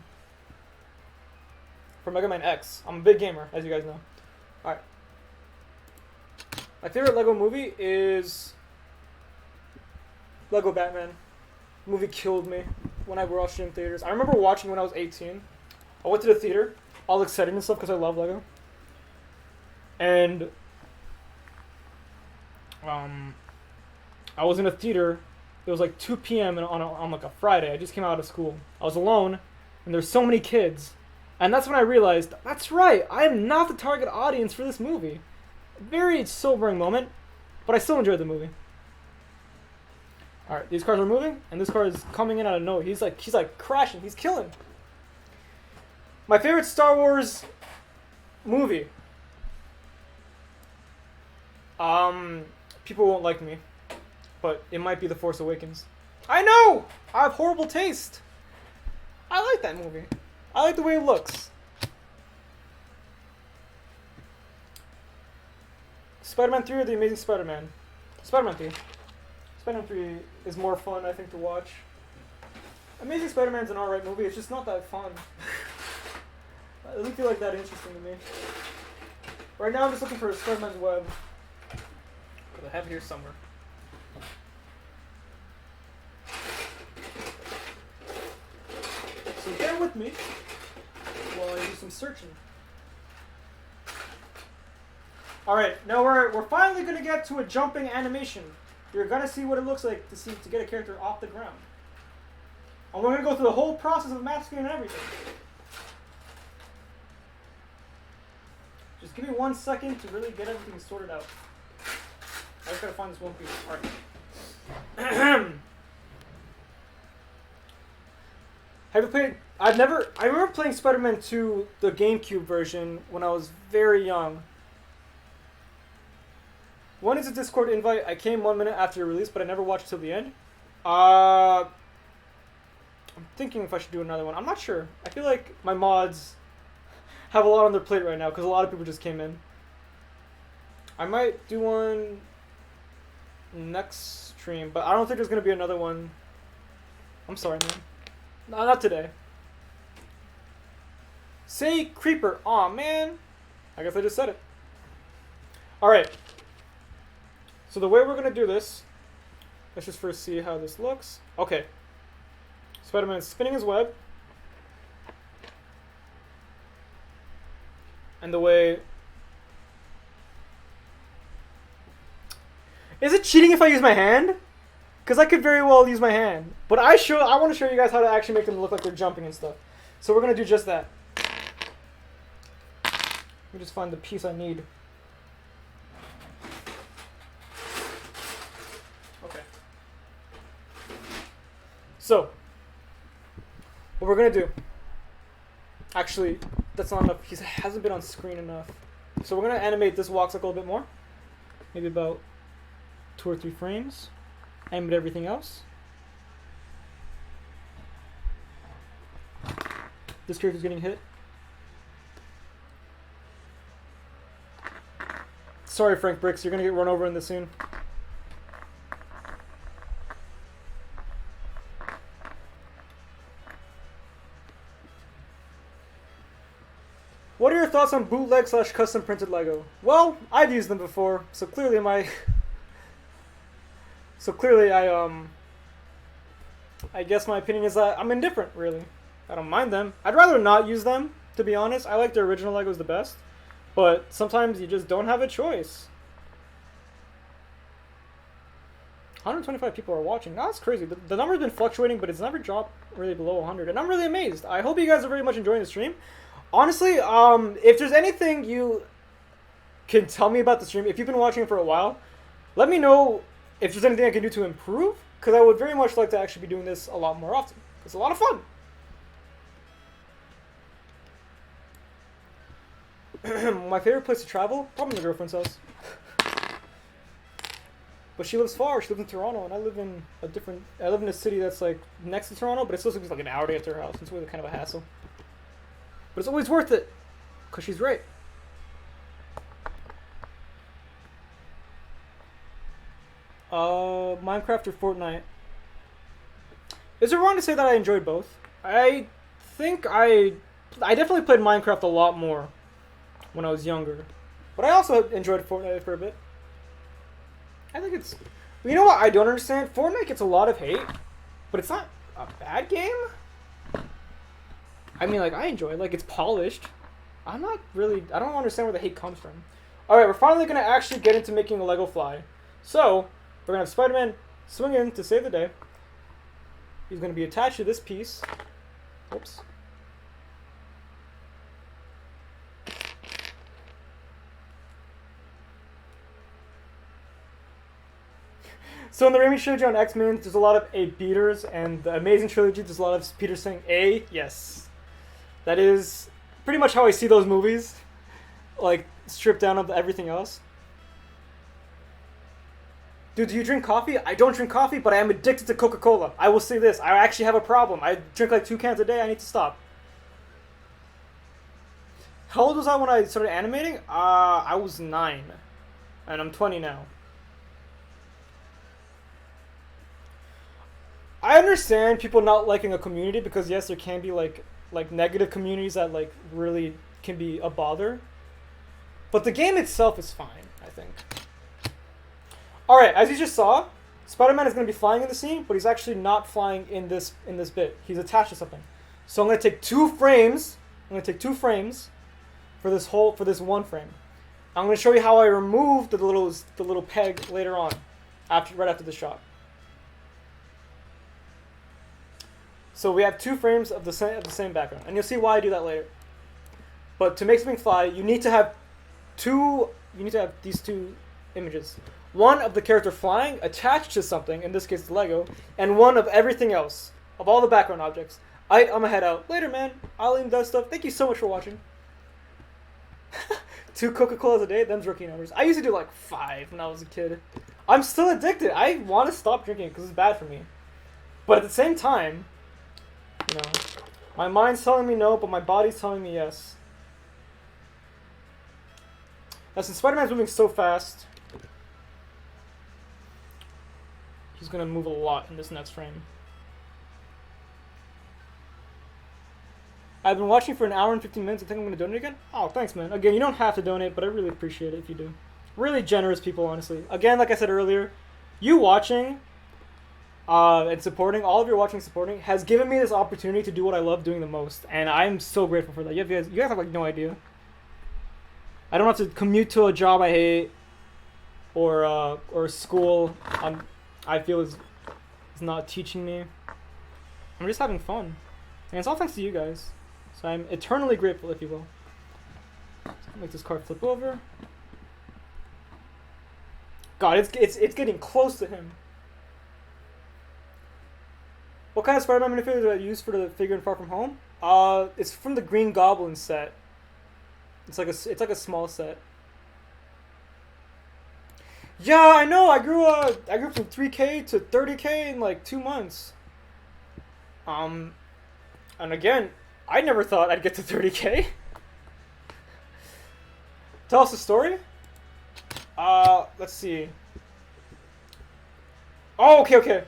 Speaker 1: Mega Man X. I'm a big gamer, as you guys know. Alright. My favorite Lego movie is Lego Batman. The movie killed me when I watched it in theaters. I remember watching when I was 18. I went to the theater, all excited and stuff because I love Lego. And I was in a theater. It was like 2 p.m. on like a Friday. I just came out of school. I was alone, and there's so many kids. And that's when I realized, that's right, I am not the target audience for this movie. Very sobering moment, but I still enjoyed the movie. Alright, these cars are moving, and this car is coming in out of nowhere. He's like crashing, he's killing. My favorite Star Wars movie. People won't like me, but it might be The Force Awakens. I know! I have horrible taste. I like that movie. I like the way it looks. Spider-Man 3 or The Amazing Spider-Man? Spider-Man 3. Spider-Man 3 is more fun, I think, to watch. Amazing Spider-Man's an alright movie. It's just not that fun. It doesn't feel like that interesting to me. Right now, I'm just looking for a Spider-Man's web. I have it here somewhere. So bear with me while I do some searching. Alright, now we're finally gonna get to a jumping animation. You're gonna see what it looks like to get a character off the ground. And we're gonna go through the whole process of masking and everything. Just give me 1 second to really get everything sorted out. I just gotta find this one piece. Alright. Have you played... I remember playing Spider-Man 2, the GameCube version, when I was very young. One is a Discord invite. I came 1 minute after release, but I never watched till the end. I'm thinking if I should do another one. I'm not sure. I feel like my mods have a lot on their plate right now, because a lot of people just came in. I might do one next stream, but I don't think there's going to be another one. I'm sorry, man. No, not today. Say creeper. Aw, man. I guess I just said it. Alright. So the way we're going to do this, let's just first see how this looks. Okay. Spider-Man is spinning his web. And the way... Is it cheating if I use my hand? Because I could very well use my hand. But I want to show you guys how to actually make them look like they're jumping and stuff. So we're going to do just that. Let me just find the piece I need. Okay. So, what we're going to do... Actually, that's not enough. He hasn't been on screen enough. So we're going to animate this walk cycle a bit more. Maybe about 2 or 3 frames. Animate everything else. This character's getting hit. Sorry, Frank Bricks, you're gonna get run over in this soon. What are your thoughts on bootleg / custom printed Lego? Well, I've used them before, so clearly I guess my opinion is that I'm indifferent, really. I don't mind them. I'd rather not use them, to be honest. I like the original Legos the best. But sometimes you just don't have a choice. 125 people are watching. That's crazy. The number's been fluctuating, but it's never dropped really below 100. And I'm really amazed. I hope you guys are very much enjoying the stream. Honestly, if there's anything you can tell me about the stream, if you've been watching it for a while, let me know if there's anything I can do to improve, because I would very much like to actually be doing this a lot more often. It's a lot of fun. My favorite place to travel? Probably my girlfriend's house. But she lives far. She lives in Toronto, and I live in a city that's like next to Toronto, but it still takes like an hour to get to her house. It's really kind of a hassle. But it's always worth it, because she's right. Minecraft or Fortnite? Is it wrong to say that I enjoyed both? I think I definitely played Minecraft a lot more when I was younger. But I also enjoyed Fortnite for a bit. I think it's... You know what I don't understand? Fortnite gets a lot of hate, but it's not a bad game. I mean, like, I enjoy it. Like, it's polished. I don't understand where the hate comes from. Alright, we're finally going to actually get into making a Lego fly. So, we're going to have Spider-Man swing in to save the day. He's going to be attached to this piece. Oops. So in the Raimi trilogy on X-Men, there's a lot of A beaters, and the Amazing trilogy, there's a lot of Peter saying A. Yes. That is pretty much how I see those movies. Like, stripped down of everything else. Dude, do you drink coffee? I don't drink coffee, but I am addicted to Coca-Cola. I will say this. I actually have a problem. I drink like 2 cans a day. I need to stop. How old was I when I started animating? I was 9. And I'm 20 now. I understand people not liking a community because yes, there can be like negative communities that like really can be a bother. But the game itself is fine, I think. All right, as you just saw, Spider-Man is going to be flying in the scene, but he's actually not flying in this bit. He's attached to something. So I'm going to take 2 frames. I'm going to take 2 frames for this one frame. I'm going to show you how I remove the little peg later on, right after the shot. So we have 2 frames of the same background, and you'll see why I do that later. But to make something fly, you need to have these 2 images. One of the character flying attached to something, in this case the Lego, and one of everything else, of all the background objects. I'm gonna head out. Later, man. Eileen does stuff. Thank you so much for watching. 2 Coca-Colas a day, them's rookie numbers. I used to do like 5 when I was a kid. I'm still addicted. I want to stop drinking because it's bad for me. But at the same time, you know, my mind's telling me no, but my body's telling me yes. Now, since Spider-Man's moving so fast, he's going to move a lot in this next frame. I've been watching for an hour and 15 minutes. I think I'm going to donate again. Oh, thanks, man. Again, you don't have to donate, but I really appreciate it if you do. Really generous people, honestly. Again, like I said earlier, you watching and supporting, all of your watching and supporting, has given me this opportunity to do what I love doing the most. And I'm so grateful for that. You guys have like no idea. I don't have to commute to a job I hate or school I feel is not teaching me. I'm just having fun. And it's all thanks to you guys. So I'm eternally grateful, if you will. Make this card flip over. God, it's getting close to him. What kind of Spider-Man minifigure did I use for the figure in Far From Home? It's from the Green Goblin set. It's like a small set. Yeah, I know. I grew from 3K to 30K in like 2 months. And again, I never thought I'd get to 30K. Tell us a story? Let's see. Oh, okay.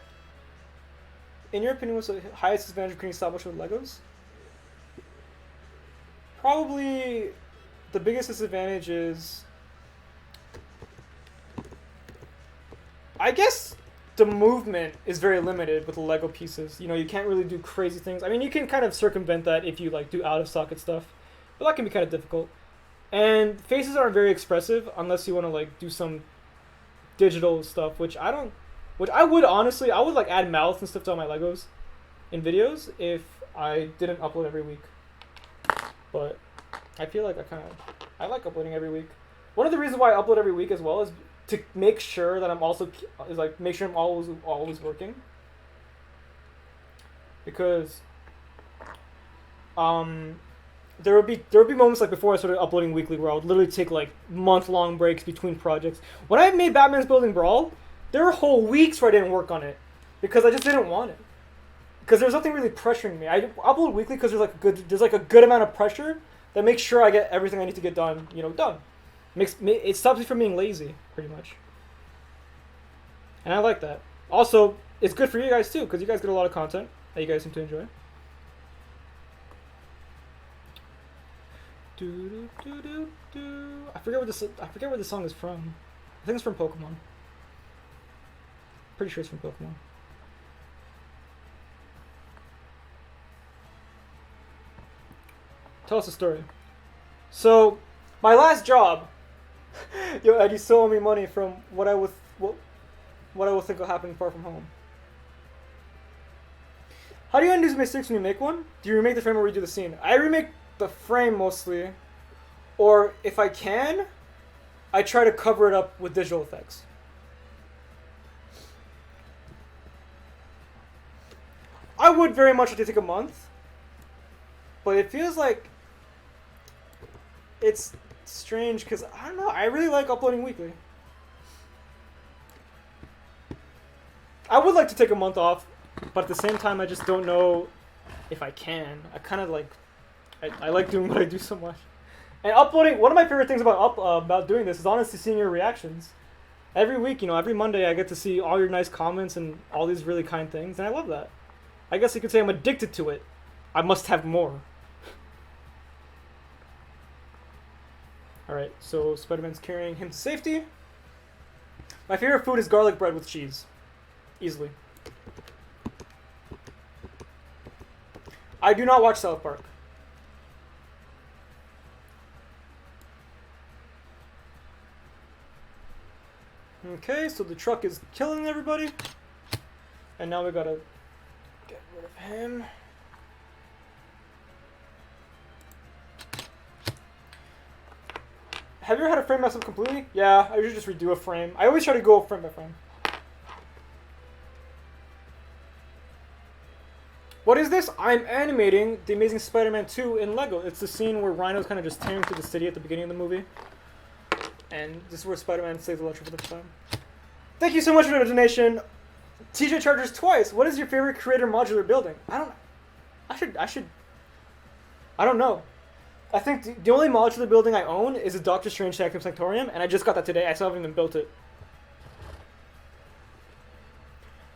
Speaker 1: In your opinion, what's the highest advantage of creating stop motion with Legos? Probably the biggest disadvantage is, I guess, the movement is very limited with the Lego pieces. You know, you can't really do crazy things. I mean, you can kind of circumvent that if you like do out of socket stuff, but that can be kind of difficult. And faces aren't very expressive unless you want to like do some digital stuff, which I would like add mouth and stuff to all my Legos in videos if I didn't upload every week. But I feel like I like uploading every week. One of the reasons why I upload every week as well is to make sure that I'm always working. Because there would be moments like before I started uploading weekly where I would literally take like month-long breaks between projects. When I made Batman's Building Brawl, there were whole weeks where I didn't work on it because I just didn't want it. Because there's nothing really pressuring me. I upload weekly because there's a good amount of pressure that makes sure I get everything I need to get done, done. It stops me from being lazy, pretty much. And I like that. Also, it's good for you guys too, because you guys get a lot of content that you guys seem to enjoy. I forget where this song is from. I think it's from Pokemon. Pretty sure it's from Pokemon. Tell us a story. So, my last job. Yo, Ed, you still owe me money from what I would think will happen Far From Home. How do you undo mistakes when you make one? Do you remake the frame or redo the scene? I remake the frame mostly, or if I can, I try to cover it up with digital effects. I would very much like to take a month, but it feels like it's strange because I don't know. I really like uploading weekly. I would like to take a month off, but at the same time, I just don't know if I can. I kind of like, I like doing what I do so much. And uploading, one of my favorite things about doing this is honestly seeing your reactions. Every week, you know, every Monday I get to see all your nice comments and all these really kind things, and I love that. I guess you could say I'm addicted to it. I must have more. Alright, so Spider-Man's carrying him to safety. My favorite food is garlic bread with cheese. Easily. I do not watch South Park. Okay, so the truck is killing everybody. And now we gotta get rid of him. Have you ever had a frame mess up completely? Yeah, I usually just redo a frame. I always try to go frame by frame. What is this? I'm animating The Amazing Spider-Man 2 in Lego. It's the scene where Rhino's kind of just tearing through the city at the beginning of the movie. And this is where Spider-Man saves Electro for the first time. Thank you so much for the donation. TJ Chargers twice. What is your favorite creator modular building? I don't know. I think the only modular building I own is a Doctor Strange Sanctum Sanctorium, and I just got that today. I still haven't even built it.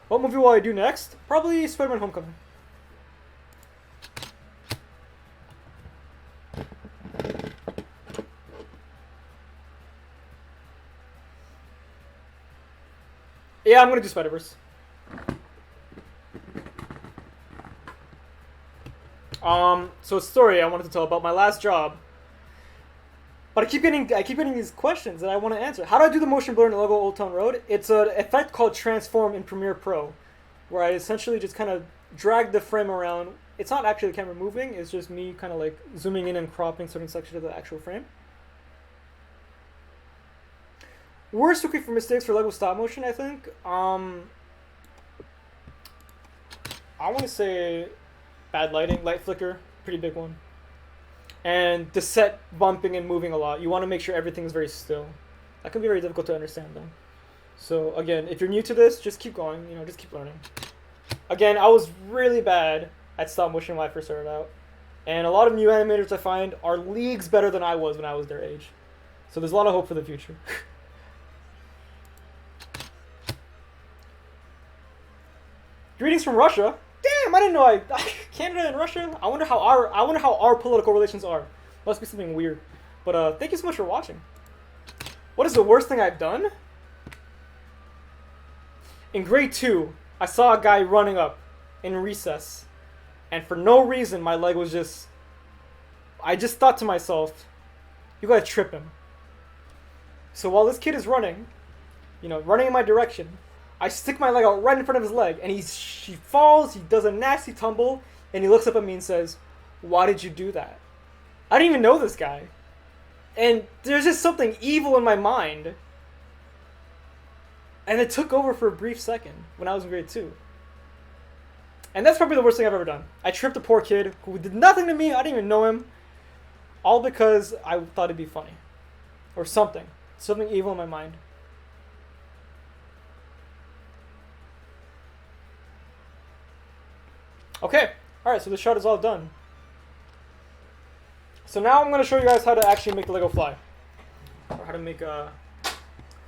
Speaker 1: What movie will I do next? Probably Spider-Man Homecoming. Yeah, I'm gonna do Spider-Verse. So a story I wanted to tell about my last job. But I keep getting these questions that I want to answer. How do I do the motion blur in Lego Old Town Road? It's an effect called Transform in Premiere Pro, where I essentially just kind of drag the frame around. It's not actually the camera moving, it's just me kind of like zooming in and cropping certain sections of the actual frame. Worst rookie for mistakes for Lego stop motion, I think. I want to say bad lighting, light flicker, pretty big one. And the set bumping and moving a lot. You want to make sure everything is very still. That can be very difficult to understand though. So again, if you're new to this, just keep going, you know, just keep learning. Again, I was really bad at stop motion when I first started out. And a lot of new animators I find are leagues better than I was when I was their age. So there's a lot of hope for the future. Greetings from Russia. Damn, I didn't know Canada and Russia. I wonder how our political relations are. Must be something weird. But thank you so much for watching. What is the worst thing I've done? In grade 2, I saw a guy running up in recess, and for no reason my leg was just. I just thought to myself, you gotta trip him. So while this kid is running, you know, running in my direction, I stick my leg out right in front of his leg, and he falls, he does a nasty tumble, and he looks up at me and says, "Why did you do that?" I didn't even know this guy. And there's just something evil in my mind. And it took over for a brief second when I was in grade 2. And that's probably the worst thing I've ever done. I tripped a poor kid who did nothing to me, I didn't even know him, all because I thought it'd be funny. Or something. Something evil in my mind. Okay, alright, so the shot is all done. So now I'm going to show you guys how to actually make the Lego fly. Or how to make a...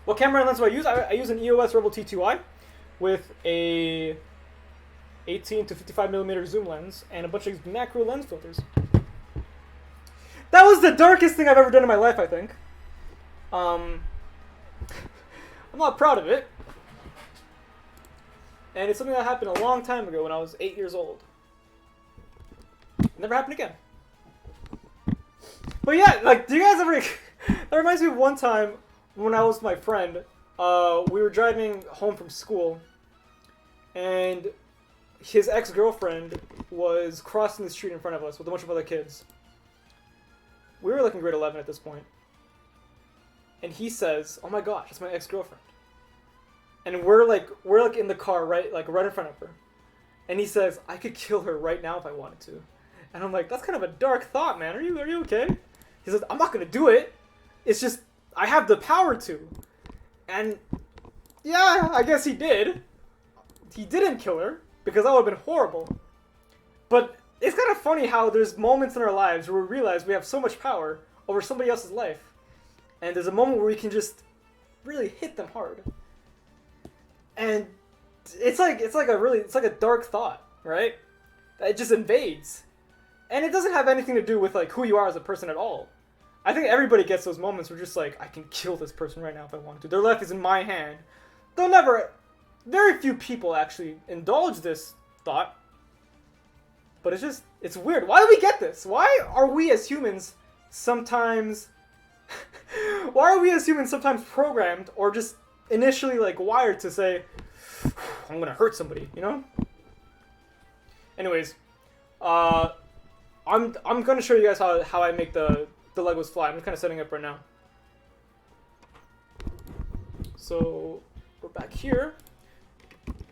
Speaker 1: What camera lens do I use? I use an EOS Rebel T2i with a 18 to 55mm zoom lens and a bunch of macro lens filters. That was the darkest thing I've ever done in my life, I think. I'm not proud of it. And it's something that happened a long time ago when I was 8 years old. It never happened again. But yeah, like, do you guys ever... That reminds me of one time when I was with my friend. We were driving home from school. And his ex-girlfriend was crossing the street in front of us with a bunch of other kids. We were like in grade 11 at this point. And he says, "Oh my gosh, it's my ex-girlfriend." And we're like in the car right in front of her. And he says, "I could kill her right now if I wanted to." And I'm like, that's kind of a dark thought, man. Are you okay? He says, "I'm not gonna do it. It's just I have the power to." And yeah, I guess he did. He didn't kill her because that would have been horrible. But it's kind of funny how there's moments in our lives where we realize we have so much power over somebody else's life. And there's a moment where we can just really hit them hard. And it's like a dark thought, right? It just invades. And it doesn't have anything to do with like who you are as a person at all. I think everybody gets those moments where just like, I can kill this person right now if I want to. Their life is in my hand. They'll never... Very few people actually indulge this thought. But it's just... It's weird. Why do we get this? Why are we as humans sometimes... Why are we as humans sometimes programmed or just initially like wired to say, I'm gonna hurt somebody, you know? Anyways, I'm gonna show you guys how I make the Legos fly. I'm just kind of setting up right now. So we're back here.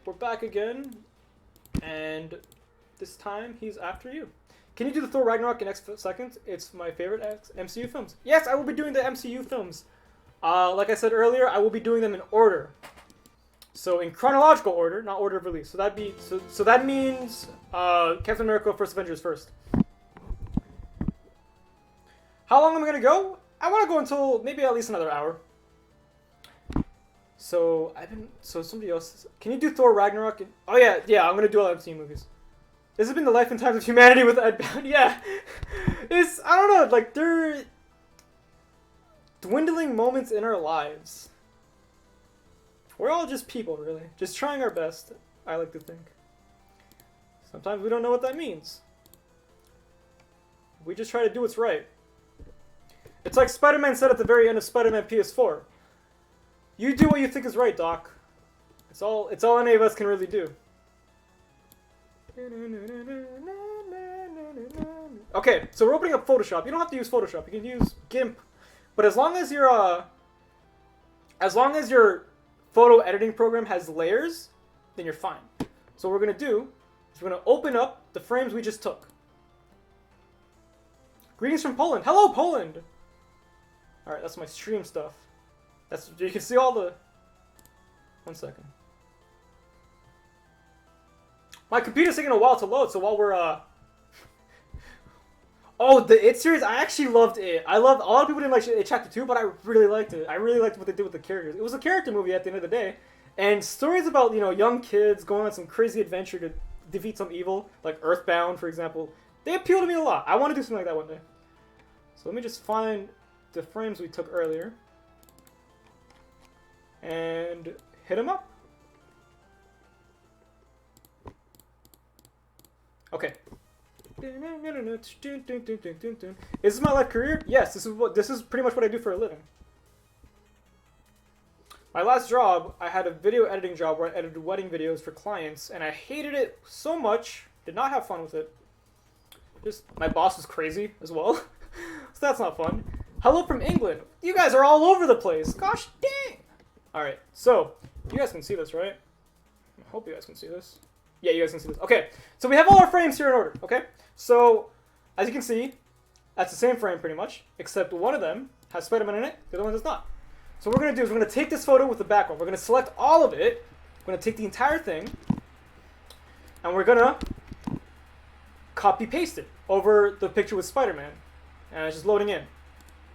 Speaker 1: We're back again, and this time he's after you. Can you do the Thor Ragnarok in X seconds? It's my favorite MCU films. Yes, I will be doing the MCU films. Like I said earlier, I will be doing them in order. So in chronological order, not order of release. So that means Captain America: First Avengers first. How long am I gonna go? I want to go until maybe at least another hour. So somebody else. Can you do Thor Ragnarok? Oh yeah. I'm gonna do all MCU movies. This has been the life and times of humanity with Ed Bound. Yeah, I don't know. Like they're dwindling moments in our lives. We're all just people, really, just trying our best. I like to think. Sometimes we don't know what that means. We just try to do what's right. It's like Spider-Man said at the very end of Spider-Man PS4. You do what you think is right, Doc. It's all any of us can really do. Okay, so we're opening up Photoshop. You don't have to use Photoshop. You can use GIMP. But as long as your photo editing program has layers, then you're fine. So what we're gonna do is we're gonna open up the frames we just took. Greetings from Poland. Hello, Poland. All right, that's my stream stuff. You can see all the... 1 second. My computer's taking a while to load, so while we're, Oh, the It series, I actually loved it. A lot of people didn't like it Chapter 2, but I really liked it. I really liked what they did with the characters. It was a character movie at the end of the day. And stories about, young kids going on some crazy adventure to defeat some evil, like Earthbound, for example, they appeal to me a lot. I want to do something like that one day. So let me just find the frames we took earlier. And hit them up. Okay. Is this my life career? Yes, this is pretty much what I do for a living. My last job, I had a video editing job where I edited wedding videos for clients, and I hated it so much. Did not have fun with it. My boss was crazy as well, so that's not fun. Hello from England. You guys are all over the place. Gosh dang. All right, so you guys can see this, right? I hope you guys can see this. Yeah, you guys can see this. Okay, so we have all our frames here in order, okay? So, as you can see, that's the same frame pretty much, except one of them has Spider-Man in it, the other one does not. So what we're going to do is we're going to take this photo with the background. We're going to select all of it. We're going to take the entire thing, and we're going to copy-paste it over the picture with Spider-Man. And it's just loading in.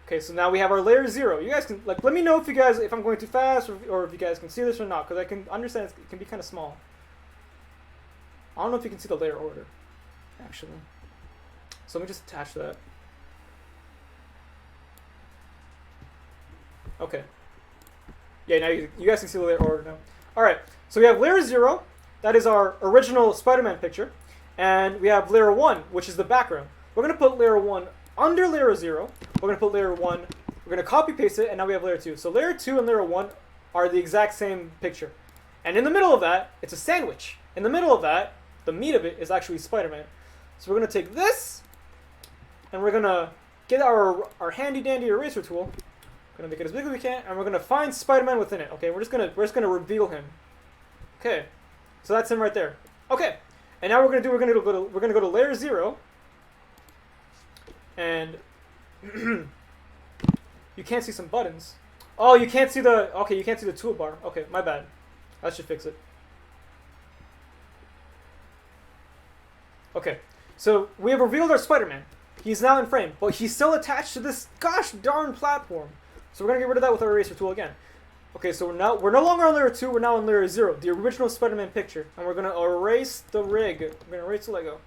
Speaker 1: Okay, so now we have our layer 0. You guys can, let me know if I'm going too fast, or if you guys can see this or not, because I can understand it can be kind of small. I don't know if you can see the layer order, actually. So let me just attach that. Okay. Yeah, now you guys can see the layer order now. Alright, so we have layer 0. That is our original Spider-Man picture. And we have layer 1, which is the background. We're going to put layer 1 under layer 0. We're going to put layer 1. We're going to copy paste it, and now we have layer 2. So layer 2 and layer 1 are the exact same picture. And in the middle of that, it's a sandwich. In the middle of that, the meat of it is actually Spider-Man. So we're going to take this, and we're going to get our handy-dandy eraser tool. We're going to make it as big as we can, and we're going to find Spider-Man within it. Okay, we're just going to reveal him. Okay, so that's him right there. Okay, and now we're going to go to layer 0, and you can't see some buttons. Oh, you can't see the toolbar. Okay, my bad. That should fix it. Okay, so we have revealed our Spider-Man. He's now in frame, but he's still attached to this gosh darn platform. So we're going to get rid of that with our eraser tool again. Okay, so we're no longer on layer 2, we're now on layer 0, the original Spider-Man picture. And we're going to erase the rig. We're going to erase the Lego.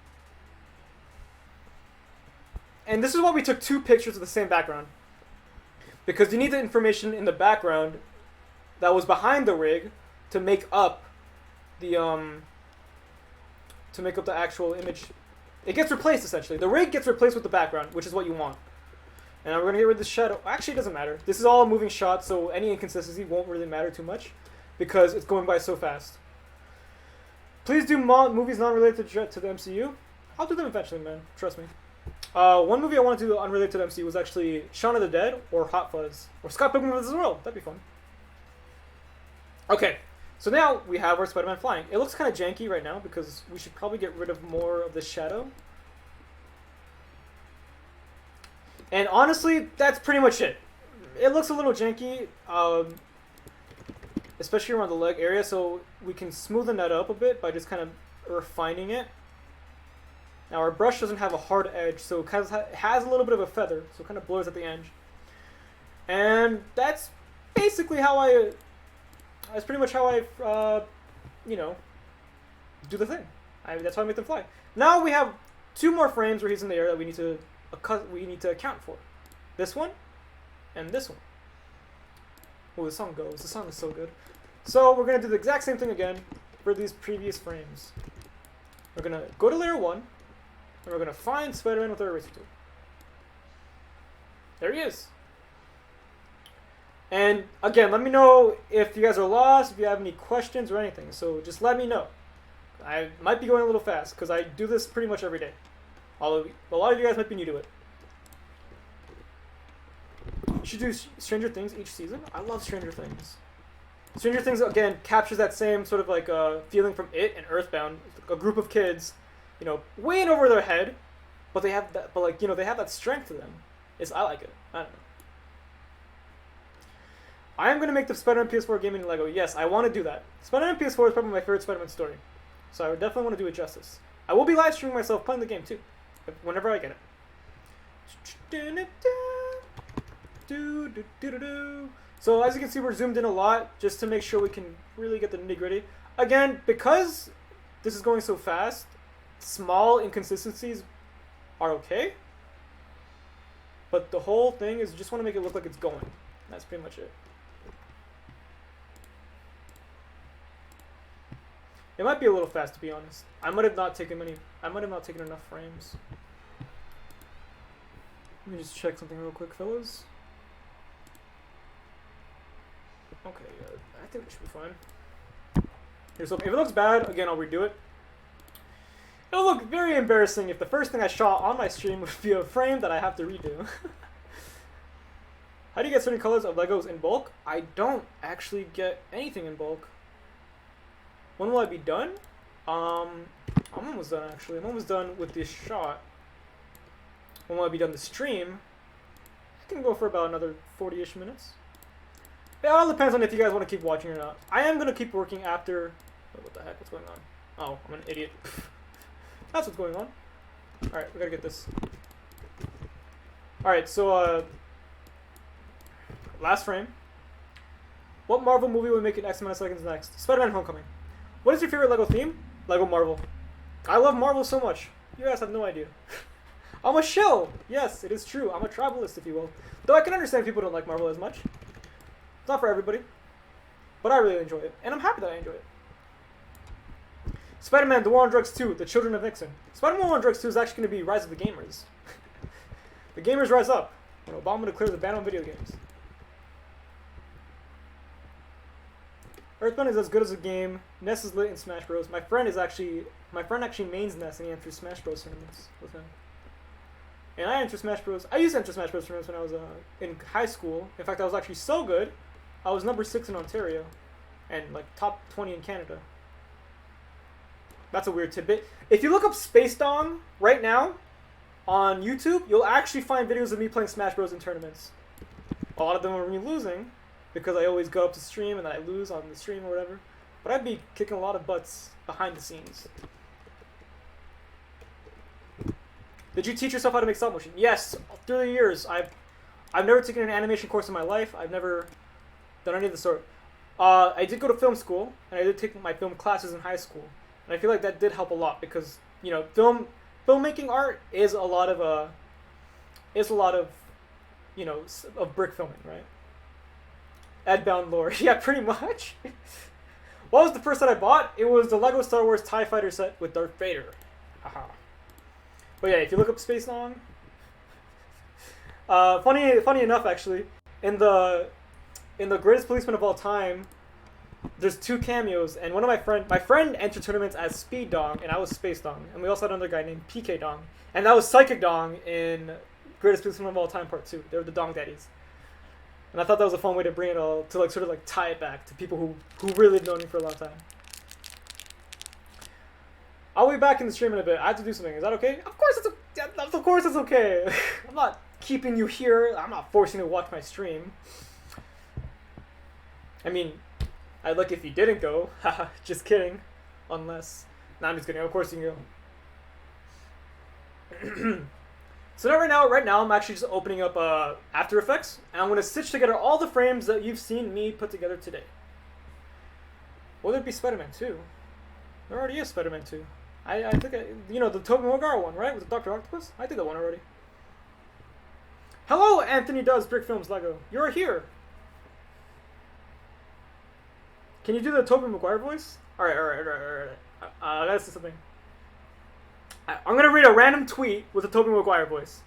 Speaker 1: And this is why we took 2 pictures of the same background. Because you need the information in the background that was behind the rig to make up the actual image. It gets replaced, essentially. The rig gets replaced with the background, which is what you want. And we're going to get rid of the shadow. Actually, it doesn't matter. This is all a moving shot, so any inconsistency won't really matter too much because it's going by so fast. Please do movies non-related to the MCU. I'll do them eventually, man. Trust me. One movie I wanted to do unrelated to the MCU was actually Shaun of the Dead or Hot Fuzz. Or Scott Pilgrim vs. the World. That'd be fun. Okay, so now we have our Spider-Man flying. It looks kind of janky right now because we should probably get rid of more of the shadow. And honestly, that's pretty much it. It looks a little janky, especially around the leg area, so we can smoothen that up a bit by just kind of refining it. Now our brush doesn't have a hard edge, so it has a little bit of a feather, so it kind of blurs at the edge. And that's basically how that's pretty much how I, you know, do the thing. That's how I make them fly. Now we have 2 more frames where he's in the air that we need to account for. This one, and this one. Oh, the song goes. The song is so good. So we're gonna do the exact same thing again for these previous frames. We're gonna go to layer 1, and we're gonna find Spider-Man with our eraser tool. There he is. And again, let me know if you guys are lost, if you have any questions or anything. So just let me know. I might be going a little fast because I do this pretty much every day. Although a lot of you guys might be new to it. You should do Stranger Things each season. I love Stranger Things. Stranger Things, again, captures that same sort of like feeling from It and Earthbound. A group of kids, you know, way in over their head, but they have that, they have that strength to them. I like it. I don't know. I am going to make the Spider-Man PS4 gaming Lego. Yes, I want to do that. Spider-Man PS4 is probably my favorite Spider-Man story. So I would definitely want to do it justice. I will be live streaming myself playing the game too. Whenever I get it. So as you can see, we're zoomed in a lot just to make sure we can really get the nitty-gritty. Again, because this is going so fast, small inconsistencies are okay. But the whole thing is just want to make it look like it's going. That's pretty much it. It might be a little fast, to be honest. I might have not taken enough frames. Let me just check something real quick, fellas. Okay, I think it should be fine. Here's something. If it looks bad, again, I'll redo it. It'll look very embarrassing if the first thing I shot on my stream would be a frame that I have to redo. How do you get certain colors of Legos in bulk? I don't actually get anything in bulk. When will I be done? I'm almost done, actually. I'm almost done with this shot. When will I be done the stream? I can go for about another 40-ish minutes. It all depends on if you guys want to keep watching or not. I am going to keep working after... Oh, what the heck? What's going on? Oh, I'm an idiot. That's what's going on. Alright, we gotta get this. Alright, so, last frame. What Marvel movie will make it X amount of seconds next? Spider-Man Homecoming. What is your favorite Lego theme? Lego Marvel. I love Marvel so much. You guys have no idea. I'm a shill. Yes, it is true. I'm a tribalist, if you will. Though I can understand people don't like Marvel as much. It's not for everybody. But I really enjoy it. And I'm happy that I enjoy it. Spider-Man, The War on Drugs 2, The Children of Nixon. Spider-Man War on Drugs 2 is actually going to be Rise of the Gamers. The gamers rise up when Obama declares a ban on video games. Earthbound is as good as a game. Ness is lit in Smash Bros. My friend actually mains Ness and he enters Smash Bros tournaments with him. And I enter Smash Bros. I used to enter Smash Bros tournaments when I was in high school. In fact, I was actually so good, I was number 6 in Ontario, and like top 20 in Canada. That's a weird tidbit. If you look up Space Dong right now on YouTube, you'll actually find videos of me playing Smash Bros in tournaments. A lot of them are me losing, because I always go up to stream and then I lose on the stream or whatever. But I'd be kicking a lot of butts behind the scenes. Did you teach yourself how to make stop motion? Yes, through the years. I've never taken an animation course in my life. I've never done any of the sort. I did go to film school, and I did take my film classes in high school, and I feel like that did help a lot because filmmaking art is a lot of of brick filming, right? Edbound lore, yeah, pretty much. What was the first set I bought? It was the Lego Star Wars TIE Fighter set with Darth Vader. Haha. But yeah, if you look up Space Long, funny enough, actually, in the Greatest Policeman of All Time, there's 2 cameos, and one of my friend entered tournaments as Speed Dong, and I was Space Dong, and we also had another guy named PK Dong, and that was Psychic Dong in Greatest Policeman of All Time Part 2. They were the Dong Daddies, and I thought that was a fun way to bring it all to like sort of like tie it back to people who really have known me for a long time. I'll be back in the stream in a bit. I have to do something. Is that okay? Of course it's okay. I'm not keeping you here. I'm not forcing you to watch my stream. I mean, I'd like if you didn't go. Haha, just kidding. Unless... Nah, I'm just kidding. Of course you can go. So right now, I'm actually just opening up After Effects, and I'm going to stitch together all the frames that you've seen me put together today. Will there be Spider-Man 2? There already is Spider-Man 2. I think, the Tobey Maguire one, right? With the Dr. Octopus? I did that one already. Hello, Anthony Does Brick Films Lego. You're here. Can you do the Tobey Maguire voice? Alright. I gotta say something. I'm gonna read a random tweet with a Tobey Maguire voice.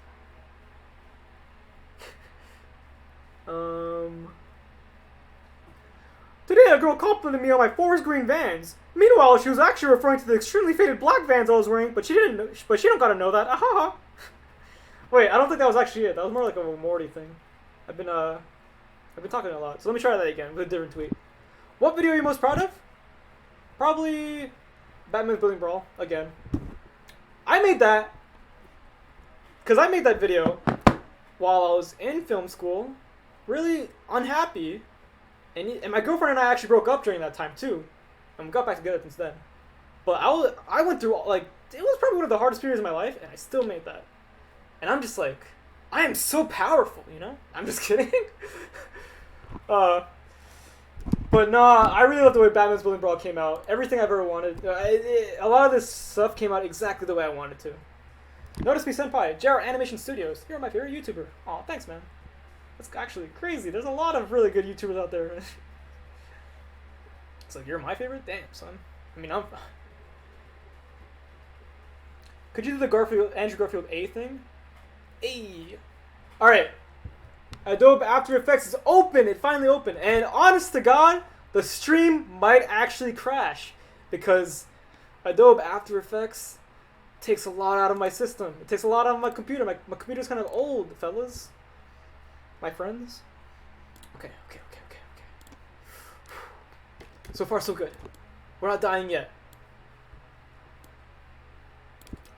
Speaker 1: Today a girl complimented me on my forest green Vans. Meanwhile, she was actually referring to the extremely faded black Vans I was wearing, but she don't gotta know that. Ahaha. Wait, I don't think that was actually it. That was more like a Morty thing. I've been talking a lot, so let me try that again with a different tweet. What video are you most proud of? Probably Batman's Building Brawl, again. I made that because I made that video while I was in film school, really unhappy, and my girlfriend and I actually broke up during that time too, and we got back together since then. But I went through, like, it was probably one of the hardest periods of my life, and I still made that. And I'm just like, I am so powerful, you know? I'm just kidding. But nah, I really love the way Batman's Building Brawl came out. Everything I've ever wanted. A lot of this stuff came out exactly the way I wanted to. Notice Me Senpai, JR Animation Studios. You're my favorite YouTuber. Aw, thanks, man. That's actually crazy. There's a lot of really good YouTubers out there. It's like, you're my favorite? Damn, son. I mean, Could you do the Andrew Garfield A thing? Ay. Alright. Adobe After Effects is open. It finally opened. And honest to God, the stream might actually crash. Because Adobe After Effects takes a lot out of my system. It takes a lot out of my computer. My computer's kind of old, fellas. My friends. Okay. So far, so good. We're not dying yet.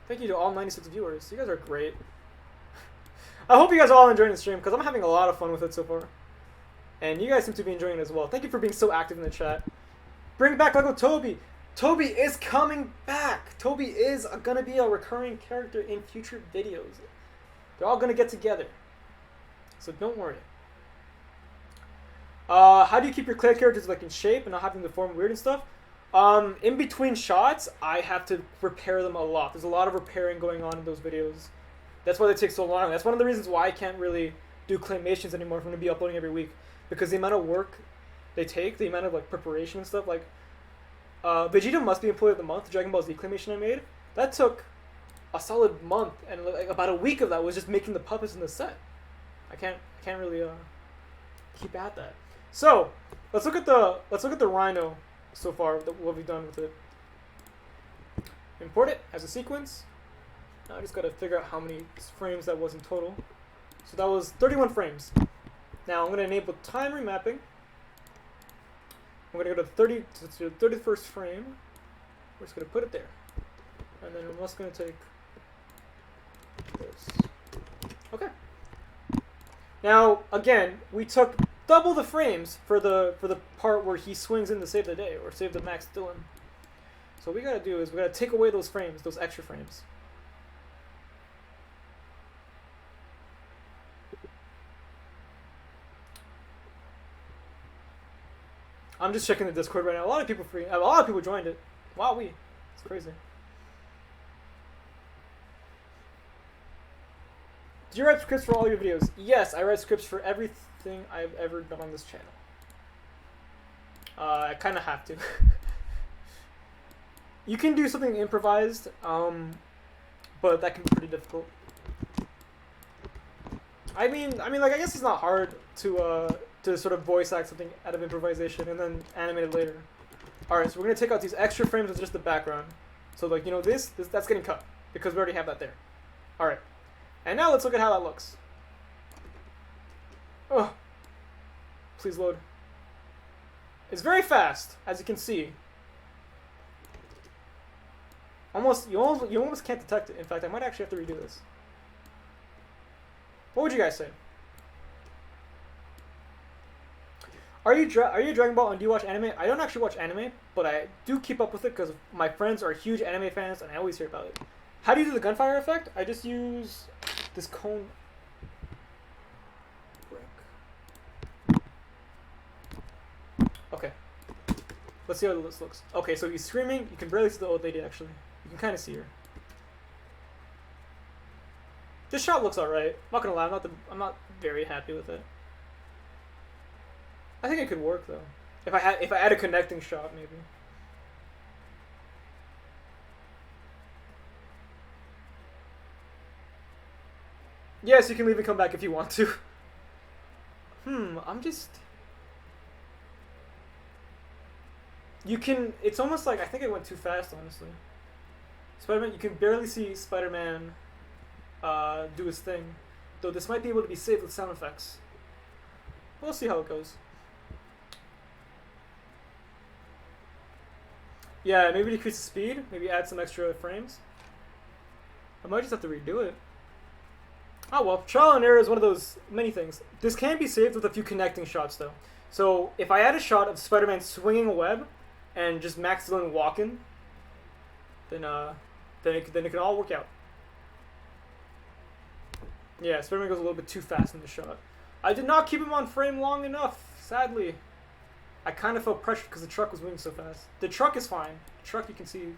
Speaker 1: Thank you to all 96 viewers. You guys are great. I hope you guys are all enjoying the stream because I'm having a lot of fun with it so far. And you guys seem to be enjoying it as well. Thank you for being so active in the chat. Bring back Lego Toby. Toby is coming back. Toby is going to be a recurring character in future videos. They're all going to get together. So don't worry. How do you keep your clay characters like in shape and not having to form weird and stuff? In between shots, I have to repair them a lot. There's a lot of repairing going on in those videos. That's why they take so long. That's one of the reasons why I can't really do claymations anymore if I'm going to be uploading every week. Because the amount of work they take, the amount of like preparation and stuff, like Vegeta Must Be Employee of the Month, the Dragon Ball Z claymation I made, that took a solid month, and like about a week of that was just making the puppets in the set. I can't really keep at that. So let's look at the Rhino so far. What we've done with it. Import it as a sequence. Now I just gotta figure out how many frames that was in total. So that was 31 frames. Now I'm gonna enable time remapping. I'm gonna go to the 31st frame. We're just gonna put it there, and then I'm just gonna take this. Okay. Now again, we took double the frames for the part where he swings in to save the day or save the Max Dillon. So what we gotta do is we gotta take away those frames, those extra frames. I'm just checking the Discord right now. A lot of people joined it. Wow, it's crazy. Do you write scripts for all your videos? Yes, I write scripts for everything I've ever done on this channel. I kind of have to. You can do something improvised, but that can be pretty difficult. I mean, like I guess it's not hard to sort of voice act something out of improvisation and then animate it later. All right, so we're gonna take out these extra frames with just the background. So like this that's getting cut because we already have that there. All right, and now let's look at how that looks. Oh, please load. It's very fast, as you can see. You almost can't detect it. In fact, I might actually have to redo this. What would you guys say? Are you Dragon Ball and do you watch anime? I don't actually watch anime, but I do keep up with it because my friends are huge anime fans and I always hear about it. How do you do the gunfire effect? I just use this cone. Okay. Let's see how this looks. Okay, so he's screaming. You can barely see the old lady actually. You can kind of see her. This shot looks alright. I'm not gonna lie, I'm not very happy with it. I think it could work though. If I had a connecting shot, maybe. Yes, you can leave and come back if you want to. I'm just. You can. It's almost like I think it went too fast, honestly. Spider-Man, you can barely see Spider-Man do his thing, though this might be able to be saved with sound effects. We'll see how it goes. Yeah, maybe decrease the speed, maybe add some extra frames. I might just have to redo it. Oh well, trial and error is one of those many things. This can be saved with a few connecting shots though. So if I add a shot of Spider-Man swinging a web and just Max Dillon walking, then it can all work out. Yeah, Spider-Man goes a little bit too fast in the shot. I did not keep him on frame long enough, sadly. I kind of felt pressured because the truck was moving so fast. The truck is fine. The truck, you can see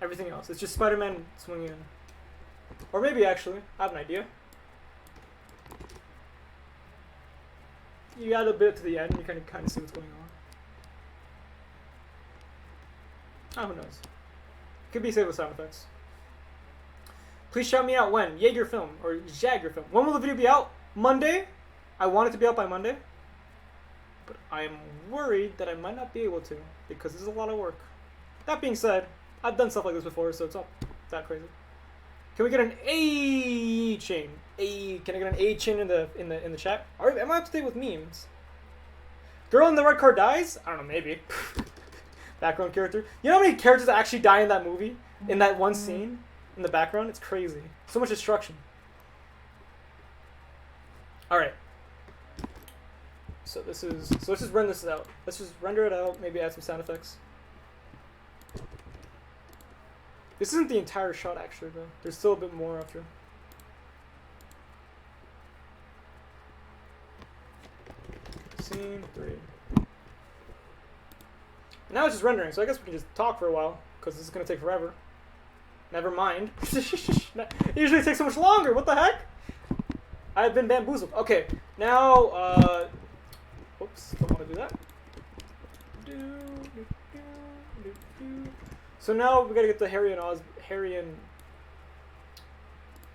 Speaker 1: everything else. It's just Spider-Man swinging in. Or maybe, actually, I have an idea. You add a bit to the end, you kind of see what's going on. Oh, who knows? Could be saved with sound effects. Please shout me out when. Jaeger film. Or Jagger film. When will the video be out? Monday? I want it to be out by Monday. But I'm worried that I might not be able to. Because this is a lot of work. That being said, I've done stuff like this before, so it's not that crazy. Can we get an A chain? Can I get an A chain in the chat? Am I up to date with memes? Girl in the red car dies? I don't know, maybe. Background character. You know how many characters actually die in that movie? In that one scene? In the background? It's crazy. So much destruction. Alright. So let's just render this out. Let's just render it out, maybe add some sound effects. This isn't the entire shot actually though. There's still a bit more after. Scene 3. Now it's just rendering, so I guess we can just talk for a while, because this is going to take forever. Never mind. It usually takes so much longer, what the heck? I've been bamboozled. Okay, now, whoops, don't want to do that. So now we gotta get the Harry and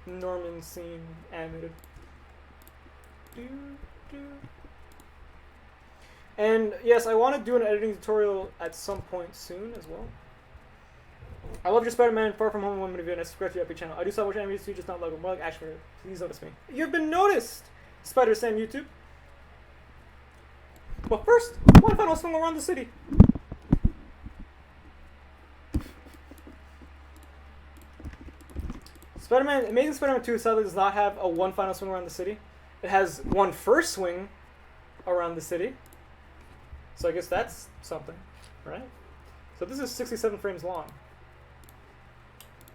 Speaker 1: Norman scene animated. And yes, I want to do an editing tutorial at some point soon as well. I love your Spider-Man Far From Home 1 minute video and I subscribe to your epic channel. I do stop watching animated too, just not Lego. More like action. Please notice me. You've been noticed, Spider-Sam YouTube. But first, one final swing around the city. Spider-Man, Amazing Spider-Man 2 sadly does not have a one final swing around the city. It has one first swing around the city. So I guess that's something, right? So this is 67 frames long.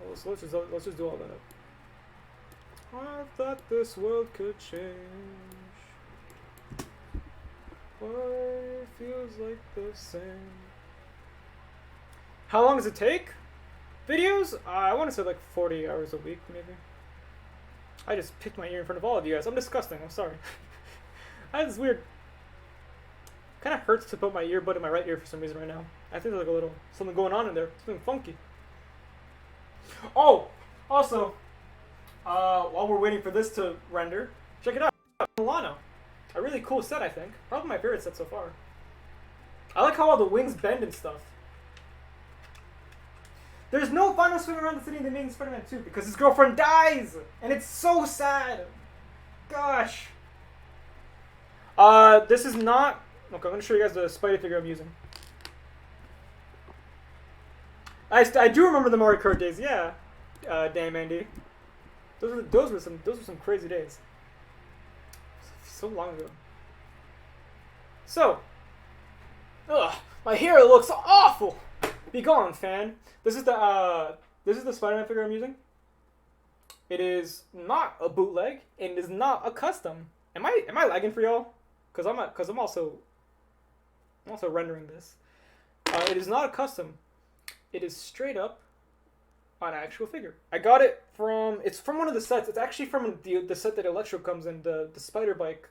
Speaker 1: Well, so let's just do all that. I thought this world could change. What if feels like the same. How long does it take? Videos? I want to say like 40 hours a week, maybe. I just picked my ear in front of all of you guys. I'm disgusting. I'm sorry. I have this weird... Kind of hurts to put my earbud in my right ear for some reason right now. I think there's like a little something going on in there. Something funky. Oh! Also, while we're waiting for this to render, check it out. Milano. A really cool set, I think. Probably my favorite set so far. I like how all the wings bend and stuff. There's no final swing around the city in the Amazing Spider-Man 2 because his girlfriend dies! And it's so sad! Gosh. This is not... Okay, I'm going to show you guys the Spidey figure I'm using. I do remember the Mario Kart days, yeah. Damn Andy. Those were some crazy days. So long ago. So, my hair looks awful. Be gone, fan. This is the Spider-Man figure I'm using. It is not a bootleg, and it is not a custom. Am I lagging for y'all? Cause I'm also rendering this. It is not a custom. It is straight up an actual figure. I got it from... It's from one of the sets. It's actually from the set that Electro comes in. The Spider Bike.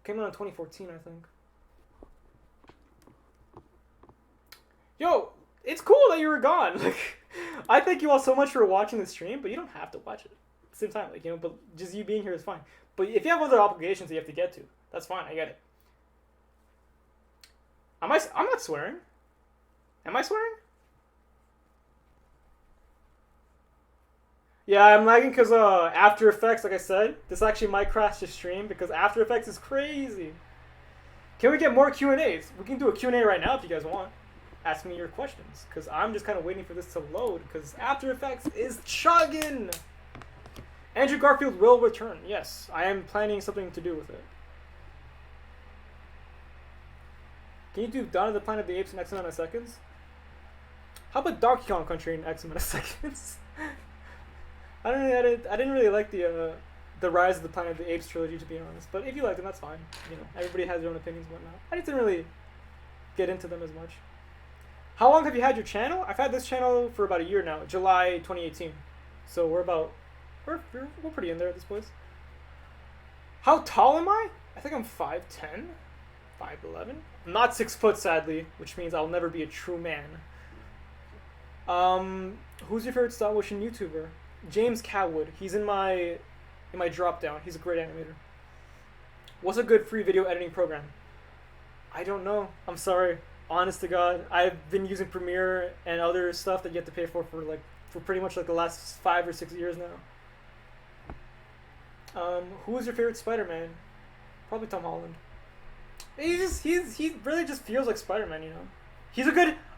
Speaker 1: Came out in 2014, I think. Yo, it's cool that you were gone. Like, I thank you all so much for watching the stream, but you don't have to watch it at the same time. Like, you know, but just you being here is fine. But if you have other obligations that you have to get to, that's fine. I get it. I'm not swearing. Am I swearing? Yeah, I'm lagging because After Effects, like I said, this actually might crash the stream because After Effects is crazy. Can we get more Q&As? We can do a Q&A right now if you guys want. Ask me your questions because I'm just kind of waiting for this to load because After Effects is chugging. Andrew Garfield will return. Yes, I am planning something to do with it. Can you do Dawn of the Planet of the Apes in X amount of seconds? How about Donkey Kong Country in X amount of seconds? I didn't really like the Rise of the Planet of the Apes trilogy, to be honest. But if you like them, that's fine. You know, everybody has their own opinions and whatnot. I just didn't really get into them as much. How long have you had your channel? I've had this channel for about a year now, July 2018. So we're pretty in there at this place. How tall am I? I think I'm 5'10", 5'11". I'm not 6 foot, sadly, which means I'll never be a true man. Who's your favorite stop motion YouTuber? James Catwood. He's in my drop down. He's a great animator. What's a good free video editing program? I don't know. I'm sorry. Honest to God, I've been using Premiere and other stuff that you have to pay for pretty much like the last 5 or 6 years now. Who is your favorite Spider-Man? Probably Tom Holland. He really just feels like Spider-Man, you know.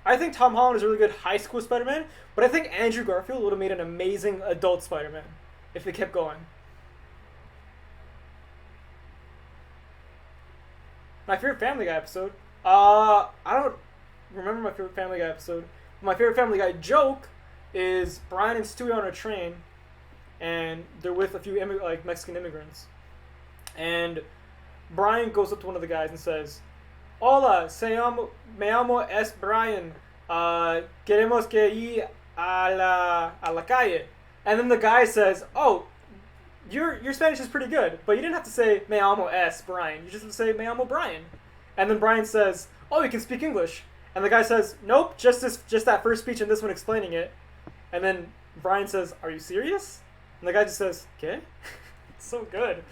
Speaker 1: I think Tom Holland is a really good high school Spider-Man, but I think Andrew Garfield would have made an amazing adult Spider-Man if they kept going. My favorite Family Guy episode? I don't remember my favorite Family Guy episode. My favorite Family Guy joke is Brian and Stewie on a train, and they're with a few Mexican immigrants. And Brian goes up to one of the guys and says, "Hola, me llamo es Brian. Queremos que ir a la calle." And then the guy says, "Oh, your Spanish is pretty good, but you didn't have to say me llamo es Brian. You just have to say me llamo Brian." And then Brian says, "Oh, you can speak English." And the guy says, "Nope, just that first speech and this one explaining it." And then Brian says, "Are you serious?" And the guy just says, "Okay." It's so good.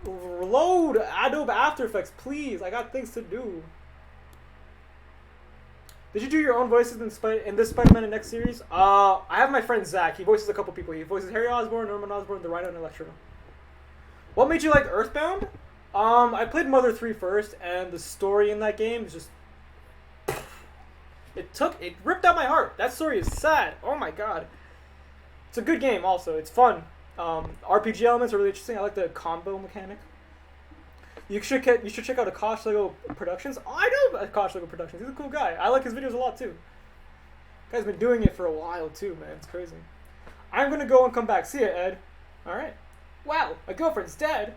Speaker 1: Load Adobe After Effects, please. I got things to do. Did you do your own voices in this Spider-Man and Next series? I have my friend Zach. He voices a couple people. He voices Harry Osborn, Norman Osborn, the Rhino, and Electro. What made you like Earthbound? I played Mother 3 first, and the story in that game is just... It ripped out my heart. That story is sad. Oh my god. It's a good game also. It's fun. RPG elements are really interesting. I like the combo mechanic. You should check out Akash Lego Productions. Oh, I know Akash Lego Productions. He's a cool guy. I like his videos a lot too. Guy's been doing it for a while too, man. It's crazy. I'm gonna go and come back. See ya, Ed. All right. Wow, my girlfriend's dead.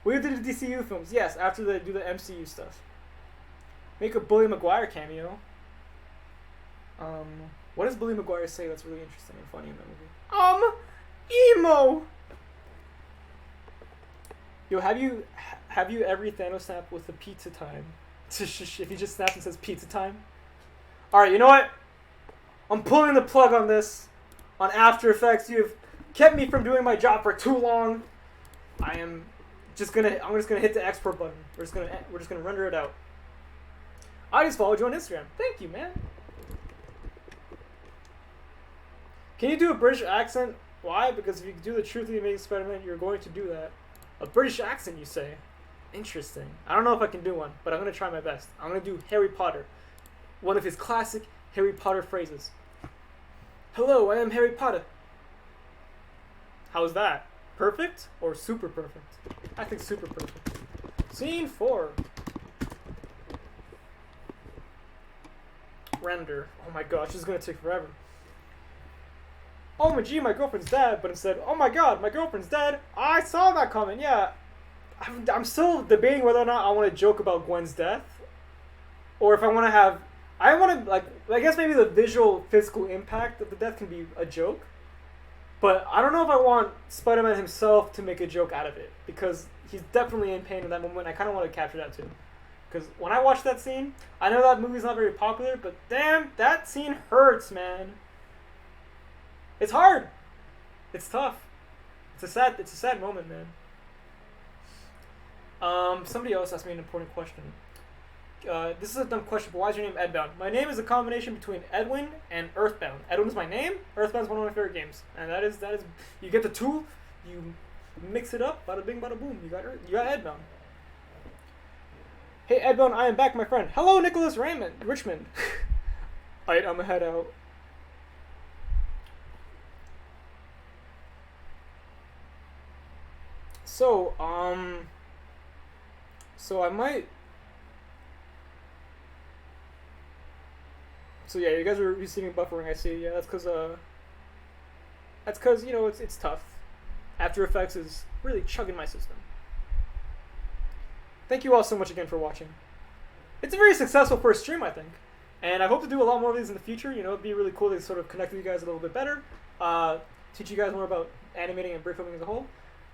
Speaker 1: We did the DCU films. Yes, after they do the MCU stuff. Make a Billy Maguire cameo. What does Billy Maguire say that's really interesting and funny in that movie? Emo. Yo, have you every Thanos snap with the pizza time? If he just snaps and says pizza time. All right, you know what? I'm pulling the plug on this. On After Effects, you've kept me from doing my job for too long. I'm just gonna hit the export button. We're just gonna render it out. I just followed you on Instagram. Thank you, man. Can you do a British accent? Why? Because if you do the Truthfully Amazing Spider-Man, you're going to do that. A British accent, you say? Interesting. I don't know if I can do one, but I'm gonna try my best. I'm gonna do Harry Potter. One of his classic Harry Potter phrases. Hello, I am Harry Potter. How's that? Perfect or super perfect? I think super perfect. Scene 4. Render. Oh my gosh, this is gonna take forever. Oh my gee, my girlfriend's dead, but instead, oh my god, my girlfriend's dead. I saw that coming, yeah. I'm still debating whether or not I want to joke about Gwen's death. Or if I want to have... I want to, like, I guess maybe the visual, physical impact of the death can be a joke. But I don't know if I want Spider-Man himself to make a joke out of it. Because he's definitely in pain in that moment. I kind of want to capture that too. Because when I watch that scene, I know that movie's not very popular, but damn, that scene hurts, man. It's hard. It's tough. It's a sad moment, man. Somebody else asked me an important question. This is a dumb question, but why is your name Edbound? My name is a combination between Edwin and Earthbound. Edwin is my name. Earthbound is one of my favorite games, and that is you get the two, you mix it up, bada bing, bada boom. You got Edbound. Hey Edbound, I am back, my friend. Hello, Nicholas Richmond. Alright, I'm gonna head out. So I might. So yeah, you guys are receiving buffering. I see. Yeah, that's because you know it's tough. After Effects is really chugging my system. Thank you all so much again for watching. It's a very successful first stream, I think, and I hope to do a lot more of these in the future. You know, it'd be really cool to sort of connect with you guys a little bit better, teach you guys more about animating and brick filming as a whole.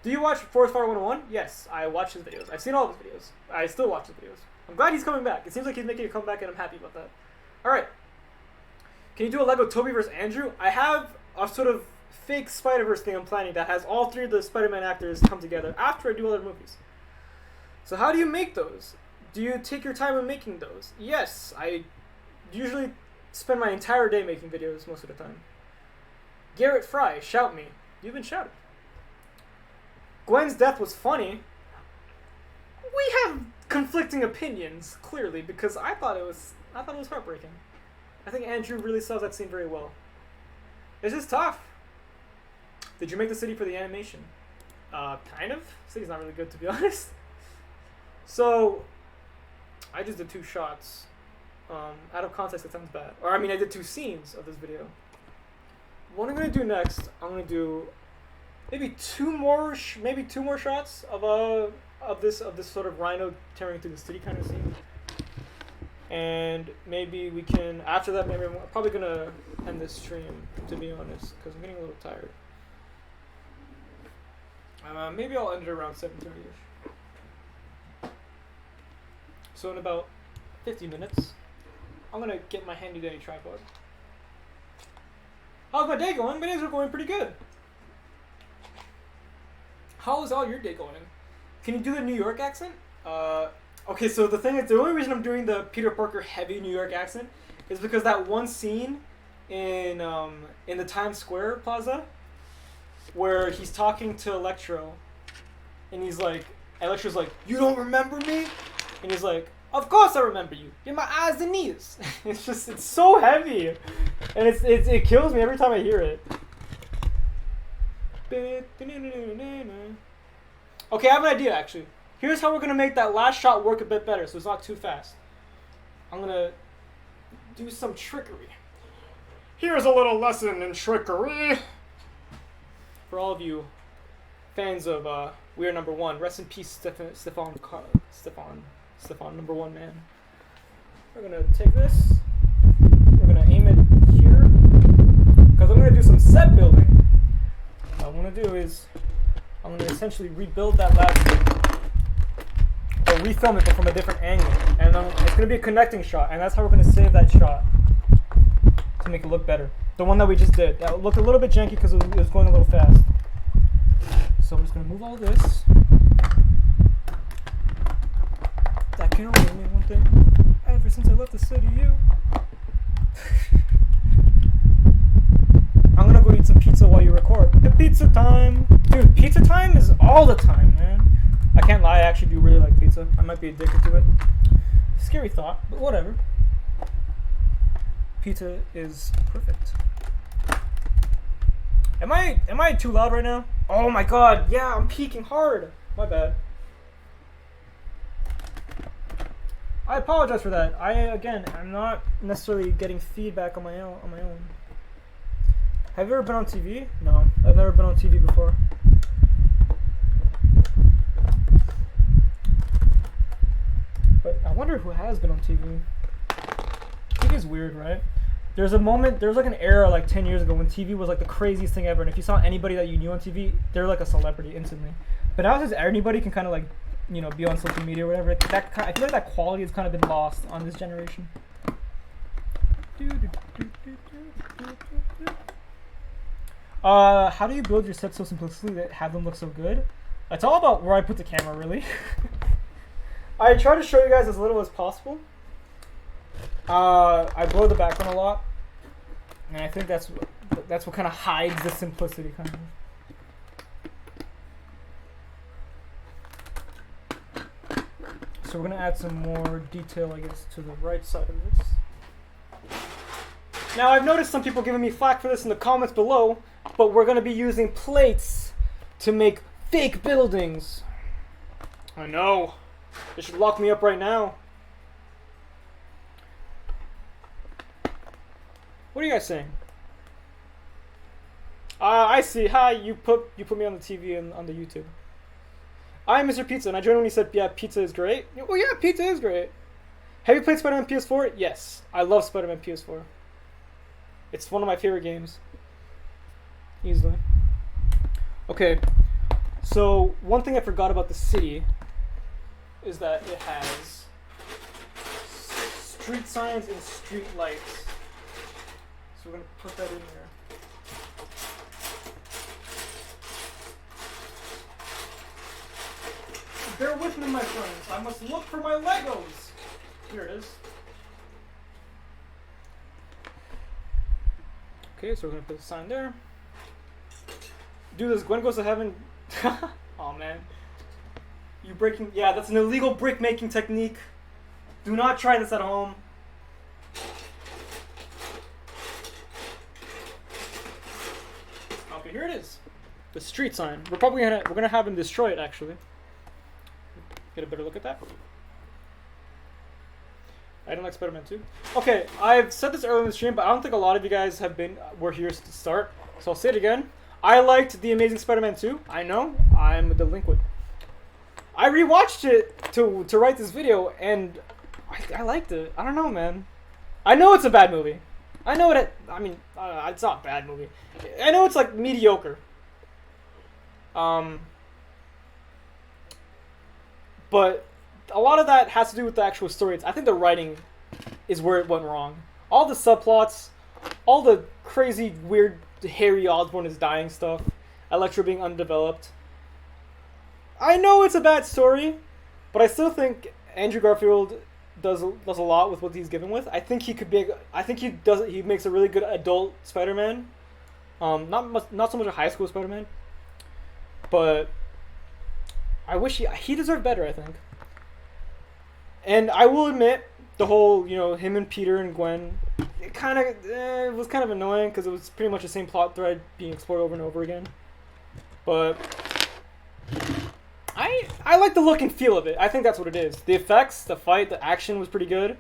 Speaker 1: Do you watch Forest Fire 101? Yes, I watch his videos. I've seen all of his videos. I still watch his videos. I'm glad he's coming back. It seems like he's making a comeback, and I'm happy about that. Alright. Can you do a Lego Toby vs. Andrew? I have a sort of fake Spider-Verse thing I'm planning that has all three of the Spider-Man actors come together after I do other movies. So how do you make those? Do you take your time in making those? Yes, I usually spend my entire day making videos most of the time. Garrett Fry, shout me. You've been shouted. Gwen's death was funny. We have conflicting opinions, clearly, because I thought it was heartbreaking. I think Andrew really sells that scene very well. It's just tough. Did you make the city for the animation? Kind of. The city's not really good, to be honest. So, I just did 2 shots. Out of context, it sounds bad. Or, I mean, I did 2 scenes of this video. What I'm going to do next, I'm going to do maybe two more shots of this sort of rhino tearing through the city kind of scene. And maybe we can, after that, maybe I'm probably going to end this stream, to be honest, because I'm getting a little tired. Maybe I'll end it around 7:30ish. So in about 50 minutes, I'm going to get my handy dandy tripod. How's my day going? My days are going pretty good. How is all your day going? Can you do the New York accent? Okay, so the thing is, the only reason I'm doing the Peter Parker heavy New York accent is because that one scene in the Times Square Plaza where he's talking to Electro, and he's like, Electro's like, "You don't remember me?" And he's like, "Of course I remember you. You're my eyes and knees." It's so heavy, and it kills me every time I hear it. Okay, I have an idea actually. Here's how we're gonna make that last shot work a bit better, so it's not too fast. I'm gonna do some trickery. Here's a little lesson in trickery for all of you fans of We are number one. Rest in peace, Stefan, number one man. We're gonna take this. We're gonna aim it here because I'm gonna do some set building. What I'm gonna do is I'm gonna essentially rebuild that last scene, or refilm it but from a different angle, and it's gonna be a connecting shot, and that's how we're gonna save that shot to make it look better. The one that we just did that looked a little bit janky because it was going a little fast. So I'm just gonna move all this. That can only mean one thing. Ever since I left the city, you. I'm gonna go eat some pizza while you record. The pizza time! Dude, pizza time is all the time, man. I can't lie, I actually do really like pizza. I might be addicted to it. Scary thought, but whatever. Pizza is perfect. Am I too loud right now? Oh my god, yeah, I'm peaking hard. My bad. I apologize for that. I'm not necessarily getting feedback on my own. Have you ever been on TV? No, I've never been on TV before. But I wonder who has been on TV. TV is weird, right? There's like an era like 10 years ago when TV was like the craziest thing ever, and if you saw anybody that you knew on TV, they're like a celebrity instantly. But now since anybody can kind of like, you know, be on social media or whatever, I feel like that quality has kind of been lost on this generation. How do you build your sets so simplistically that have them look so good? It's all about where I put the camera, really. I try to show you guys as little as possible. I blur the background a lot, and I think that's what kind of hides the simplicity, kind of. So we're gonna add some more detail, I guess, to the right side of this. Now I've noticed some people giving me flack for this in the comments below, but we're gonna be using plates to make fake buildings. I know. They should lock me up right now. What are you guys saying? I see. Hi, you put me on the TV and on the YouTube. I'm Mr. Pizza, and I joined when you said, yeah, pizza is great. Well, yeah, pizza is great. Have you played Spider-Man PS4? Yes. I love Spider-Man PS4. It's one of my favorite games. Easily. Okay. So, one thing I forgot about the city is that it has street signs and street lights. So we're going to put that in here. Bear with me, my friends. I must look for my Legos. Here it is. Okay, so we're going to put a sign there. Do this. Gwen goes to heaven. Oh, man. You breaking... Yeah, that's an illegal brick making technique. Do not try this at home. Okay, here it is. The street sign. We're gonna have him destroy it, actually. Get a better look at that. I don't like Spider-Man 2. Okay, I've said this earlier in the stream, but I don't think a lot of you guys were here to start. So I'll say it again. I liked The Amazing Spider-Man 2. I know, I'm a delinquent. I rewatched it to write this video, and I liked it. I don't know, man. I know it's a bad movie. I know it. I mean, it's not a bad movie. I know it's like mediocre. But a lot of that has to do with the actual story. I think the writing is where it went wrong. All the subplots, all the crazy, weird Harry Osborn is dying stuff, Electro being undeveloped. I know it's a bad story, but I still think Andrew Garfield does a lot with what he's given with. I think he could be. He makes a really good adult Spider-Man. Not so much a high school Spider-Man, but I wish he deserved better, I think. And I will admit, the whole, him and Peter and Gwen, it was kind of annoying because it was pretty much the same plot thread being explored over and over again. But I like the look and feel of it. I think that's what it is. The effects, the fight, the action was pretty good.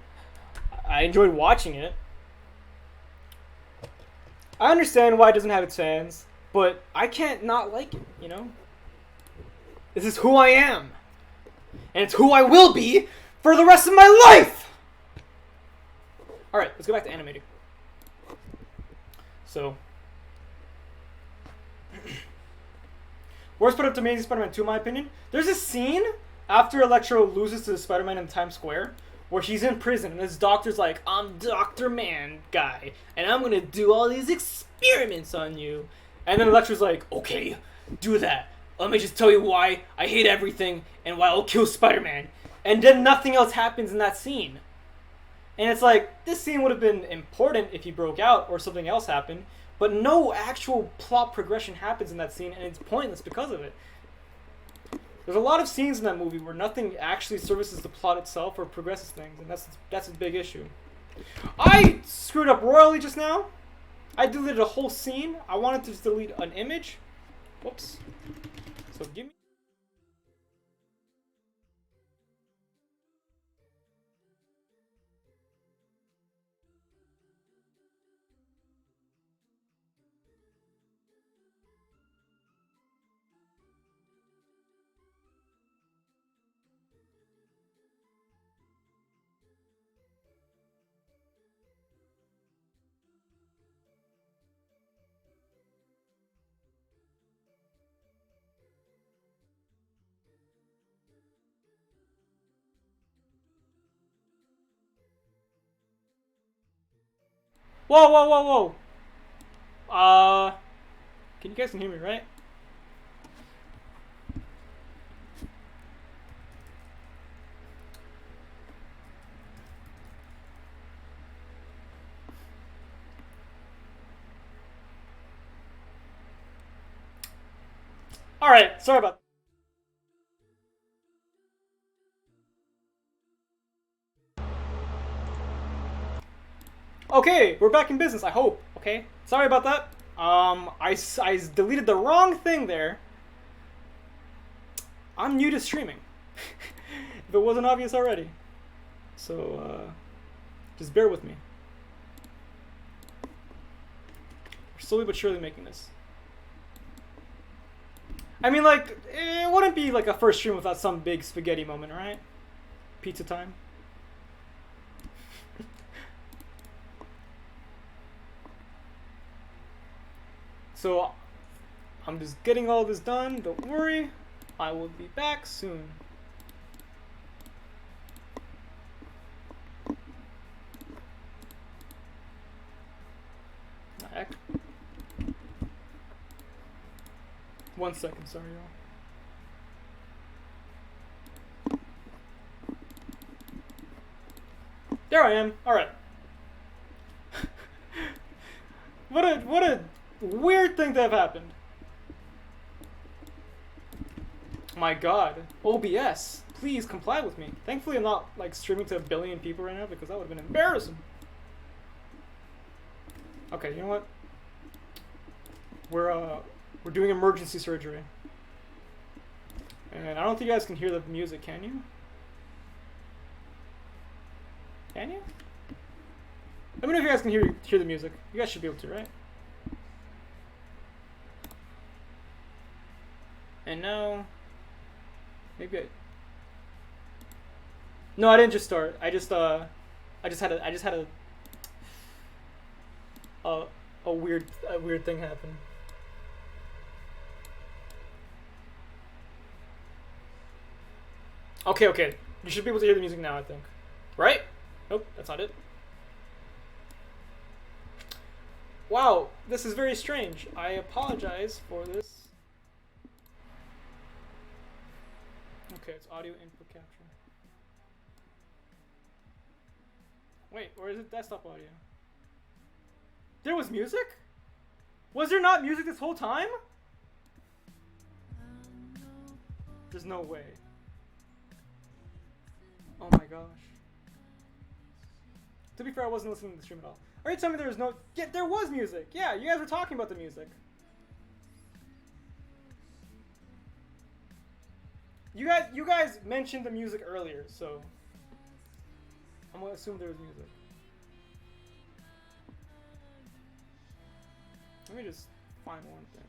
Speaker 1: I enjoyed watching it. I understand why it doesn't have its fans, but I can't not like it,
Speaker 2: This is who I am. And it's who I will be for the rest of my life! Alright, let's go back to animating. So. Worst part of Amazing Spider-Man 2, in my opinion. There's a scene after Electro loses to Spider-Man in Times Square where he's in prison and his doctor's like, I'm Dr. Man guy, and I'm gonna do all these experiments on you. And then Electro's like, okay, do that. Let me just tell you why I hate everything and why I'll kill Spider-Man. And then nothing else happens in that scene. And it's like, this scene would have been important if he broke out or something else happened, but no actual plot progression happens in that scene, and it's pointless because of it. There's a lot of scenes in that movie where nothing actually services the plot itself or progresses things, and that's a big issue. I screwed up royally just now. I deleted a whole scene. I wanted to just delete an image. Whoops. So give me... Whoa, whoa, whoa, whoa! Can you guys hear me, right? Alright, sorry about that. Okay, we're back in business, I hope, okay? Sorry about that. I deleted the wrong thing there. I'm new to streaming. If it wasn't obvious already. So, just bear with me. We're slowly but surely making this. I mean, like, it wouldn't be like a first stream without some big spaghetti moment, right? Pizza time. So, I'm just getting all this done. Don't worry. I will be back soon. Heck. 1 second, sorry, y'all. There I am. All right. What a weird thing to have happened. My God, OBS, please comply with me. Thankfully, I'm not like streaming to 1 billion people right now because that would have been embarrassing. Okay, you know what? We're doing emergency surgery, and I don't think you guys can hear the music. Can you? Can you? Let me know if you guys can hear the music. You guys should be able to, right? And now, maybe no, I didn't just start. I just had a weird thing happen. Okay. You should be able to hear the music now, I think. Right? Nope, that's not it. Wow, this is very strange. I apologize for this. Okay, it's audio input capture. Wait, or is it desktop audio? There was music? Was there not music this whole time? There's no way. Oh my gosh. To be fair, I wasn't listening to the stream at all. Alright, tell me there was no... Yeah, there was music! Yeah, you guys were talking about the music. You guys mentioned the music earlier, so... I'm gonna assume there was music. Let me just find one thing.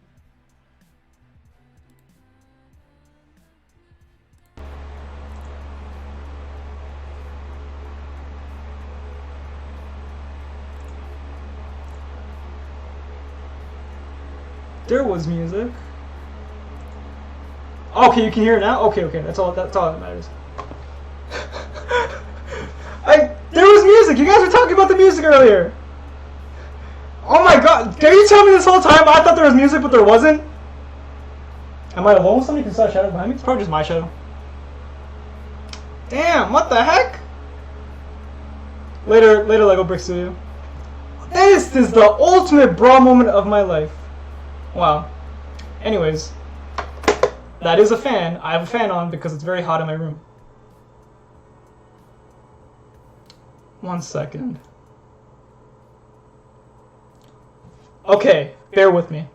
Speaker 2: There was music. Okay, you can hear it now? Okay, that's all that matters. There was music! You guys were talking about the music earlier! Oh my god, can you tell me this whole time I thought there was music but there wasn't? Am I alone with somebody? Can you saw a shadow behind me? It's probably just my shadow. Damn, what the heck? Later Lego Brick Studio. This is the ultimate bra moment of my life. Wow. Anyways. That is a fan. I have a fan on because it's very hot in my room. 1 second. Okay, bear with me.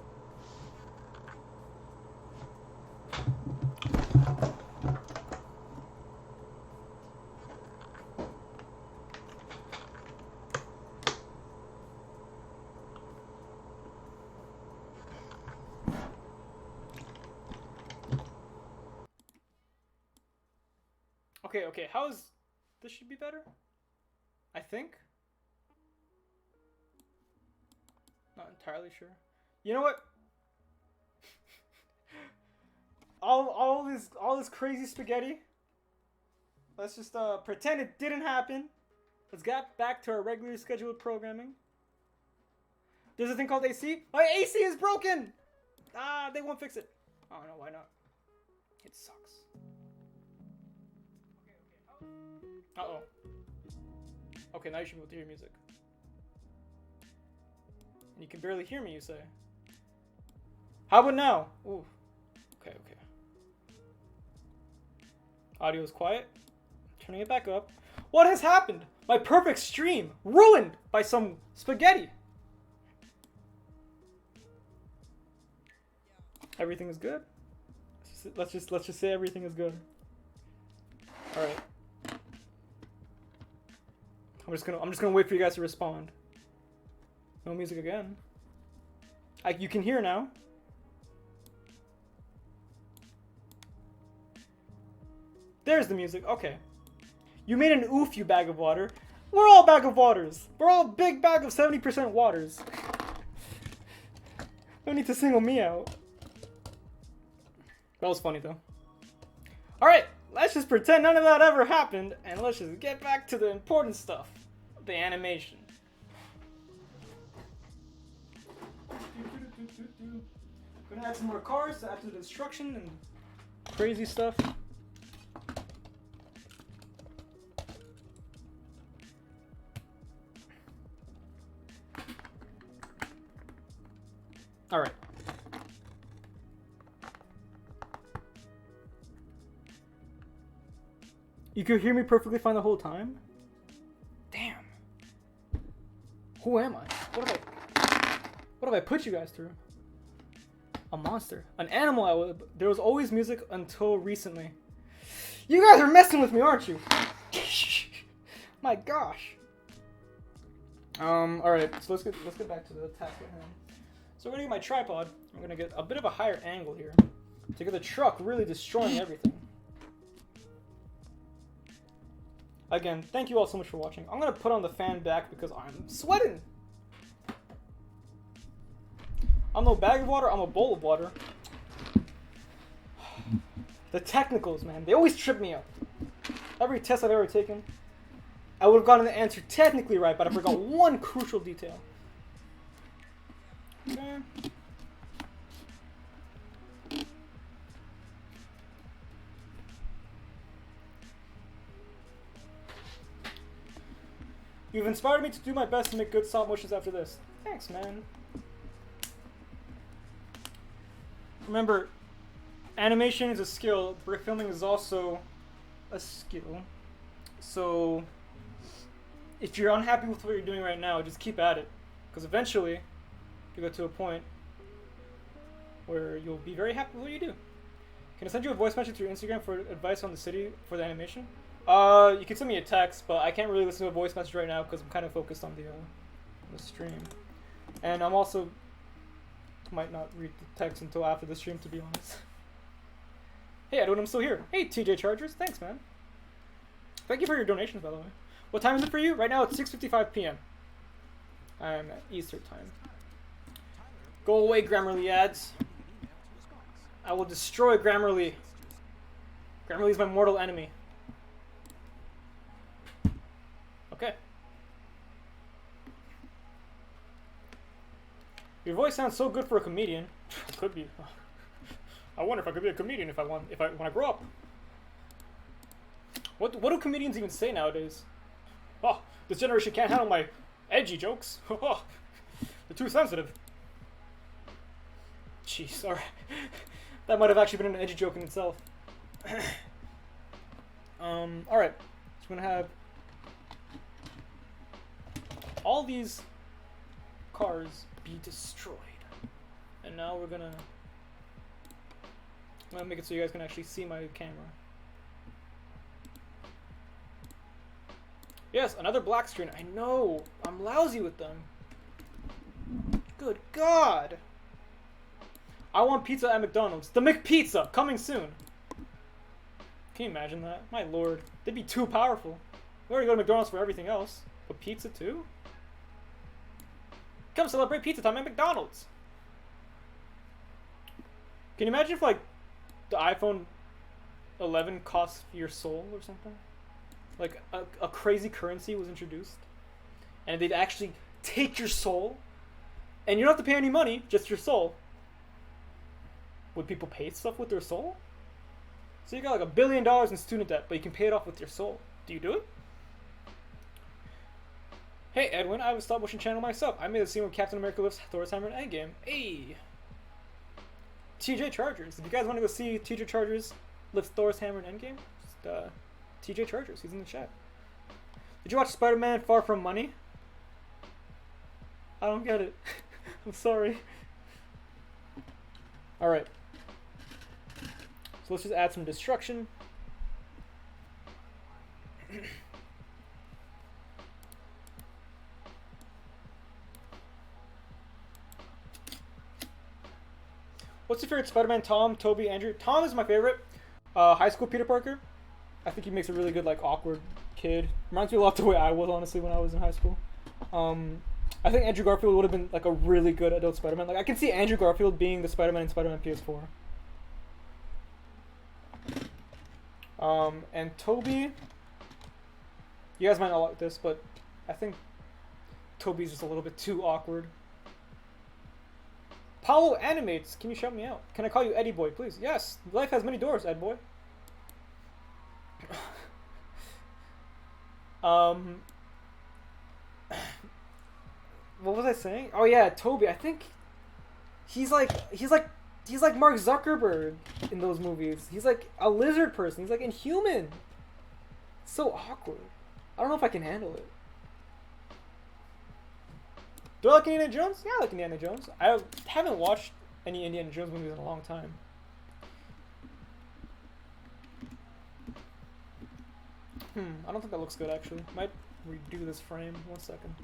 Speaker 2: Okay, how's this should be better? I think. Not entirely sure. You know what? all this crazy spaghetti. Let's just pretend it didn't happen. Let's get back to our regularly scheduled programming. There's a thing called AC. My AC is broken! Ah, they won't fix it. Oh no, why not? It sucks. Uh-oh. Okay, now you should be able to hear music. And you can barely hear me, you say. How about now? Ooh. Okay. Audio is quiet. Turning it back up. What has happened? My perfect stream ruined by some spaghetti. Everything is good. Let's just say everything is good. All right. I'm just gonna wait for you guys to respond. No music again. You can hear now. There's the music. Okay. You made an oof, you bag of water. We're all bag of waters. We're all a big bag of 70% waters. No need to single me out. That was funny though. All right. Let's just pretend none of that ever happened, and let's just get back to the important stuff. The animation. Gonna add some more cars to add to the destruction and crazy stuff. Alright. You could hear me perfectly fine the whole time? Damn. Who am I? What have I put you guys through? A monster. An animal. There was always music until recently. You guys are messing with me, aren't you? My gosh. Alright, so let's get back to the task at hand. So I'm gonna get my tripod. I'm gonna get a bit of a higher angle here to get the truck really destroying everything. Again, thank you all so much for watching. I'm gonna put on the fan back because I'm sweating. I'm no bag of water, I'm a bowl of water. The technicals, man, they always trip me up. Every test I've ever taken, I would have gotten the answer technically right, but I forgot one crucial detail. Okay. You've inspired me to do my best to make good stop motions after this. Thanks, man. Remember, animation is a skill. Brick filming is also a skill. So, if you're unhappy with what you're doing right now, just keep at it. Because eventually, you get to a point where you'll be very happy with what you do. Can I send you a voice message through Instagram for advice on the city for the animation? You can send me a text, but I can't really listen to a voice message right now because I'm kind of focused on the stream. And I'm also might not read the text until after the stream, to be honest. Hey, Edwin, I'm still here. Hey, TJ Chargers, thanks, man. Thank you for your donations, by the way. What time is it for you? Right now it's 6:55 p.m. I'm at Easter time. Go away, Grammarly ads. I will destroy Grammarly. Grammarly is my mortal enemy. Okay. Your voice sounds so good for a comedian. Could be. I wonder if I could be a comedian when I grow up. What do comedians even say nowadays? Oh, this generation can't handle my edgy jokes. They're too sensitive. Jeez, alright. That might have actually been an edgy joke in itself. Alright. So we're gonna have all these cars be destroyed. And now I'm gonna make it so you guys can actually see my camera. Yes, another black screen. I know. I'm lousy with them. Good God. I want pizza at McDonald's. The McPizza, coming soon. Can you imagine that? My lord. They'd be too powerful. We already go to McDonald's for everything else. But pizza too? Come celebrate pizza time at McDonald's. Can you imagine if, like, the iPhone 11 cost your soul or something? Like, a crazy currency was introduced. And they'd actually take your soul. And you don't have to pay any money, just your soul. Would people pay stuff with their soul? So you got like $1 billion in student debt, but you can pay it off with your soul. Do you do it? Hey Edwin, I have a stop motion channel myself. I made a scene where Captain America lifts Thor's hammer in Endgame. Hey! TJ Chargers. If you guys want to go see TJ Chargers lift Thor's hammer in Endgame, just TJ Chargers, he's in the chat. Did you watch Spider-Man Far From Money? I don't get it. I'm sorry. Alright. So let's just add some destruction. What's your favorite Spider-Man? Tom, Toby, Andrew? Tom is my favorite. High school Peter Parker. I think he makes a really good, like, awkward kid. Reminds me a lot of the way I was, honestly, when I was in high school. I think Andrew Garfield would have been, like, a really good adult Spider-Man. Like, I can see Andrew Garfield being the Spider-Man in Spider-Man PS4. And Toby, you guys might not like this, but I think Toby's just a little bit too awkward. Paulo Animates, can you shout me out? Can I call you Eddie Boy, please? Yes, life has many doors, Ed Boy. What was I saying? Oh yeah, Toby. I think he's like Mark Zuckerberg in those movies. He's like a lizard person. He's like inhuman. So awkward. I don't know if I can handle it. Do I like Indiana Jones? Yeah, I like Indiana Jones. I haven't watched any Indiana Jones movies in a long time. I don't think that looks good actually. Might redo this frame. 1 second.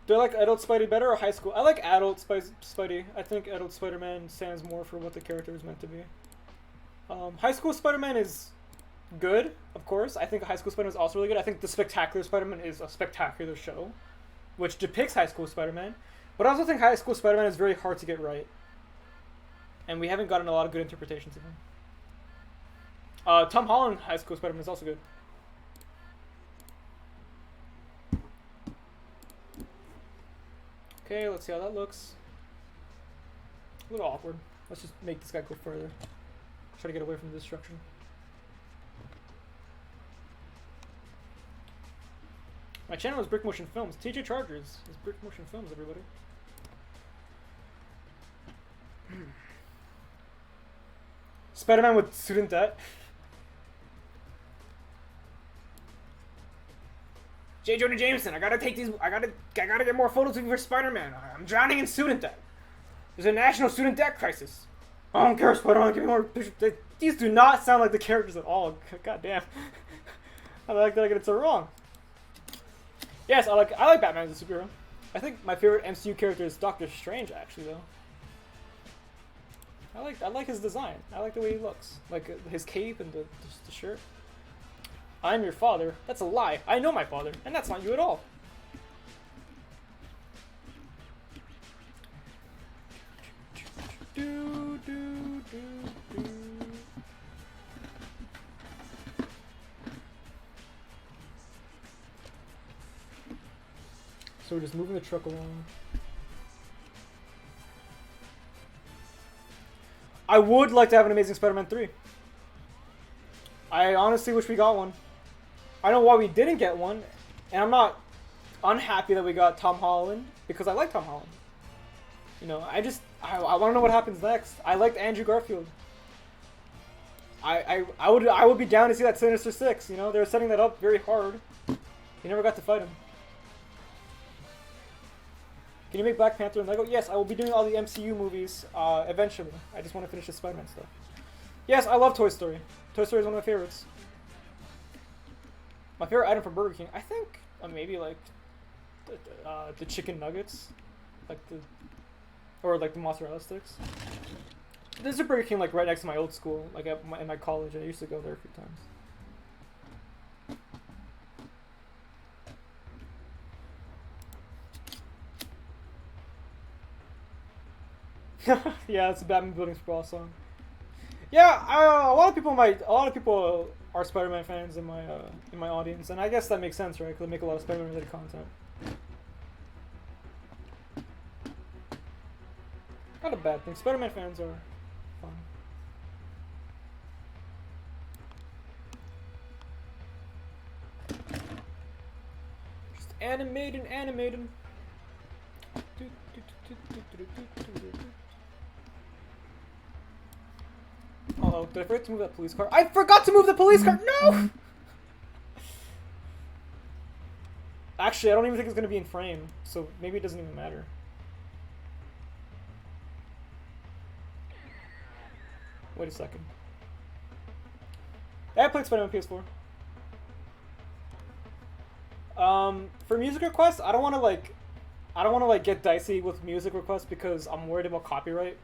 Speaker 2: Do I like adult Spidey better or high school? I like adult Spidey. I think adult Spider-Man stands more for what the character is meant to be. High school Spider-Man is good, of course. I think high school Spider-Man is also really good. I think The Spectacular Spider-Man is a spectacular show, which depicts high school Spider-Man. But I also think high school Spider-Man is very hard to get right. And we haven't gotten a lot of good interpretations of him. Tom Holland high school Spider-Man is also good. Okay, let's see how that looks. A little awkward. Let's just make this guy go further. Try to get away from the destruction. My channel is Brick Motion Films. TJ Chargers is Brick Motion Films, everybody. Spider-Man with student debt. J. Jonah Jameson, I gotta take these. I gotta get more photos of you for Spider-Man. I'm drowning in student debt. There's a national student debt crisis. I don't care, Spider-Man. Give me more pictures. These do not sound like the characters at all. God damn. I like that I get it so wrong. Yes, I like Batman as a superhero. I think my favorite MCU character is Doctor Strange, actually, though. I like his design. I like the way he looks, like his cape and the shirt. I'm your father. That's a lie. I know my father, and that's not you at all. Do, do, do, do. So we're just moving the truck along. I would like to have an Amazing Spider-Man 3. I honestly wish we got one. I know why we didn't get one, and I'm not unhappy that we got Tom Holland, because I like Tom Holland. You know, I want to know what happens next. I liked Andrew Garfield. I would be down to see that Sinister Six. You know, they were setting that up very hard. You never got to fight him. Can you make Black Panther and Lego? Yes, I will be doing all the MCU movies eventually. I just want to finish the Spider-Man stuff. Yes, I love Toy Story. Toy Story is one of my favorites. My favorite item from Burger King, I think, maybe like the chicken nuggets, or like the mozzarella sticks. There's a Burger King like right next to my old school, like in my college. I used to go there a few times. Yeah, it's a Batman Building Sprawl song. Yeah, a lot of people are Spider-Man fans in my audience, and I guess that makes sense, right? Because they make a lot of Spider-Man related content. Not a bad thing. Spider-Man fans are fun. Just animating. Uh-oh, did I forget to move that police car? I forgot to move the police car! No! Actually, I don't even think it's going to be in frame, so maybe it doesn't even matter. Wait a second. I played Spider-Man PS4. For music requests, I don't want to get dicey with music requests because I'm worried about copyright.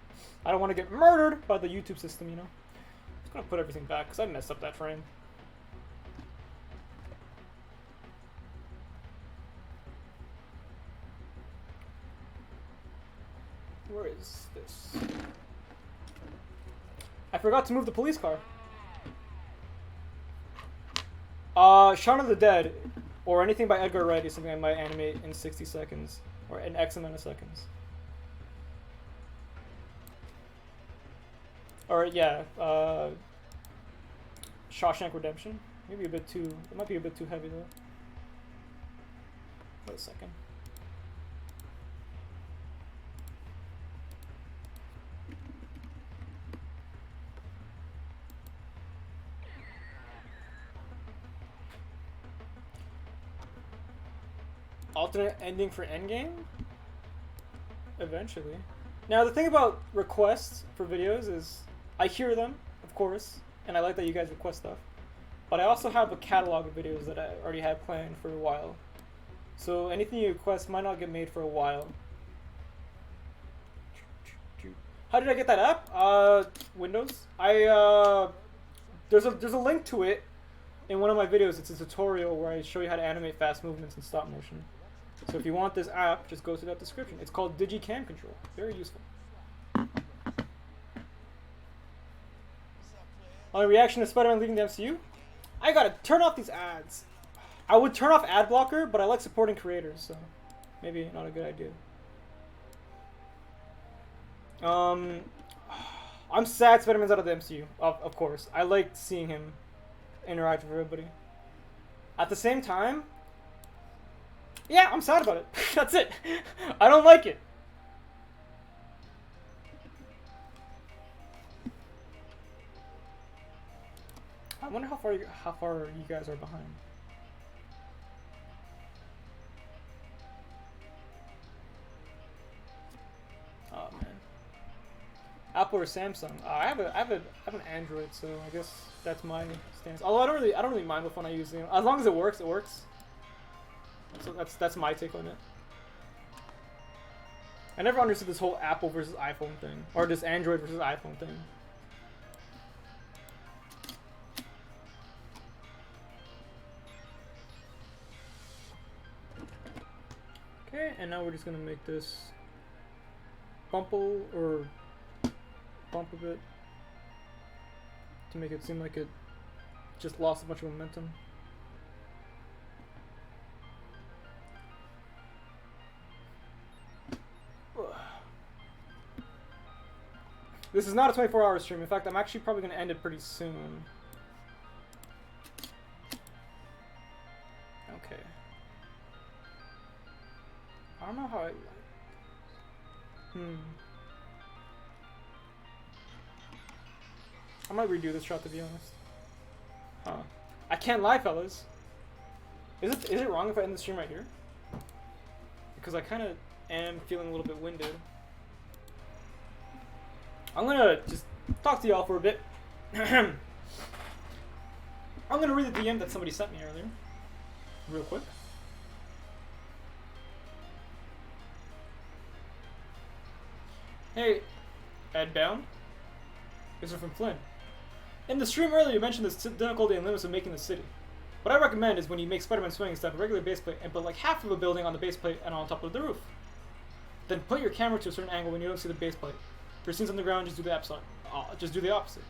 Speaker 2: I don't want to get murdered by the YouTube system, you know. I'm just gonna put everything back because I messed up that frame. Where is this? I forgot to move the police car. Shaun of the Dead, or anything by Edgar Wright is something I might animate in 60 seconds, or in X amount of seconds. Or yeah, Shawshank Redemption. Maybe a bit too. It might be a bit too heavy though. Wait a second. Alternate ending for Endgame? Eventually. Now, the thing about requests for videos is I hear them, of course, and I like that you guys request stuff. But I also have a catalog of videos that I already have planned for a while. So anything you request might not get made for a while. How did I get that app? Windows. There's a link to it in one of my videos. It's a tutorial where I show you how to animate fast movements in stop motion. So if you want this app, just go to that description. It's called DigiCam Control. Very useful. On a reaction to Spider-Man leaving the MCU, I gotta turn off these ads. I would turn off ad blocker, but I like supporting creators, so maybe not a good idea. I'm sad Spider-Man's out of the MCU, of course. I liked seeing him interact with everybody. At the same time, yeah, I'm sad about it. That's it. I don't like it. I wonder how far you guys are behind. Oh man. Apple or Samsung? I have an Android, so I guess that's my stance. Although I don't really mind what phone I use. You know, as long as it works, it works. So that's my take on it. I never understood this whole Apple versus iPhone thing, or this Android versus iPhone thing. Okay, and now we're just gonna make this bump a bit to make it seem like it just lost a bunch of momentum. This is not a 24-hour stream. In fact, I'm actually probably going to end it pretty soon. Okay. I don't know how I like. I might redo this shot, to be honest. Huh. I can't lie, fellas. Is it wrong if I end the stream right here? Because I kind of am feeling a little bit winded. I'm gonna just talk to y'all for a bit. I'm gonna read the DM that somebody sent me earlier, real quick. Hey, Ed Bound. This is from Flynn. In the stream earlier, you mentioned the difficulty and limits of making the city. What I recommend is when you make Spider-Man swing instead of a regular base plate and put like half of a building on the base plate and on top of the roof. Then put your camera to a certain angle when you don't see the base plate. For scenes on the ground, just do the opposite.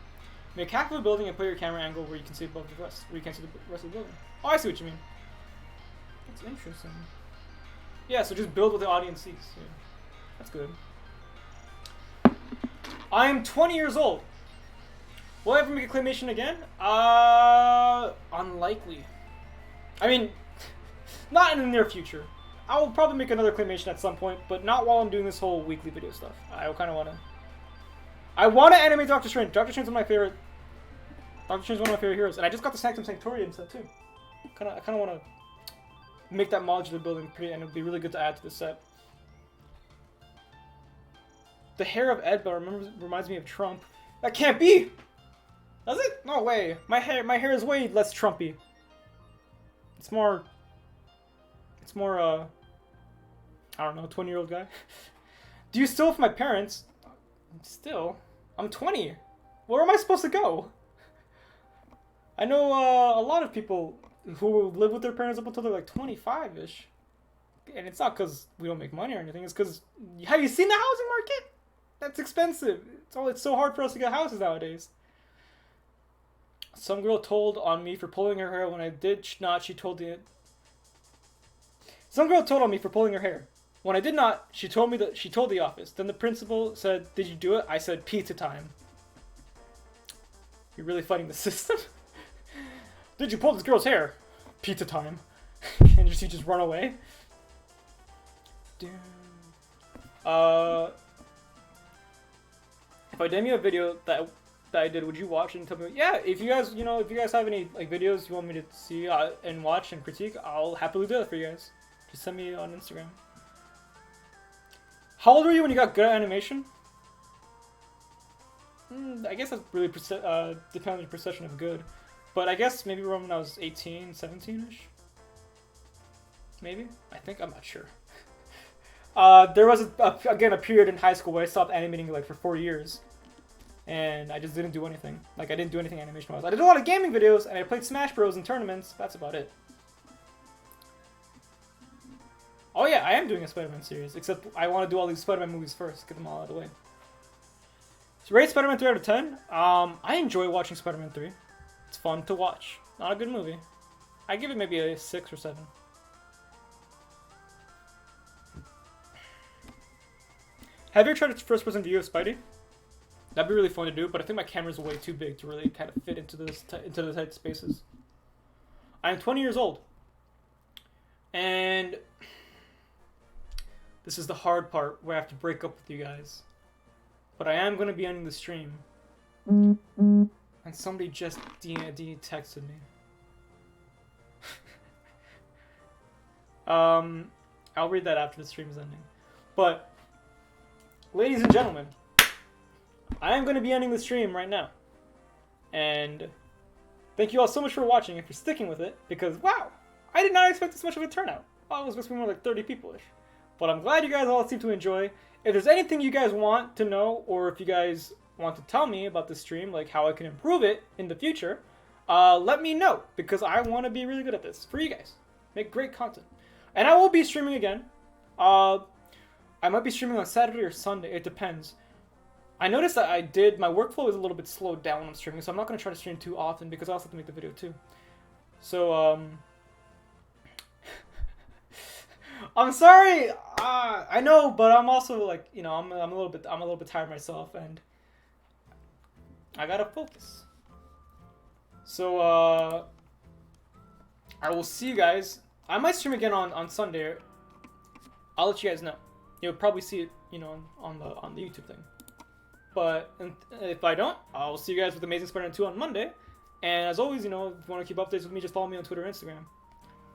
Speaker 2: Make half of a building and put your camera angle where you can see above the rest, where you can't see the rest of the building. Oh, I see what you mean. That's interesting. Yeah, so just build what the audience sees. Yeah. That's good. I am 20 years old. Will I ever make a claymation again? Unlikely. I mean, not in the near future. I will probably make another claymation at some point, but not while I'm doing this whole weekly video stuff. I kind of want to. I want to animate Doctor Strange. Doctor Strange is one of my favorite. Doctor Strange is one of my favorite heroes, and I just got the Sanctum Sanctorium set too. I kind of want to make that modular building pretty, and it'd be really good to add to the set. The hair of Edba reminds me of Trump. That can't be. Does it? No way. My hair is way less Trumpy. It's more, I don't know, 20-year-old guy. Do you still with my parents? Still? I'm 20. Where am I supposed to go? I know a lot of people who live with their parents up until they're like 25-ish. And it's not because we don't make money or anything. It's because, have you seen the housing market? That's expensive. It's so hard for us to get houses nowadays. Some girl told on me for pulling her hair when I did not. Some girl told on me for pulling her hair. When I did not, she told the office. Then the principal said, "Did you do it?" I said, "Pizza time." You're really fighting the system? Did you pull this girl's hair? Pizza time. And you just run away? If I did me a video that I did, would you watch it and tell me? Yeah, if you guys have any like videos you want me to see and watch and critique, I'll happily do that for you guys. Just send me on Instagram. How old were you when you got good at animation? I guess that's really depends on your perception of good. But I guess maybe around when I was 18, 17-ish. Maybe? I'm not sure. There was, again, a period in high school where I stopped animating like for 4 years. And I just didn't do anything. Like, I didn't do anything animation-wise. I did a lot of gaming videos, and I played Smash Bros. In tournaments. That's about it. Oh yeah, I am doing a Spider-Man series. Except I want to do all these Spider-Man movies first. Get them all out of the way. So rate Spider-Man 3 out of 10. I enjoy watching Spider-Man 3. It's fun to watch. Not a good movie. I give it maybe a 6 or 7. Have you ever tried a first-person view of Spidey? That'd be really fun to do, but I think my camera's way too big to really kind of fit into the tight spaces. I'm 20 years old. And this is the hard part where I have to break up with you guys. But I am going to be ending the stream. And somebody just texted me. I'll read that after the stream is ending. But, ladies and gentlemen, I am going to be ending the stream right now. And thank you all so much for watching and for sticking with it. Because, wow, I did not expect this much of a turnout. I thought it was supposed to be more like 30 people-ish. But I'm glad you guys all seem to enjoy. If there's anything you guys want to know, or if you guys want to tell me about the stream, like how I can improve it in the future, let me know. Because I want to be really good at this for you guys. Make great content. And I will be streaming again. I might be streaming on Saturday or Sunday. It depends. I noticed that my workflow is a little bit slowed down when I'm streaming, so I'm not going to try to stream too often because I also have to make the video too. So, I'm sorry. I know, but I'm also like, you know, I'm a little bit tired myself, and I gotta focus. So, I will see you guys. I might stream again on Sunday. I'll let you guys know. You'll probably see it, you know, on the YouTube thing. But if I don't, I'll see you guys with Amazing Spider-Man 2 on Monday. And as always, you know, if you want to keep updates with me, just follow me on Twitter and Instagram.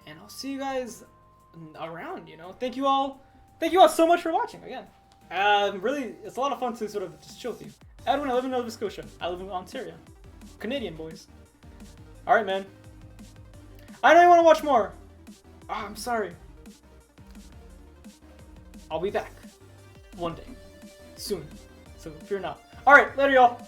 Speaker 2: And I'll see you guys around, you know. Thank you all so much for watching again. Really, it's a lot of fun to sort of just chill with you. Edwin, I live in Nova Scotia. I live in Ontario. Canadian boys. Alright, man. I know you want to watch more. Oh, I'm sorry. I'll be back. One day. Soon. So fear not. Alright, later y'all.